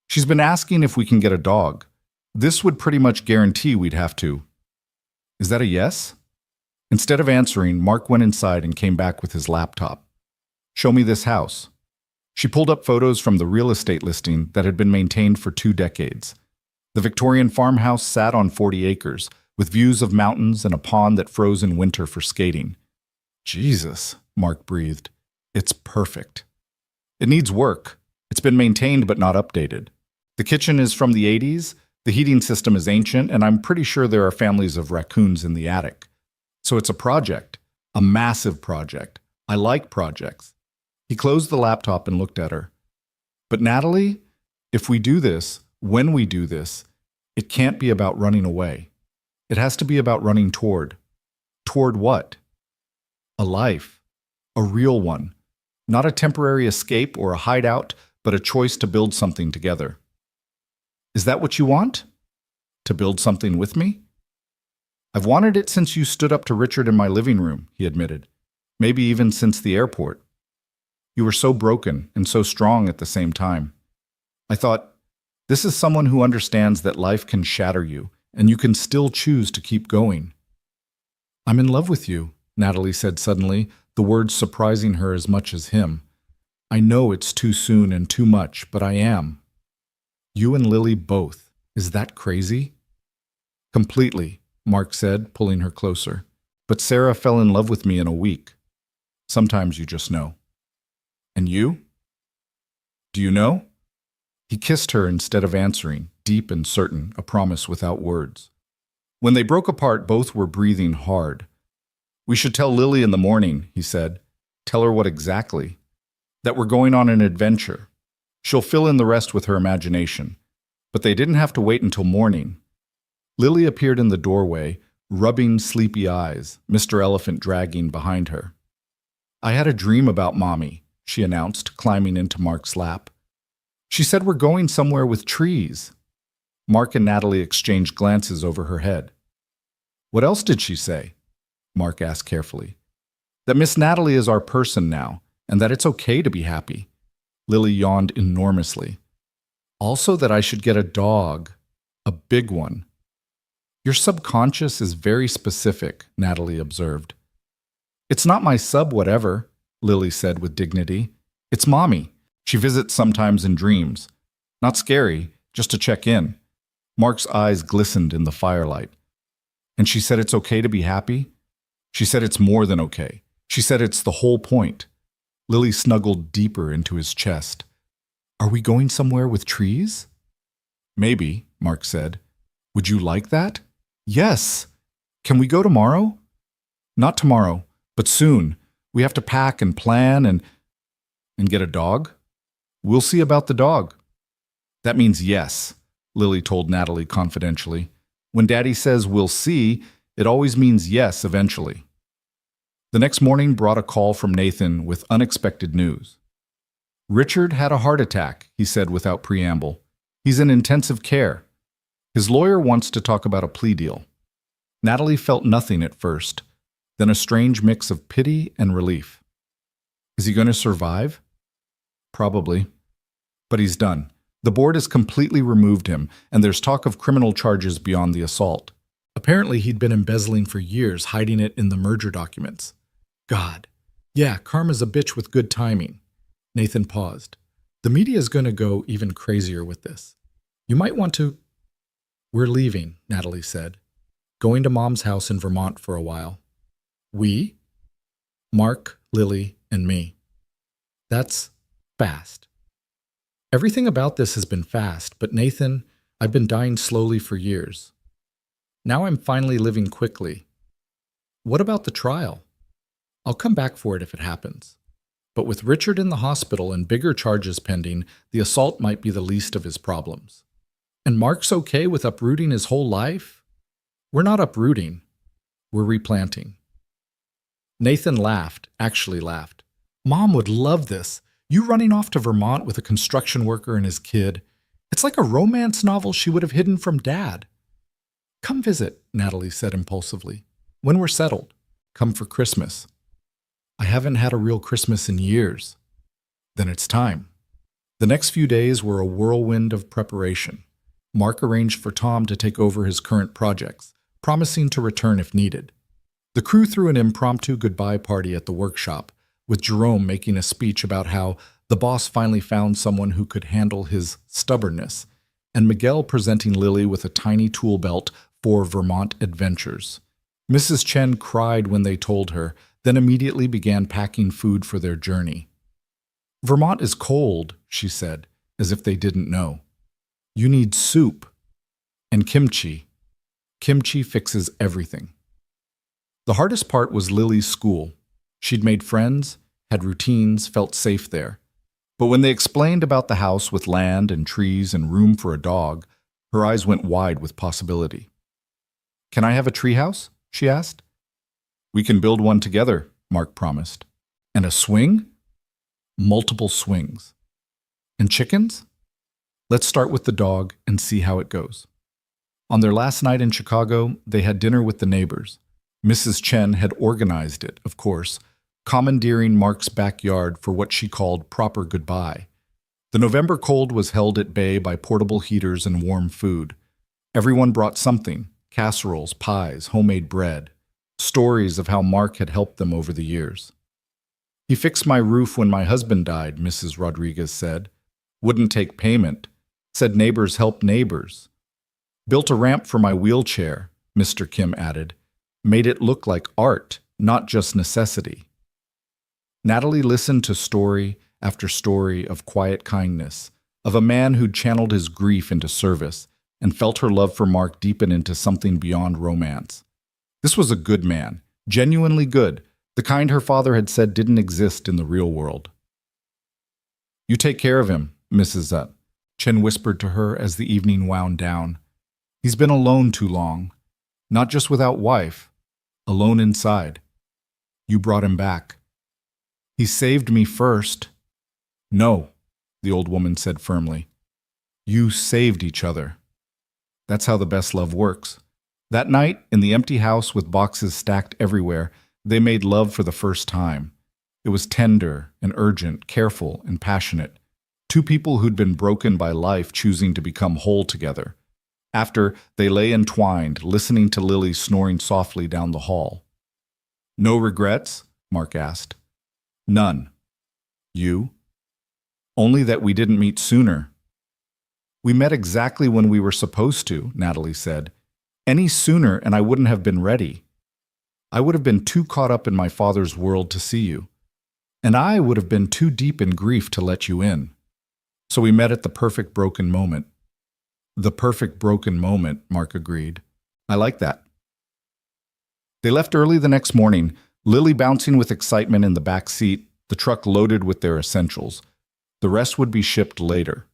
Speaker 1: She's been asking if we can get a dog. This would pretty much guarantee we'd have to. Is that a yes? Instead of answering, Mark went inside and came back with his laptop. Show me this house. She pulled up photos from the real estate listing that had been maintained for 2 decades. The Victorian farmhouse sat on 40 acres, with views of mountains and a pond that froze in winter for skating. Jesus, Mark breathed. It's perfect. It needs work. It's been maintained but not updated. The kitchen is from the 80s, the heating system is ancient, and I'm pretty sure there are families of raccoons in the attic. So it's a project, a massive project. I like projects. He closed the laptop and looked at her. But Natalie, if we do this, when we do this, it can't be about running away. It has to be about running toward. Toward what? A life. A real one. Not a temporary escape or a hideout, but a choice to build something together. Is that what you want? To build something with me? I've wanted it since you stood up to Richard in my living room, he admitted. Maybe even since the airport. You were so broken and so strong at the same time. I thought, this is someone who understands that life can shatter you, and you can still choose to keep going. I'm in love with you, Natalie said suddenly, the words surprising her as much as him. I know it's too soon and too much, but I am. You and Lily both. Is that crazy? Completely, Mark said, pulling her closer. But Sarah fell in love with me in a week. Sometimes you just know. And you? Do you know? He kissed her instead of answering, deep and certain, a promise without words. When they broke apart, both were breathing hard. We should tell Lily in the morning, he said. Tell her what exactly? That we're going on an adventure. She'll fill in the rest with her imagination. But they didn't have to wait until morning. Lily appeared in the doorway, rubbing sleepy eyes, Mr. Elephant dragging behind her. I had a dream about Mommy, she announced, climbing into Mark's lap. She said we're going somewhere with trees. Mark and Natalie exchanged glances over her head. What else did she say? Mark asked carefully. That Miss Natalie is our person now, and that it's okay to be happy. Lily yawned enormously. Also that I should get a dog, a big one. Your subconscious is very specific, Natalie observed. It's not my sub whatever, Lily said with dignity. It's Mommy. She visits sometimes in dreams. Not scary, just to check in. Mark's eyes glistened in the firelight. And she said it's okay to be happy? She said it's more than okay. She said it's the whole point. Lily snuggled deeper into his chest. Are we going somewhere with trees? Maybe, Mark said. Would you like that? Yes. Can we go tomorrow? Not tomorrow, but soon. We have to pack and plan and get a dog. We'll see about the dog. That means yes, Lily told Natalie confidentially. When Daddy says we'll see, it always means yes eventually. The next morning brought a call from Nathan with unexpected news. Richard had a heart attack, he said without preamble. He's in intensive care. His lawyer wants to talk about a plea deal. Natalie felt nothing at first, then a strange mix of pity and relief. Is he going to survive? Probably. But he's done. The board has completely removed him, and there's talk of criminal charges beyond the assault. Apparently he'd been embezzling for years, hiding it in the merger documents. God. Yeah, karma's a bitch with good timing. Nathan paused. The media is going to go even crazier with this. You might want to... We're leaving, Natalie said. Going to Mom's house in Vermont for a while. We? Mark, Lily, and me. That's fast. Everything about this has been fast, but Nathan, I've been dying slowly for years. Now I'm finally living quickly. What about the trial? I'll come back for it if it happens. But with Richard in the hospital and bigger charges pending, the assault might be the least of his problems. And Mark's okay with uprooting his whole life? We're not uprooting. We're replanting. Nathan laughed, actually laughed. Mom would love this. You running off to Vermont with a construction worker and his kid. It's like a romance novel she would have hidden from Dad. Come visit, Natalie said impulsively. When we're settled. Come for Christmas. I haven't had a real Christmas in years. Then it's time. The next few days were a whirlwind of preparation. Mark arranged for Tom to take over his current projects, promising to return if needed. The crew threw an impromptu goodbye party at the workshop, with Jerome making a speech about how the boss finally found someone who could handle his stubbornness, and Miguel presenting Lily with a tiny tool belt for Vermont adventures. Mrs. Chen cried when they told her, then immediately began packing food for their journey. Vermont is cold, she said, as if they didn't know. You need soup. And kimchi. Kimchi fixes everything. The hardest part was Lily's school. She'd made friends, had routines, felt safe there. But when they explained about the house with land and trees and room for a dog, her eyes went wide with possibility. Can I have a treehouse? She asked. We can build one together, Mark promised. And a swing? Multiple swings. And chickens? Let's start with the dog and see how it goes. On their last night in Chicago, they had dinner with the neighbors. Mrs. Chen had organized it, of course, commandeering Mark's backyard for what she called proper goodbye. The November cold was held at bay by portable heaters and warm food. Everyone brought something, casseroles, pies, homemade bread, stories of how Mark had helped them over the years. He fixed my roof when my husband died, Mrs. Rodriguez said. Wouldn't take payment. Said neighbors help neighbors. Built a ramp for my wheelchair, Mr. Kim added. Made it look like art, not just necessity. Natalie listened to story after story of quiet kindness, of a man who'd channeled his grief into service and felt her love for Mark deepen into something beyond romance. This was a good man, genuinely good, the kind her father had said didn't exist in the real world. You take care of him, Mrs. Chen whispered to her as the evening wound down. He's been alone too long, not just without wife, alone inside. You brought him back. He saved me first, No, the old woman said firmly. You saved each other. That's how the best love works. That night, in the empty house with boxes stacked everywhere, they made love for the first time. It was tender and urgent, careful and passionate. Two people who'd been broken by life choosing to become whole together. After, they lay entwined, listening to Lily snoring softly down the hall. No regrets? Mark asked. None. You? Only that we didn't meet sooner. We met exactly when we were supposed to, Natalie said. Any sooner and I wouldn't have been ready. I would have been too caught up in my father's world to see you. And I would have been too deep in grief to let you in. So we met at the perfect broken moment. The perfect broken moment, Mark agreed. I like that. They left early the next morning, Lily bouncing with excitement in the back seat, the truck loaded with their essentials. The rest would be shipped later.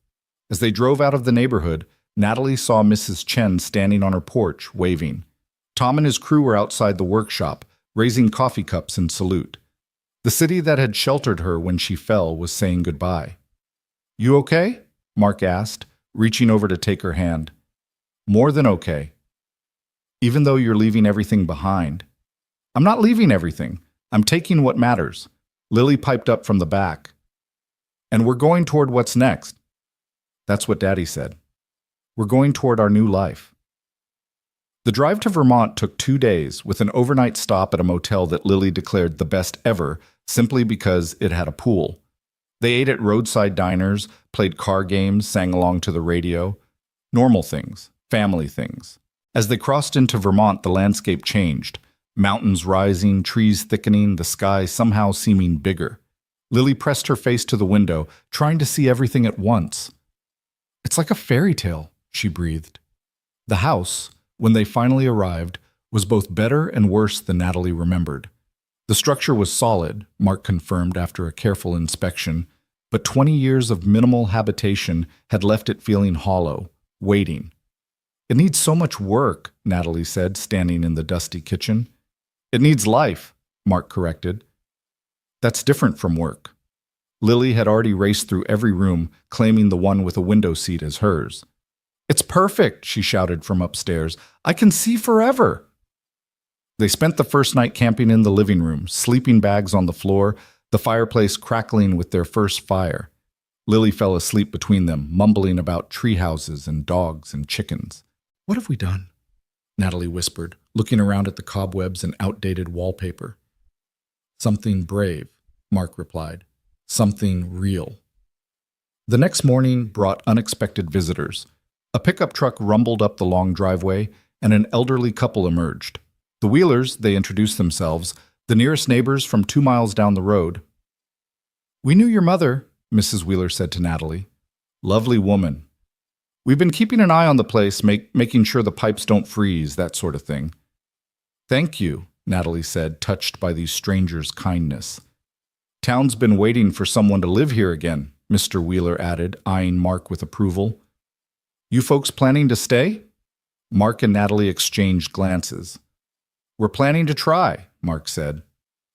Speaker 1: As they drove out of the neighborhood, Natalie saw Mrs. Chen standing on her porch, waving. Tom and his crew were outside the workshop, raising coffee cups in salute. The city that had sheltered her when she fell was saying goodbye. You okay? Mark asked, reaching over to take her hand. More than okay. Even though you're leaving everything behind. I'm not leaving everything. I'm taking what matters. Lily piped up from the back. And we're going toward what's next. That's what Daddy said. We're going toward our new life. The drive to Vermont took 2 days, with an overnight stop at a motel that Lily declared the best ever, simply because it had a pool. They ate at roadside diners, played car games, sang along to the radio. Normal things, family things. As they crossed into Vermont, the landscape changed. Mountains rising, trees thickening, the sky somehow seeming bigger. Lily pressed her face to the window, trying to see everything at once. It's like a fairy tale, she breathed. The house, when they finally arrived, was both better and worse than Natalie remembered. The structure was solid, Mark confirmed after a careful inspection, but 20 years of minimal habitation had left it feeling hollow, waiting. It needs so much work, Natalie said, standing in the dusty kitchen. It needs life, Mark corrected. That's different from work. Lily had already raced through every room, claiming the one with a window seat as hers. It's perfect, she shouted from upstairs. I can see forever. They spent the first night camping in the living room, sleeping bags on the floor, the fireplace crackling with their first fire. Lily fell asleep between them, mumbling about tree houses and dogs and chickens. What have we done? Natalie whispered, looking around at the cobwebs and outdated wallpaper. Something brave, Mark replied. Something real. The next morning brought unexpected visitors. A pickup truck rumbled up the long driveway, and an elderly couple emerged. The Wheelers, they introduced themselves, the nearest neighbors from 2 miles down the road. We knew your mother, Mrs. Wheeler said to Natalie. Lovely woman. We've been keeping an eye on the place, making sure the pipes don't freeze, that sort of thing. Thank you, Natalie said, touched by these strangers' kindness. Town's been waiting for someone to live here again, Mr. Wheeler added, eyeing Mark with approval. You folks planning to stay? Mark and Natalie exchanged glances. We're planning to try, Mark said.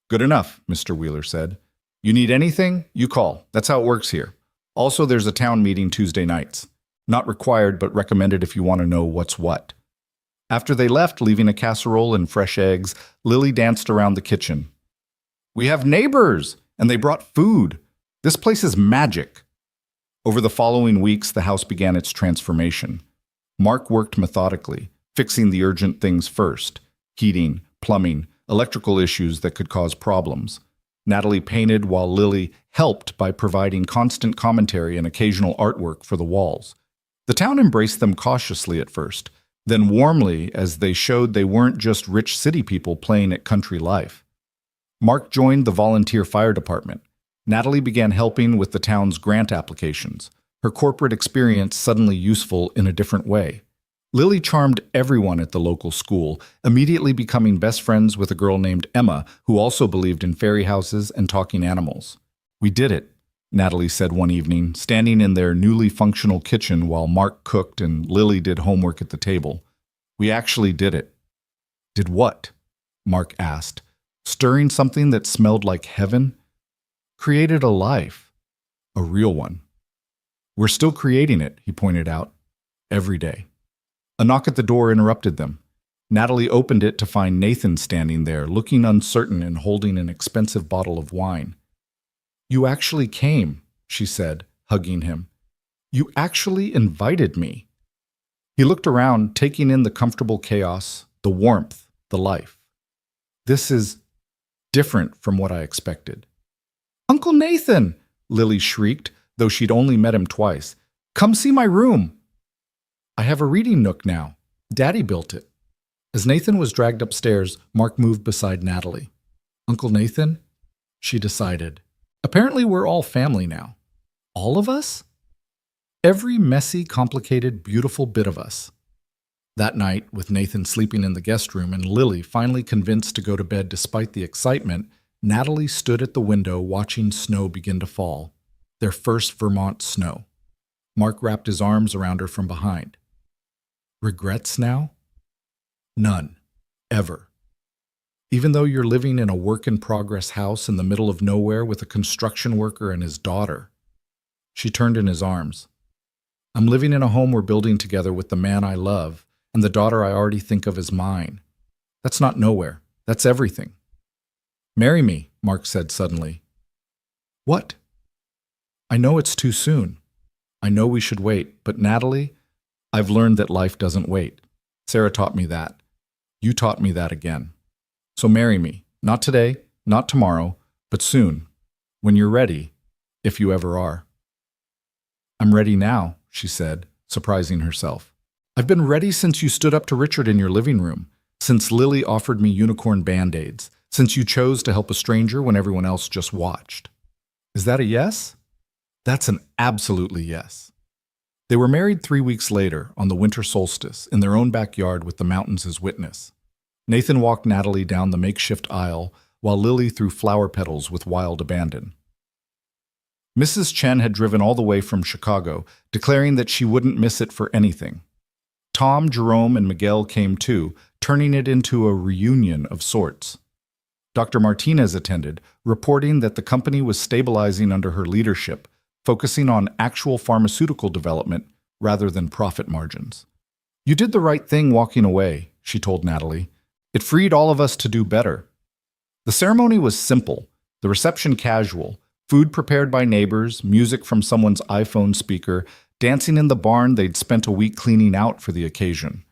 Speaker 1: Good enough, Mr. Wheeler said. You need anything? You call. That's how it works here. Also, there's a town meeting Tuesday nights. Not required, but recommended if you want to know what's what. After they left, leaving a casserole and fresh eggs, Lily danced around the kitchen. We have neighbors, and they brought food. This place is magic. Over the following weeks, the house began its transformation. Mark worked methodically, fixing the urgent things first. Heating, plumbing, electrical issues that could cause problems. Natalie painted while Lily helped by providing constant commentary and occasional artwork for the walls. The town embraced them cautiously at first, then warmly as they showed they weren't just rich city people playing at country life. Mark joined the volunteer fire department. Natalie began helping with the town's grant applications, her corporate experience suddenly useful in a different way. Lily charmed everyone at the local school, immediately becoming best friends with a girl named Emma, who also believed in fairy houses and talking animals. We did it, Natalie said one evening, standing in their newly functional kitchen while Mark cooked and Lily did homework at the table. We actually did it. Did what? Mark asked, stirring something that smelled like heaven. Created a life. a real one. We're still creating it, he pointed out, every day. A knock at the door interrupted them. Natalie opened it to find Nathan standing there, looking uncertain and holding an expensive bottle of wine. "You actually came," she said, hugging him. "You actually invited me." He looked around, taking in the comfortable chaos, the warmth, the life. "This is different from what I expected." "Uncle Nathan!" Lily shrieked, though she'd only met him twice. "Come see my room." "I have a reading nook now. Daddy built it." As Nathan was dragged upstairs, Mark moved beside Natalie. "Uncle Nathan?" she decided. "Apparently we're all family now." "All of us?" "Every messy, complicated, beautiful bit of us." That night, with Nathan sleeping in the guest room and Lily finally convinced to go to bed despite the excitement, Natalie stood at the window watching snow begin to fall. Their first Vermont snow. Mark wrapped his arms around her from behind. "Regrets now?" "None. Ever. Even though you're living in a work-in-progress house in the middle of nowhere with a construction worker and his daughter." She turned in his arms. "I'm living in a home we're building together with the man I love and the daughter I already think of as mine. That's not nowhere. That's everything." "Marry me," Mark said suddenly. "What?" "I know it's too soon. I know we should wait, but Natalie, I've learned that life doesn't wait. Sarah taught me that. You taught me that again. So marry me, not today, not tomorrow, but soon, when you're ready, if you ever are." "I'm ready now," she said, surprising herself. "I've been ready since you stood up to Richard in your living room, since Lily offered me unicorn Band-Aids, since you chose to help a stranger when everyone else just watched." "Is that a yes?" "That's an absolutely yes." They were married 3 weeks later, on the winter solstice, in their own backyard with the mountains as witness. Nathan walked Natalie down the makeshift aisle, while Lily threw flower petals with wild abandon. Mrs. Chen had driven all the way from Chicago, declaring that she wouldn't miss it for anything. Tom, Jerome, and Miguel came too, turning it into a reunion of sorts. Dr. Martinez attended, reporting that the company was stabilizing under her leadership, focusing on actual pharmaceutical development rather than profit margins. "You did the right thing walking away," she told Natalie. "It freed all of us to do better." The ceremony was simple, the reception casual, food prepared by neighbors, music from someone's iPhone speaker, dancing in the barn they'd spent a week cleaning out for the occasion.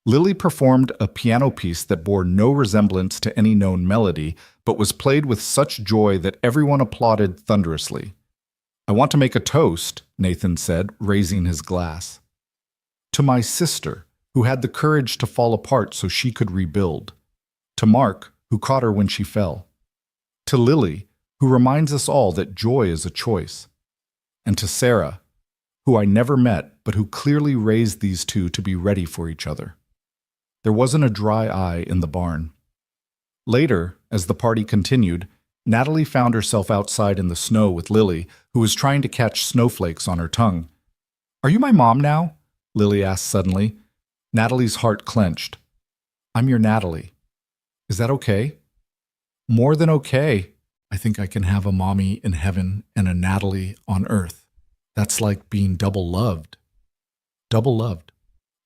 Speaker 1: Lily performed a piano piece that bore no resemblance to any known melody, but was played with such joy that everyone applauded thunderously. "I want to make a toast," Nathan said, raising his glass. "To my sister, who had the courage to fall apart so she could rebuild. To Mark, who caught her when she fell. To Lily, who reminds us all that joy is a choice. And to Sarah, who I never met but who clearly raised these two to be ready for each other." There wasn't a dry eye in the barn. Later, as the party continued, Natalie found herself outside in the snow with Lily, who was trying to catch snowflakes on her tongue. "Are you my mom now?" Lily asked suddenly. Natalie's heart clenched. "I'm your Natalie. Is that okay?" "More than okay. I think I can have a mommy in heaven and a Natalie on earth. That's like being double loved." "Double loved.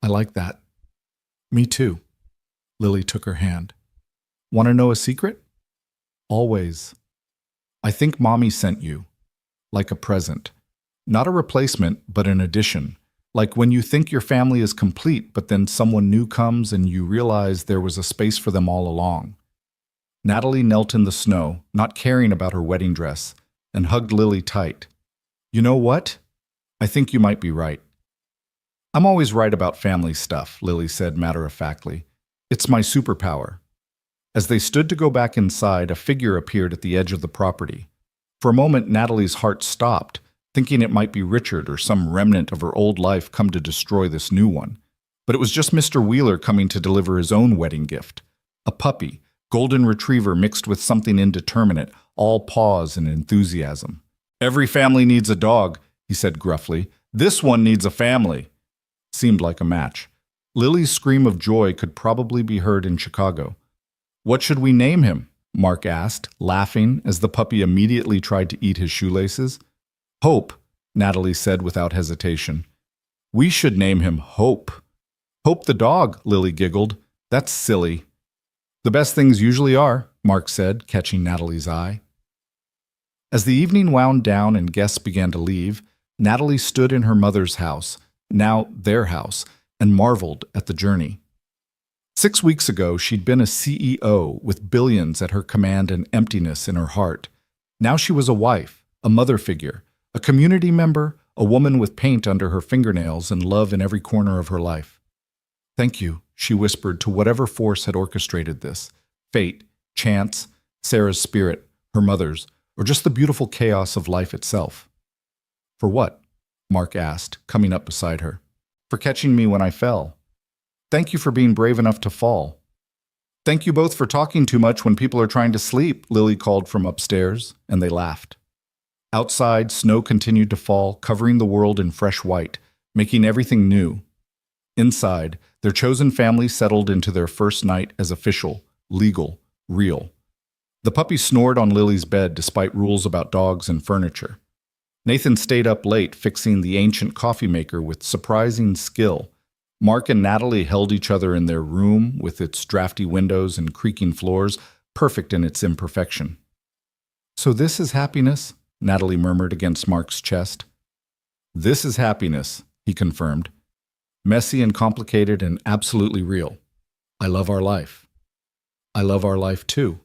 Speaker 1: I like that." "Me too." Lily took her hand. "Want to know a secret?" "Always. I think Mommy sent you. Like a present. Not a replacement, but an addition. Like when you think your family is complete, but then someone new comes and you realize there was a space for them all along." Natalie knelt in the snow, not caring about her wedding dress, and hugged Lily tight. "You know what? I think you might be right." "I'm always right about family stuff," Lily said matter-of-factly. "It's my superpower." As they stood to go back inside, a figure appeared at the edge of the property. For a moment, Natalie's heart stopped, thinking it might be Richard or some remnant of her old life come to destroy this new one. But it was just Mr. Wheeler coming to deliver his own wedding gift. A puppy, golden retriever mixed with something indeterminate, all paws and enthusiasm. "Every family needs a dog," he said gruffly. "This one needs a family." Seemed like a match. Lily's scream of joy could probably be heard in Chicago. "What should we name him?" Mark asked, laughing as the puppy immediately tried to eat his shoelaces. Hope, Natalie said without hesitation. We should name him Hope. Hope the dog, Lily giggled. That's silly. The best things usually are, Mark said, catching Natalie's eye. As the evening wound down and guests began to leave, Natalie stood in her mother's house, now their house, and marveled at the journey. 6 weeks ago, she'd been a CEO with billions at her command and emptiness in her heart. Now she was a wife, a mother figure, a community member, a woman with paint under her fingernails and love in every corner of her life. Thank you, she whispered to whatever force had orchestrated this. Fate, chance, Sarah's spirit, her mother's, or just the beautiful chaos of life itself. For what? Mark asked, coming up beside her. For catching me when I fell. Thank you for being brave enough to fall. Thank you both for talking too much when people are trying to sleep, Lily called from upstairs, and they laughed. Outside, snow continued to fall, covering the world in fresh white, making everything new. Inside, their chosen family settled into their first night as official, legal, real. The puppy snored on Lily's bed despite rules about dogs and furniture. Nathan stayed up late fixing the ancient coffee maker with surprising skill. Mark and Natalie held each other in their room with its drafty windows and creaking floors, perfect in its imperfection. So this is happiness? Natalie murmured against Mark's chest. This is happiness, he confirmed. Messy and complicated and absolutely real. I love our life. I love our life too.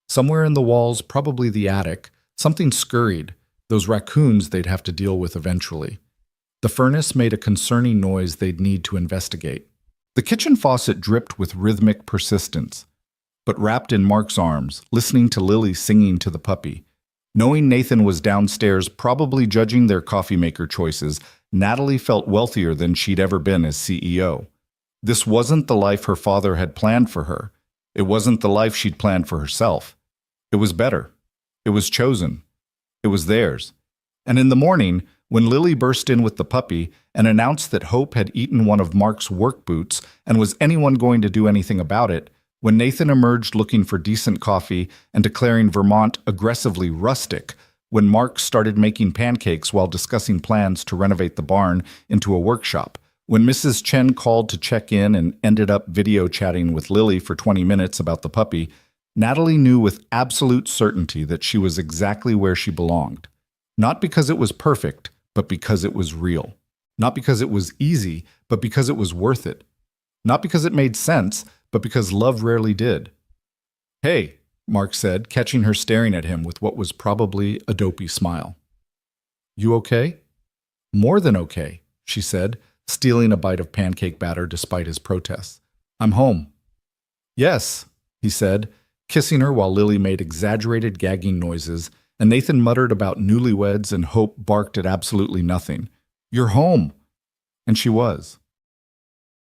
Speaker 1: Somewhere in the walls, probably the attic, something scurried, those raccoons they'd have to deal with eventually. The furnace made a concerning noise they'd need to investigate. The kitchen faucet dripped with rhythmic persistence. But wrapped in Mark's arms, listening to Lily singing to the puppy, knowing Nathan was downstairs probably judging their coffee maker choices, Natalie felt wealthier than she'd ever been as CEO. This wasn't the life her father had planned for her. It wasn't the life she'd planned for herself. It was better. It was chosen. It was theirs. And in the morning, when Lily burst in with the puppy and announced that Hope had eaten one of Mark's work boots and was anyone going to do anything about it, when Nathan emerged looking for decent coffee and declaring Vermont aggressively rustic, when Mark started making pancakes while discussing plans to renovate the barn into a workshop, when Mrs. Chen called to check in and ended up video chatting with Lily for 20 minutes about the puppy, Natalie knew with absolute certainty that she was exactly where she belonged. Not because it was perfect, but because it was real. Not because it was easy, but because it was worth it. Not because it made sense, but because love rarely did. Hey, Mark said, catching her staring at him with what was probably a dopey smile. You okay? More than okay, she said, stealing a bite of pancake batter despite his protests. I'm home. Yes, he said, kissing her while Lily made exaggerated gagging noises, and Nathan muttered about newlyweds and Hope barked at absolutely nothing. You're home. And she was.